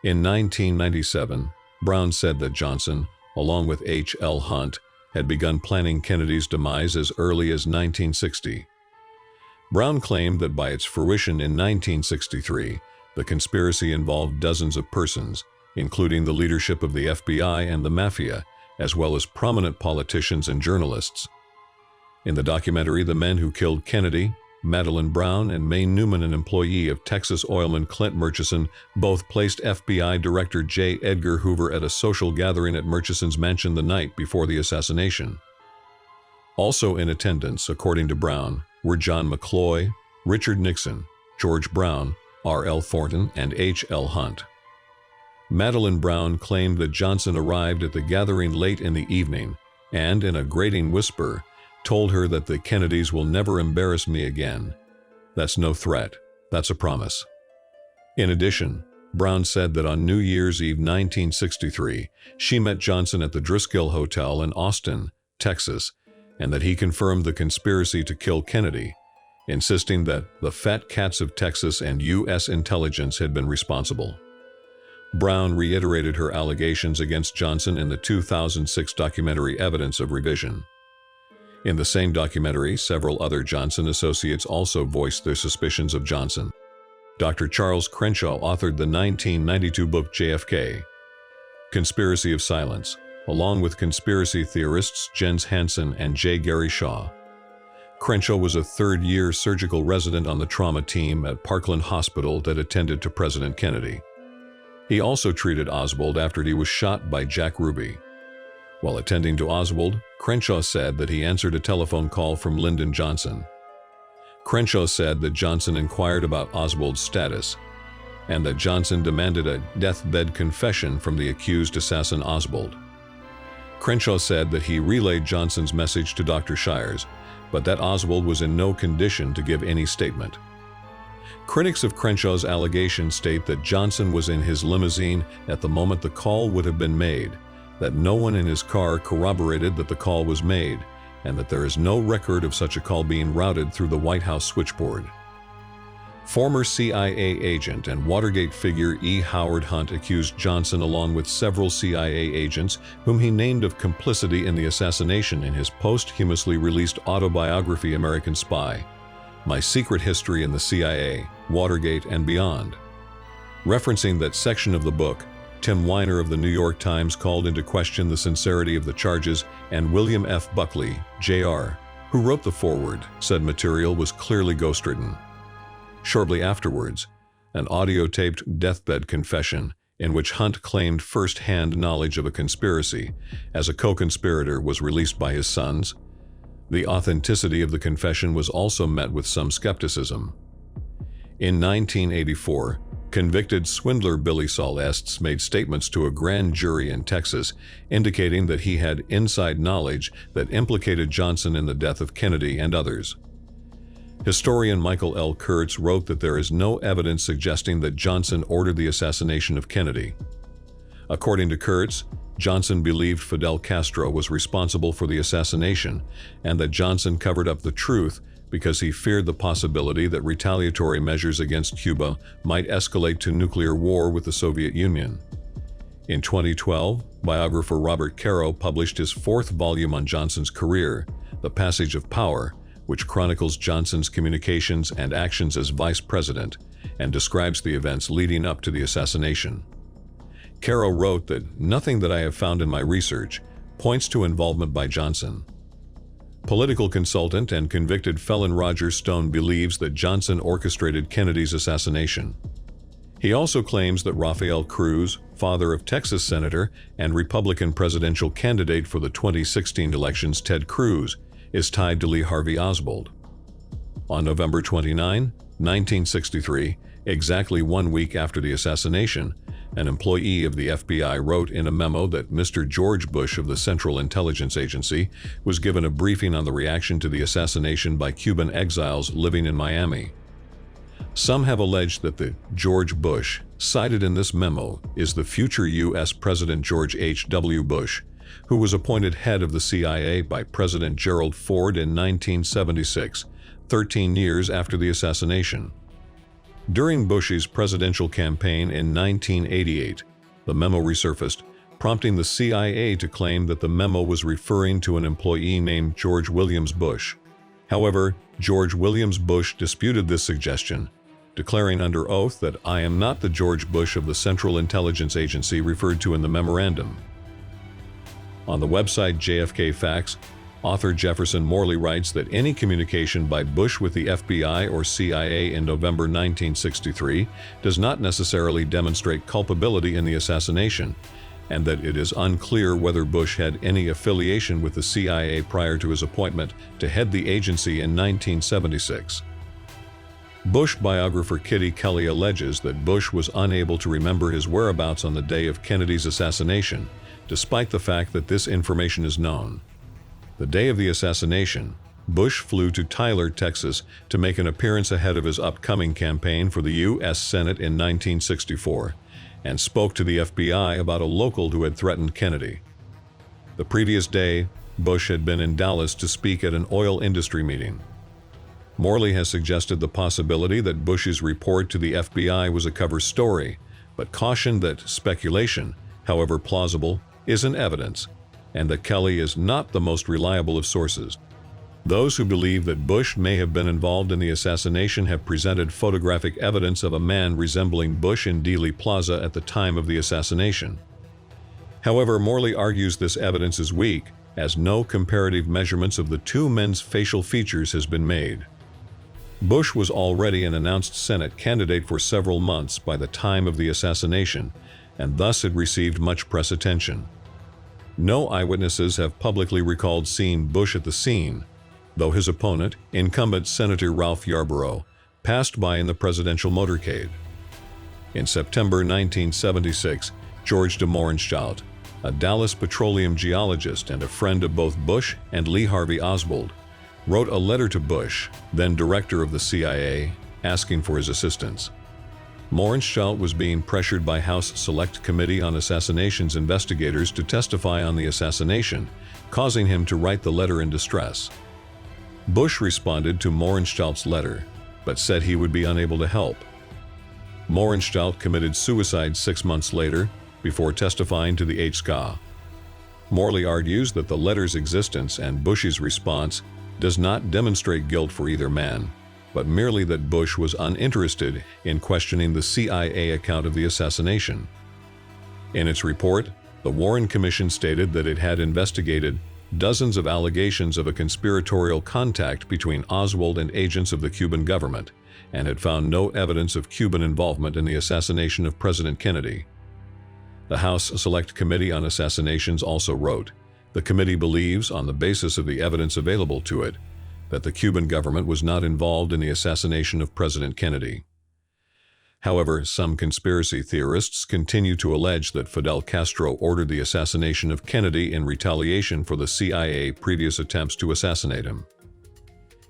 In 1997, Brown said that Johnson, along with H.L. Hunt, had begun planning Kennedy's demise as early as 1960. Brown claimed that by its fruition in 1963, the conspiracy involved dozens of persons, including the leadership of the FBI and the Mafia, as well as prominent politicians and journalists. In the documentary The Men Who Killed Kennedy, Madeline Brown and May Newman, an employee of Texas oilman Clint Murchison, both placed FBI Director J. Edgar Hoover at a social gathering at Murchison's mansion the night before the assassination. Also in attendance, according to Brown, were John McCloy, Richard Nixon, George Brown, R.L. Thornton, and H.L. Hunt. Madeline Brown claimed that Johnson arrived at the gathering late in the evening and, in a grating whisper, told her that the Kennedys will never embarrass me again. That's no threat, that's a promise. In addition, Brown said that on New Year's Eve 1963, she met Johnson at the Driscoll Hotel in Austin, Texas, and that he confirmed the conspiracy to kill Kennedy, insisting that the fat cats of Texas and U.S. intelligence had been responsible. Brown reiterated her allegations against Johnson in the 2006 documentary Evidence of Revision. In the same documentary, several other Johnson associates also voiced their suspicions of Johnson. Dr. Charles Crenshaw authored the 1992 book JFK, Conspiracy of Silence, along with conspiracy theorists Jens Hansen and J. Gary Shaw. Crenshaw was a third-year surgical resident on the trauma team at Parkland Hospital that attended to President Kennedy. He also treated Oswald after he was shot by Jack Ruby. While attending to Oswald, Crenshaw said that he answered a telephone call from Lyndon Johnson. Crenshaw said that Johnson inquired about Oswald's status, and that Johnson demanded a deathbed confession from the accused assassin Oswald. Crenshaw said that he relayed Johnson's message to Dr. Shires, but that Oswald was in no condition to give any statement. Critics of Crenshaw's allegation state that Johnson was in his limousine at the moment the call would have been made, that no one in his car corroborated that the call was made, and that there is no record of such a call being routed through the White House switchboard. Former CIA agent and Watergate figure E. Howard Hunt accused Johnson, along with several CIA agents whom he named, of complicity in the assassination in his posthumously released autobiography American Spy, My Secret History in the CIA, Watergate, and Beyond. Referencing that section of the book, Tim Weiner of the New York Times called into question the sincerity of the charges, and William F. Buckley, Jr., who wrote the foreword, said material was clearly ghostwritten. Shortly afterwards, an audio-taped deathbed confession in which Hunt claimed first-hand knowledge of a conspiracy as a co-conspirator was released by his sons. The authenticity of the confession was also met with some skepticism. In 1984, convicted swindler Billy Saul Estes made statements to a grand jury in Texas indicating that he had inside knowledge that implicated Johnson in the death of Kennedy and others. Historian Michael L. Kurtz wrote that there is no evidence suggesting that Johnson ordered the assassination of Kennedy. According to Kurtz, Johnson believed Fidel Castro was responsible for the assassination and that Johnson covered up the truth because he feared the possibility that retaliatory measures against Cuba might escalate to nuclear war with the Soviet Union. In 2012, biographer Robert Caro published his fourth volume on Johnson's career, The Passage of Power, which chronicles Johnson's communications and actions as vice president and describes the events leading up to the assassination. Caro wrote that nothing that I have found in my research points to involvement by Johnson. Political consultant and convicted felon Roger Stone believes that Johnson orchestrated Kennedy's assassination. He also claims that Rafael Cruz, father of Texas Senator and Republican presidential candidate for the 2016 elections Ted Cruz, is tied to Lee Harvey Oswald. On November 29, 1963, exactly 1 week after the assassination, an employee of the FBI wrote in a memo that Mr. George Bush of the Central Intelligence Agency was given a briefing on the reaction to the assassination by Cuban exiles living in Miami. Some have alleged that the George Bush cited in this memo is the future U.S. President George H.W. Bush, who was appointed head of the CIA by President Gerald Ford in 1976, 13 years after the assassination. During Bush's presidential campaign in 1988, the memo resurfaced, prompting the CIA to claim that the memo was referring to an employee named George Williams Bush. However, George Williams Bush disputed this suggestion, declaring under oath that I am not the George Bush of the Central Intelligence Agency referred to in the memorandum. On the website JFK Facts, author Jefferson Morley writes that any communication by Bush with the FBI or CIA in November 1963 does not necessarily demonstrate culpability in the assassination, and that it is unclear whether Bush had any affiliation with the CIA prior to his appointment to head the agency in 1976. Bush biographer Kitty Kelly alleges that Bush was unable to remember his whereabouts on the day of Kennedy's assassination, despite the fact that this information is known. The day of the assassination, Bush flew to Tyler, Texas, to make an appearance ahead of his upcoming campaign for the U.S. Senate in 1964, and spoke to the FBI about a local who had threatened Kennedy. The previous day, Bush had been in Dallas to speak at an oil industry meeting. Morley has suggested the possibility that Bush's report to the FBI was a cover story, but cautioned that speculation, however plausible, isn't evidence, and that Kelly is not the most reliable of sources. Those who believe that Bush may have been involved in the assassination have presented photographic evidence of a man resembling Bush in Dealey Plaza at the time of the assassination. However, Morley argues this evidence is weak, as no comparative measurements of the two men's facial features has been made. Bush was already an announced Senate candidate for several months by the time of the assassination, and thus had received much press attention. No eyewitnesses have publicly recalled seeing Bush at the scene, though his opponent, incumbent Senator Ralph Yarborough, passed by in the presidential motorcade. In September 1976, George de Mohrenschildt, a Dallas petroleum geologist and a friend of both Bush and Lee Harvey Oswald, wrote a letter to Bush, then director of the CIA, asking for his assistance. Mohrenschildt was being pressured by House Select Committee on Assassinations investigators to testify on the assassination, causing him to write the letter in distress. Bush responded to Mohrenschildt's letter, but said he would be unable to help. Mohrenschildt committed suicide 6 months later, before testifying to the HSCA. Morley argues that the letter's existence and Bush's response does not demonstrate guilt for either man, but merely that Bush was uninterested in questioning the CIA account of the assassination. In its report, the Warren Commission stated that it had investigated dozens of allegations of a conspiratorial contact between Oswald and agents of the Cuban government, and had found no evidence of Cuban involvement in the assassination of President Kennedy. The House Select Committee on Assassinations also wrote, "The committee believes, on the basis of the evidence available to it, that the Cuban government was not involved in the assassination of President Kennedy." However, some conspiracy theorists continue to allege that Fidel Castro ordered the assassination of Kennedy in retaliation for the CIA previous attempts to assassinate him.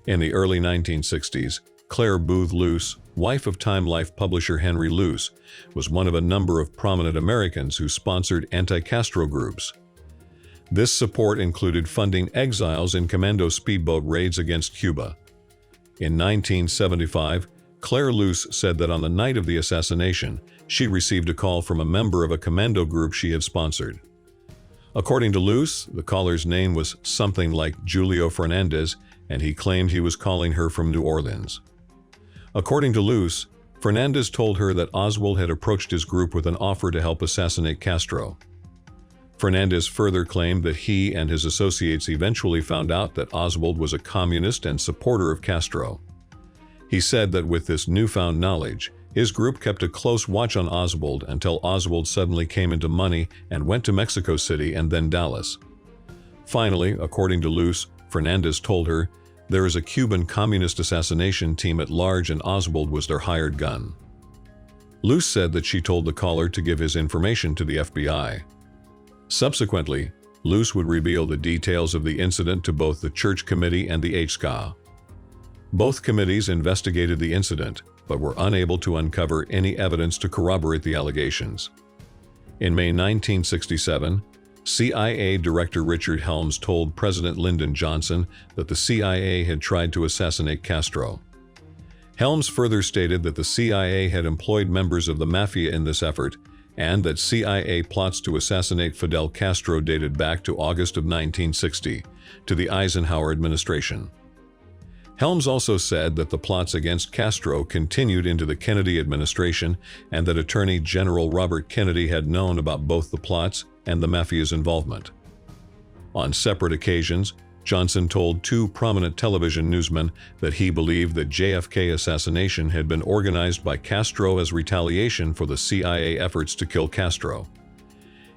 In the early 1960s, Claire Booth Luce, wife of Time Life publisher Henry Luce, was one of a number of prominent Americans who sponsored anti-Castro groups. This support included funding exiles in commando speedboat raids against Cuba. In 1975, Claire Luce said that on the night of the assassination, she received a call from a member of a commando group she had sponsored. According to Luce, the caller's name was something like Julio Fernandez, and he claimed he was calling her from New Orleans. According to Luce, Fernandez told her that Oswald had approached his group with an offer to help assassinate Castro. Fernandez further claimed that he and his associates eventually found out that Oswald was a communist and supporter of Castro. He said that with this newfound knowledge, his group kept a close watch on Oswald until Oswald suddenly came into money and went to Mexico City and then Dallas. Finally, according to Luce, Fernandez told her, "There is a Cuban communist assassination team at large and Oswald was their hired gun." Luce said that she told the caller to give his information to the FBI. Subsequently, Luce would reveal the details of the incident to both the Church Committee and the HSCA. Both committees investigated the incident, but were unable to uncover any evidence to corroborate the allegations. In May 1967, CIA Director Richard Helms told President Lyndon Johnson that the CIA had tried to assassinate Castro. Helms further stated that the CIA had employed members of the Mafia in this effort, and that CIA plots to assassinate Fidel Castro dated back to August of 1960, to the Eisenhower administration. Helms also said that the plots against Castro continued into the Kennedy administration and that Attorney General Robert Kennedy had known about both the plots and the Mafia's involvement. On separate occasions, Johnson told two prominent television newsmen that he believed that JFK assassination had been organized by Castro as retaliation for the CIA efforts to kill Castro.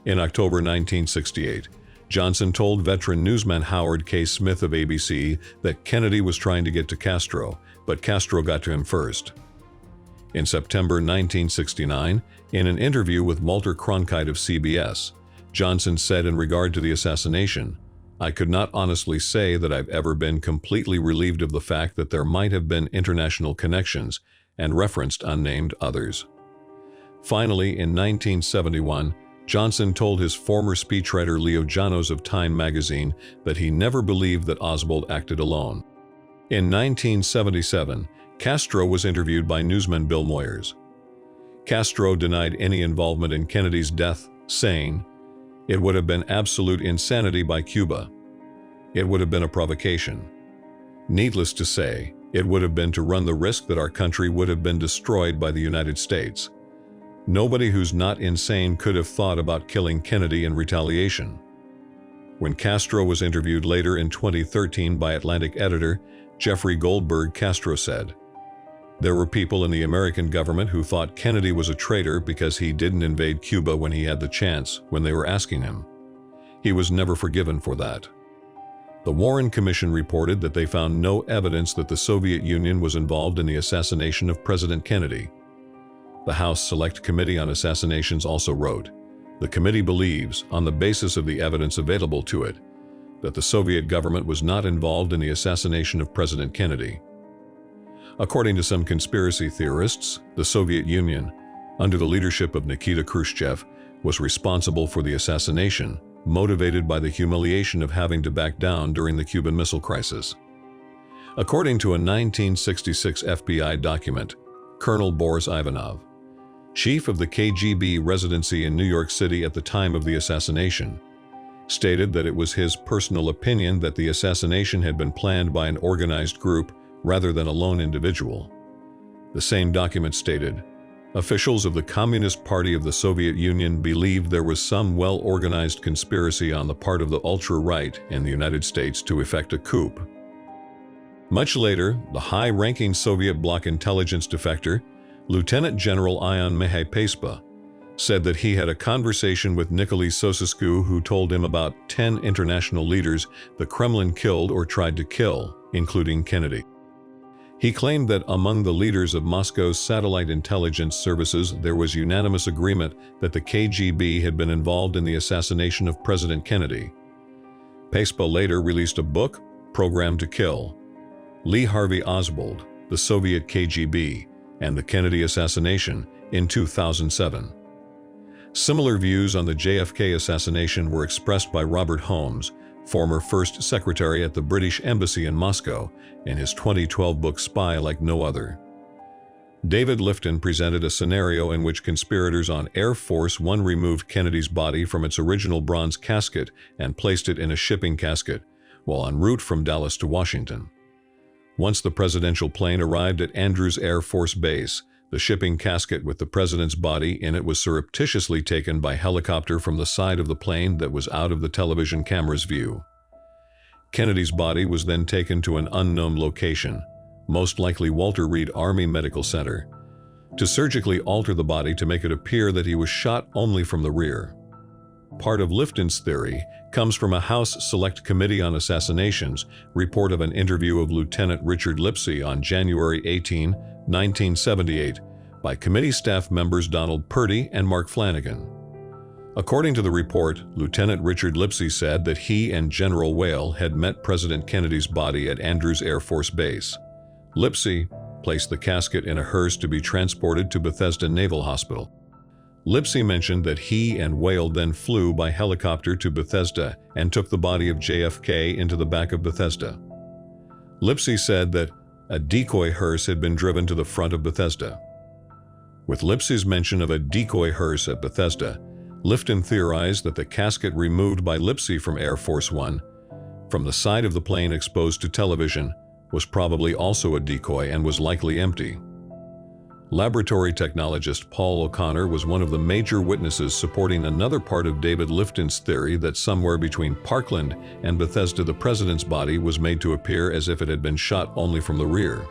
In October 1968, Johnson told veteran newsman Howard K. Smith of ABC that Kennedy was trying to get to Castro, but Castro got to him first. In September 1969, in an interview with Walter Cronkite of CBS, Johnson said in regard to the assassination, "I could not honestly say that I've ever been completely relieved of the fact that there might have been international connections," and referenced unnamed others. Finally, in 1971, Johnson told his former speechwriter Leo Janos of Time magazine that he never believed that Oswald acted alone. In 1977, Castro was interviewed by newsman Bill Moyers. Castro denied any involvement in Kennedy's death, saying, "It would have been absolute insanity by Cuba. It would have been a provocation. Needless to say, it would have been to run the risk that our country would have been destroyed by the United States. Nobody who's not insane could have thought about killing Kennedy in retaliation." When Castro was interviewed later in 2013 by Atlantic editor Jeffrey Goldberg, Castro said, "There were people in the American government who thought Kennedy was a traitor because he didn't invade Cuba when he had the chance, when they were asking him. He was never forgiven for that." The Warren Commission reported that they found no evidence that the Soviet Union was involved in the assassination of President Kennedy. The House Select Committee on Assassinations also wrote, "The committee believes, on the basis of the evidence available to it, that the Soviet government was not involved in the assassination of President Kennedy." According to some conspiracy theorists, the Soviet Union, under the leadership of Nikita Khrushchev, was responsible for the assassination, motivated by the humiliation of having to back down during the Cuban Missile Crisis. According to a 1966 FBI document, Colonel Boris Ivanov, chief of the KGB residency in New York City at the time of the assassination, stated that it was his personal opinion that the assassination had been planned by an organized group rather than a lone individual. The same document stated, "Officials of the Communist Party of the Soviet Union believed there was some well-organized conspiracy on the part of the ultra-right in the United States to effect a coup." Much later, the high-ranking Soviet bloc intelligence defector, Lieutenant General Ion Mihai Pacepa, said that he had a conversation with Nicolae Ceausescu, who told him about 10 international leaders the Kremlin killed or tried to kill, including Kennedy. He claimed that among the leaders of Moscow's satellite intelligence services there was unanimous agreement that the KGB had been involved in the assassination of President Kennedy. Pacepa later released a book, Programmed to Kill. Lee Harvey Oswald, the Soviet KGB, and the Kennedy assassination in 2007. Similar views on the JFK assassination were expressed by Robert Holmes, former First Secretary at the British Embassy in Moscow, in his 2012 book Spy Like No Other. David Lifton presented a scenario in which conspirators on Air Force One removed Kennedy's body from its original bronze casket and placed it in a shipping casket, while en route from Dallas to Washington. Once the presidential plane arrived at Andrews Air Force Base, the shipping casket with the president's body in it was surreptitiously taken by helicopter from the side of the plane that was out of the television camera's view. Kennedy's body was then taken to an unknown location, most likely Walter Reed Army Medical Center, to surgically alter the body to make it appear that he was shot only from the rear. Part of Lifton's theory comes from a House Select Committee on Assassinations report of an interview of Lieutenant Richard Lipsey on January 18, 1978, by committee staff members Donald Purdy and Mark Flanagan. According to the report, Lieutenant Richard Lipsey said that he and General Whale had met President Kennedy's body at Andrews Air Force Base. Lipsey placed the casket in a hearse to be transported to Bethesda Naval Hospital. Lipsey mentioned that he and Whale then flew by helicopter to Bethesda and took the body of JFK into the back of Bethesda. Lipsey said that a decoy hearse had been driven to the front of Bethesda. With Lipsey's mention of a decoy hearse at Bethesda, Lifton theorized that the casket removed by Lipsey from Air Force One, from the side of the plane exposed to television, was probably also a decoy and was likely empty. Laboratory technologist Paul O'Connor was one of the major witnesses supporting another part of David Lifton's theory that somewhere between Parkland and Bethesda the president's body was made to appear as if it had been shot only from the rear.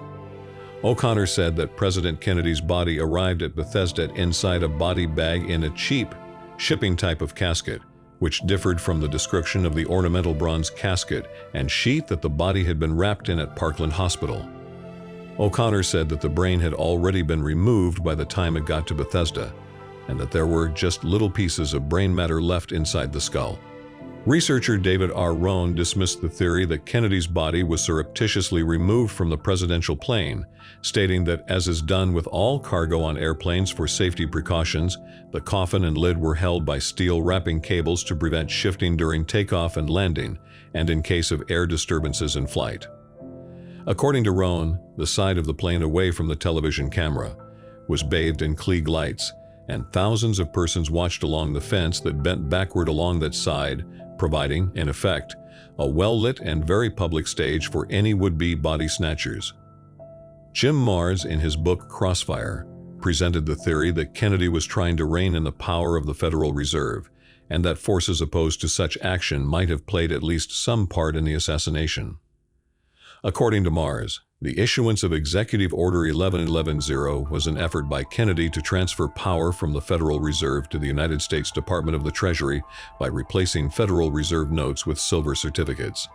O'Connor said that President Kennedy's body arrived at Bethesda inside a body bag in a cheap, shipping type of casket, which differed from the description of the ornamental bronze casket and sheath that the body had been wrapped in at Parkland Hospital. O'Connor said that the brain had already been removed by the time it got to Bethesda, and that there were just little pieces of brain matter left inside the skull. Researcher David R. Rohn dismissed the theory that Kennedy's body was surreptitiously removed from the presidential plane, stating that, as is done with all cargo on airplanes for safety precautions, the coffin and lid were held by steel wrapping cables to prevent shifting during takeoff and landing, and in case of air disturbances in flight. According to Rohn, the side of the plane away from the television camera was bathed in Klieg lights, and thousands of persons watched along the fence that bent backward along that side, providing, in effect, a well-lit and very public stage for any would-be body snatchers. Jim Marrs, in his book Crossfire, presented the theory that Kennedy was trying to rein in the power of the Federal Reserve, and that forces opposed to such action might have played at least some part in the assassination. According to Marrs, the issuance of Executive Order 1110 was an effort by Kennedy to transfer power from the Federal Reserve to the United States Department of the Treasury by replacing Federal Reserve notes with silver certificates.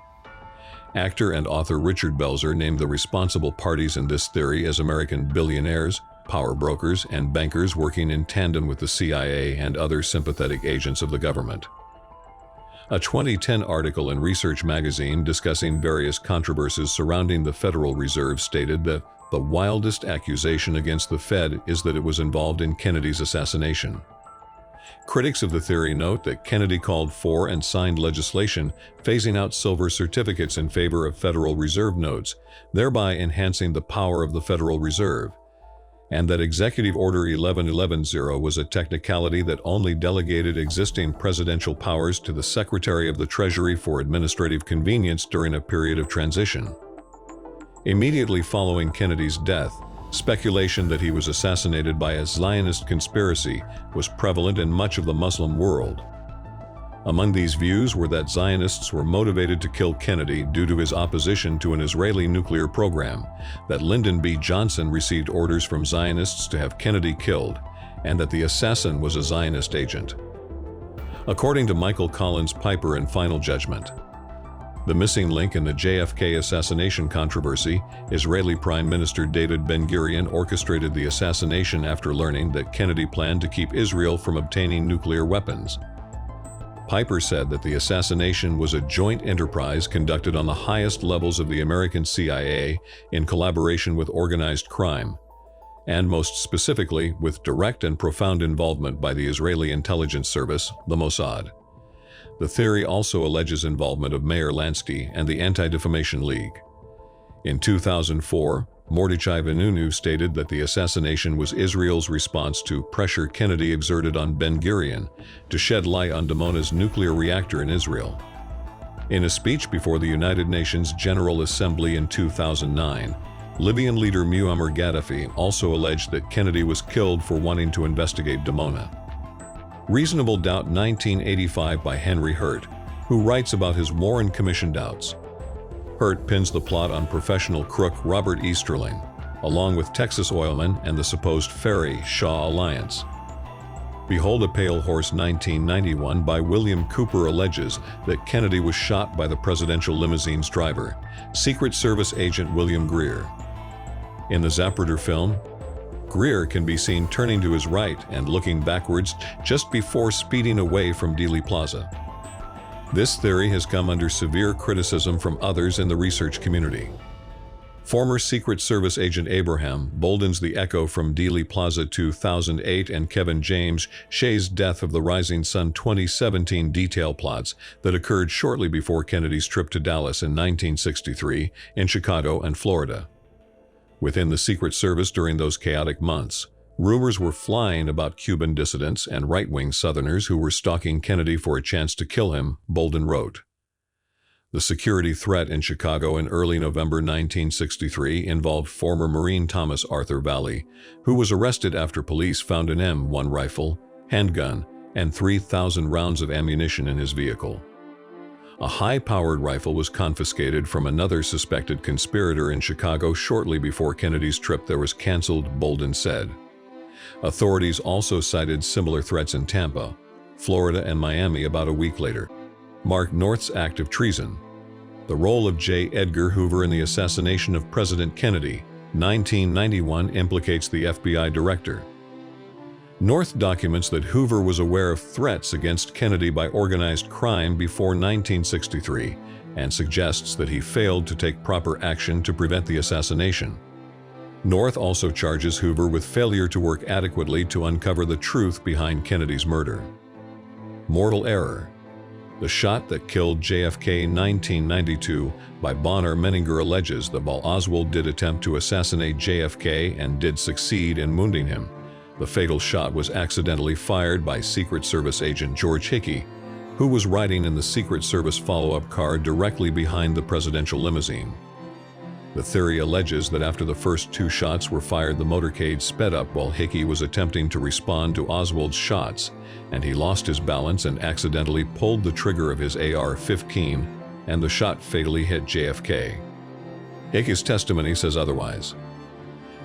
Actor and author Richard Belzer named the responsible parties in this theory as American billionaires, power brokers, and bankers working in tandem with the CIA and other sympathetic agents of the government. A 2010 article in Research magazine discussing various controversies surrounding the Federal Reserve stated that the wildest accusation against the Fed is that it was involved in Kennedy's assassination. Critics of the theory note that Kennedy called for and signed legislation phasing out silver certificates in favor of Federal Reserve notes, thereby enhancing the power of the Federal Reserve, and that Executive Order 1110 was a technicality that only delegated existing presidential powers to the Secretary of the Treasury for administrative convenience during a period of transition. Immediately following Kennedy's death, speculation that he was assassinated by a Zionist conspiracy was prevalent in much of the Muslim world. Among these views were that Zionists were motivated to kill Kennedy due to his opposition to an Israeli nuclear program, that Lyndon B. Johnson received orders from Zionists to have Kennedy killed, and that the assassin was a Zionist agent. According to Michael Collins Piper in Final Judgment, the missing link in the JFK assassination controversy, Israeli Prime Minister David Ben-Gurion orchestrated the assassination after learning that Kennedy planned to keep Israel from obtaining nuclear weapons. Piper said that the assassination was a joint enterprise conducted on the highest levels of the American CIA in collaboration with organized crime, and most specifically with direct and profound involvement by the Israeli intelligence service, the Mossad. The theory also alleges involvement of Meir Lansky and the Anti-Defamation League. In 2004, Mordechai Vanunu stated that the assassination was Israel's response to pressure Kennedy exerted on Ben-Gurion to shed light on Dimona's nuclear reactor in Israel. In a speech before the United Nations General Assembly in 2009, Libyan leader Muammar Gaddafi also alleged that Kennedy was killed for wanting to investigate Dimona. Reasonable Doubt 1985 by Henry Hurt, who writes about his Warren Commission doubts. Hurt pins the plot on professional crook Robert Easterling, along with Texas oilmen and the supposed Ferry-Shaw alliance. Behold a Pale Horse 1991 by William Cooper alleges that Kennedy was shot by the presidential limousine's driver, Secret Service agent William Greer. In the Zapruder film, Greer can be seen turning to his right and looking backwards just before speeding away from Dealey Plaza. This theory has come under severe criticism from others in the research community. Former Secret Service agent Abraham boldens the echo from Dealey Plaza 2008 and Kevin James Shea's Death of the Rising Sun 2017 detail plots that occurred shortly before Kennedy's trip to Dallas in 1963 in Chicago and Florida. Within the Secret Service during those chaotic months, rumors were flying about Cuban dissidents and right-wing Southerners who were stalking Kennedy for a chance to kill him, Bolden wrote. The security threat in Chicago in early November 1963 involved former Marine Thomas Arthur Valley, who was arrested after police found an M1 rifle, handgun, and 3,000 rounds of ammunition in his vehicle. A high-powered rifle was confiscated from another suspected conspirator in Chicago shortly before Kennedy's trip that was canceled, Bolden said. Authorities also cited similar threats in Tampa, Florida, and Miami about a week later. Mark North's act of treason. The role of J. Edgar Hoover in the assassination of President Kennedy, 1991, implicates the FBI director. North documents that Hoover was aware of threats against Kennedy by organized crime before 1963 and suggests that he failed to take proper action to prevent the assassination. North also charges Hoover with failure to work adequately to uncover the truth behind Kennedy's murder. Mortal error. The shot that killed JFK in 1992 by Bonner Menninger alleges that while Oswald did attempt to assassinate JFK and did succeed in wounding him, the fatal shot was accidentally fired by Secret Service agent George Hickey, who was riding in the Secret Service follow-up car directly behind the presidential limousine. The theory alleges that after the first two shots were fired, the motorcade sped up while Hickey was attempting to respond to Oswald's shots, and he lost his balance and accidentally pulled the trigger of his AR-15, and the shot fatally hit JFK. Hickey's testimony says otherwise.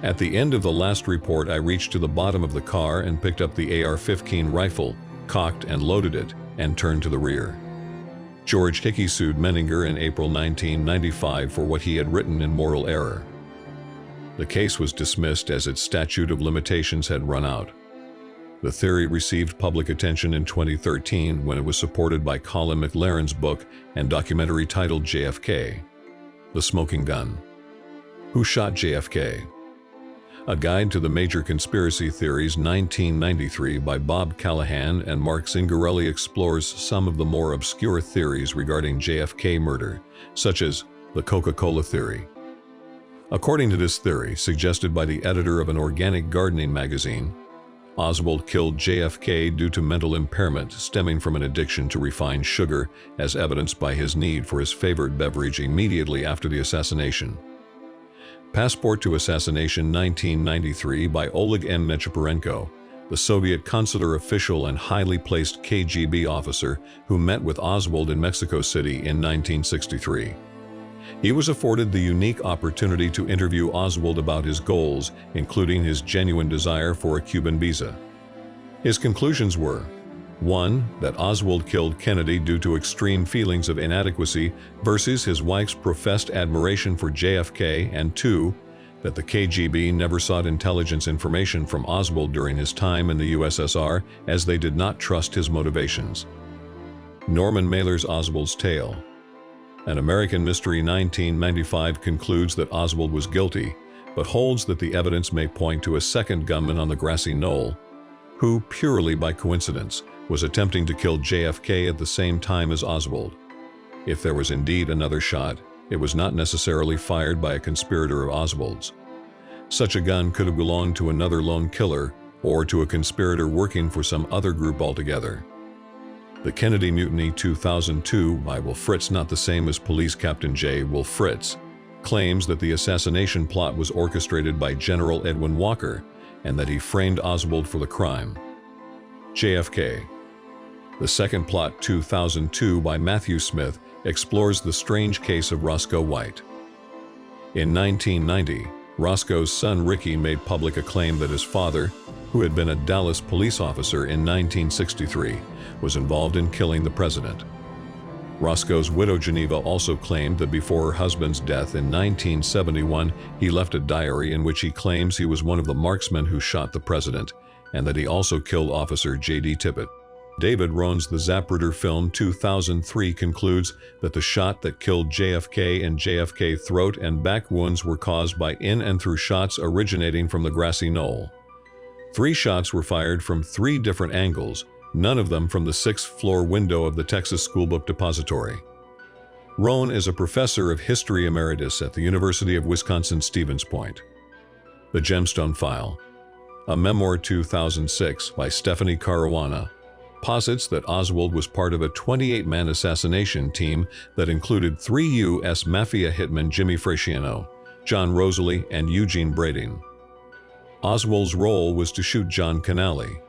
At the end of the last report, I reached to the bottom of the car and picked up the AR-15 rifle, cocked and loaded it, and turned to the rear. George Hickey sued Menninger in April 1995 for what he had written in Mortal Error. The case was dismissed as its statute of limitations had run out. The theory received public attention in 2013 when it was supported by Colin McLaren's book and documentary titled JFK, The Smoking Gun. Who Shot JFK? A Guide to the Major Conspiracy Theories 1993 by Bob Callahan and Mark Zingarelli explores some of the more obscure theories regarding JFK murder, such as the Coca-Cola theory. According to this theory, suggested by the editor of an organic gardening magazine, Oswald killed JFK due to mental impairment stemming from an addiction to refined sugar, as evidenced by his need for his favorite beverage immediately after the assassination. Passport to Assassination 1993 by Oleg M. Nechepurenko, the Soviet consular official and highly placed KGB officer who met with Oswald in Mexico City in 1963. He was afforded the unique opportunity to interview Oswald about his goals, including his genuine desire for a Cuban visa. His conclusions were: 1. That Oswald killed Kennedy due to extreme feelings of inadequacy versus his wife's professed admiration for JFK, and 2. That the KGB never sought intelligence information from Oswald during his time in the USSR, as they did not trust his motivations. Norman Mailer's Oswald's Tale. An American Mystery 1995 concludes that Oswald was guilty, but holds that the evidence may point to a second gunman on the grassy knoll, who, purely by coincidence, was attempting to kill JFK at the same time as Oswald. If there was indeed another shot, it was not necessarily fired by a conspirator of Oswald's. Such a gun could have belonged to another lone killer or to a conspirator working for some other group altogether. The Kennedy Mutiny 2002 by Will Fritz, not the same as Police Captain J. Will Fritz, claims that the assassination plot was orchestrated by General Edwin Walker and that he framed Oswald for the crime. JFK. The Second Plot 2002 by Matthew Smith explores the strange case of Roscoe White. In 1990, Roscoe's son Ricky made public a claim that his father, who had been a Dallas police officer in 1963, was involved in killing the president. Roscoe's widow Geneva also claimed that before her husband's death in 1971, he left a diary in which he claims he was one of the marksmen who shot the president, and that he also killed Officer J.D. Tippit. David Rohn's The Zapruder Film 2003 concludes that the shot that killed JFK and JFK throat and back wounds were caused by in and through shots originating from the grassy knoll. 3 shots were fired from 3 different angles, none of them from the 6th-floor window of the Texas Schoolbook Depository. Rohn is a professor of history emeritus at the University of Wisconsin-Stevens Point. The Gemstone File, a memoir 2006 by Stephanie Caruana, posits that Oswald was part of a 28-man assassination team that included 3 U.S. Mafia hitmen Jimmy Frasciano, John Rosalie, and Eugene Brading. Oswald's role was to shoot John Canale.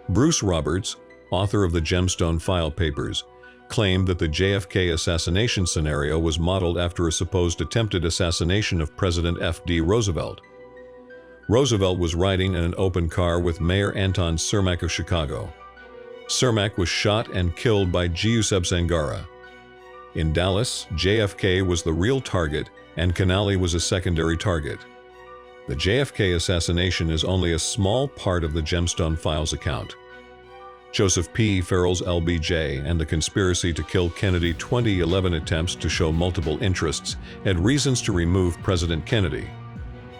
Bruce Roberts, author of the Gemstone File papers, claimed that the JFK assassination scenario was modeled after a supposed attempted assassination of President F.D. Roosevelt. Roosevelt was riding in an open car with Mayor Anton Cermak of Chicago. Cermak was shot and killed by Giuseppe Zangara. In Dallas, JFK was the real target and Canale was a secondary target. The JFK assassination is only a small part of the Gemstone Files account. Joseph P. Farrell's LBJ and the Conspiracy to Kill Kennedy 2011 attempts to show multiple interests had reasons to remove President Kennedy.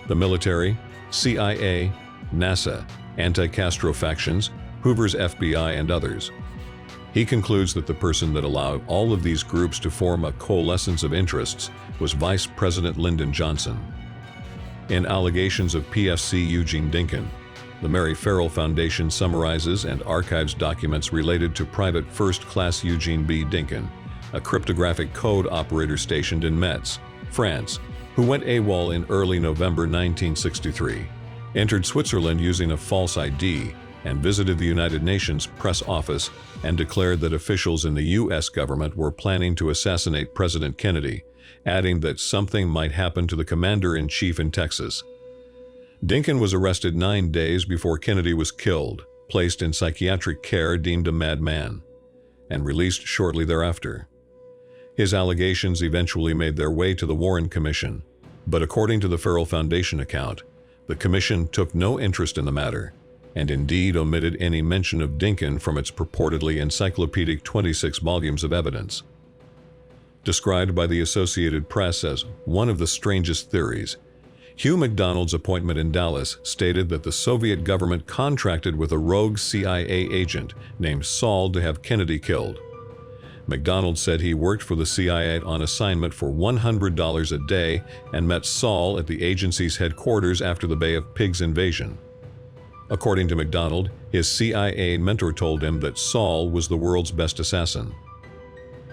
The military, CIA, NASA, anti-Castro factions, Hoover's FBI, and others. He concludes that the person that allowed all of these groups to form a coalescence of interests was Vice President Lyndon Johnson. In Allegations of PFC Eugene Dinkin, the Mary Farrell Foundation summarizes and archives documents related to Private First Class Eugene B. Dinkin, a cryptographic code operator stationed in Metz, France, who went AWOL in early November 1963, entered Switzerland using a false ID, and visited the United Nations press office and declared that officials in the U.S. government were planning to assassinate President Kennedy, adding that something might happen to the commander-in-chief in Texas. Dinkin was arrested 9 days before Kennedy was killed, placed in psychiatric care deemed a madman, and released shortly thereafter. His allegations eventually made their way to the Warren Commission, but according to the Farrell Foundation account, the commission took no interest in the matter, and indeed omitted any mention of Dinkin from its purportedly encyclopedic 26 volumes of evidence. Described by the Associated Press as one of the strangest theories, Hugh McDonald's appointment in Dallas stated that the Soviet government contracted with a rogue CIA agent named Saul to have Kennedy killed. McDonald said he worked for the CIA on assignment for $100 a day and met Saul at the agency's headquarters after the Bay of Pigs invasion. According to McDonald, his CIA mentor told him that Saul was the world's best assassin.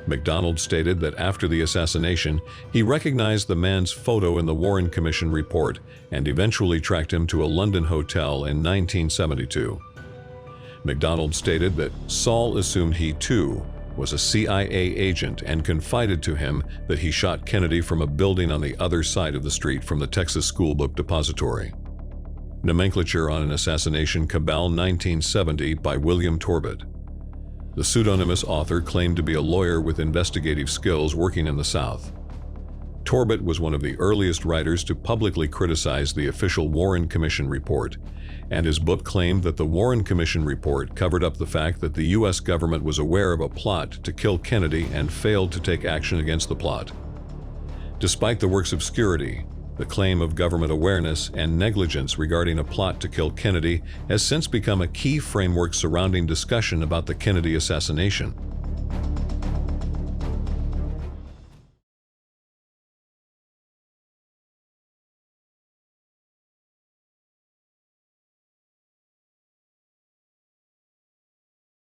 McDonald stated that after the assassination, he recognized the man's photo in the Warren Commission report and eventually tracked him to a London hotel in 1972. McDonald stated that Saul assumed he too was a CIA agent and confided to him that he shot Kennedy from a building on the other side of the street from the Texas Schoolbook Depository. Nomenclature on an Assassination Cabal 1970 by William Torbett. The pseudonymous author claimed to be a lawyer with investigative skills working in the South. Torbett was one of the earliest writers to publicly criticize the official Warren Commission report, and his book claimed that the Warren Commission report covered up the fact that the U.S. government was aware of a plot to kill Kennedy and failed to take action against the plot. Despite the work's obscurity, the claim of government awareness and negligence regarding a plot to kill Kennedy has since become a key framework surrounding discussion about the Kennedy assassination.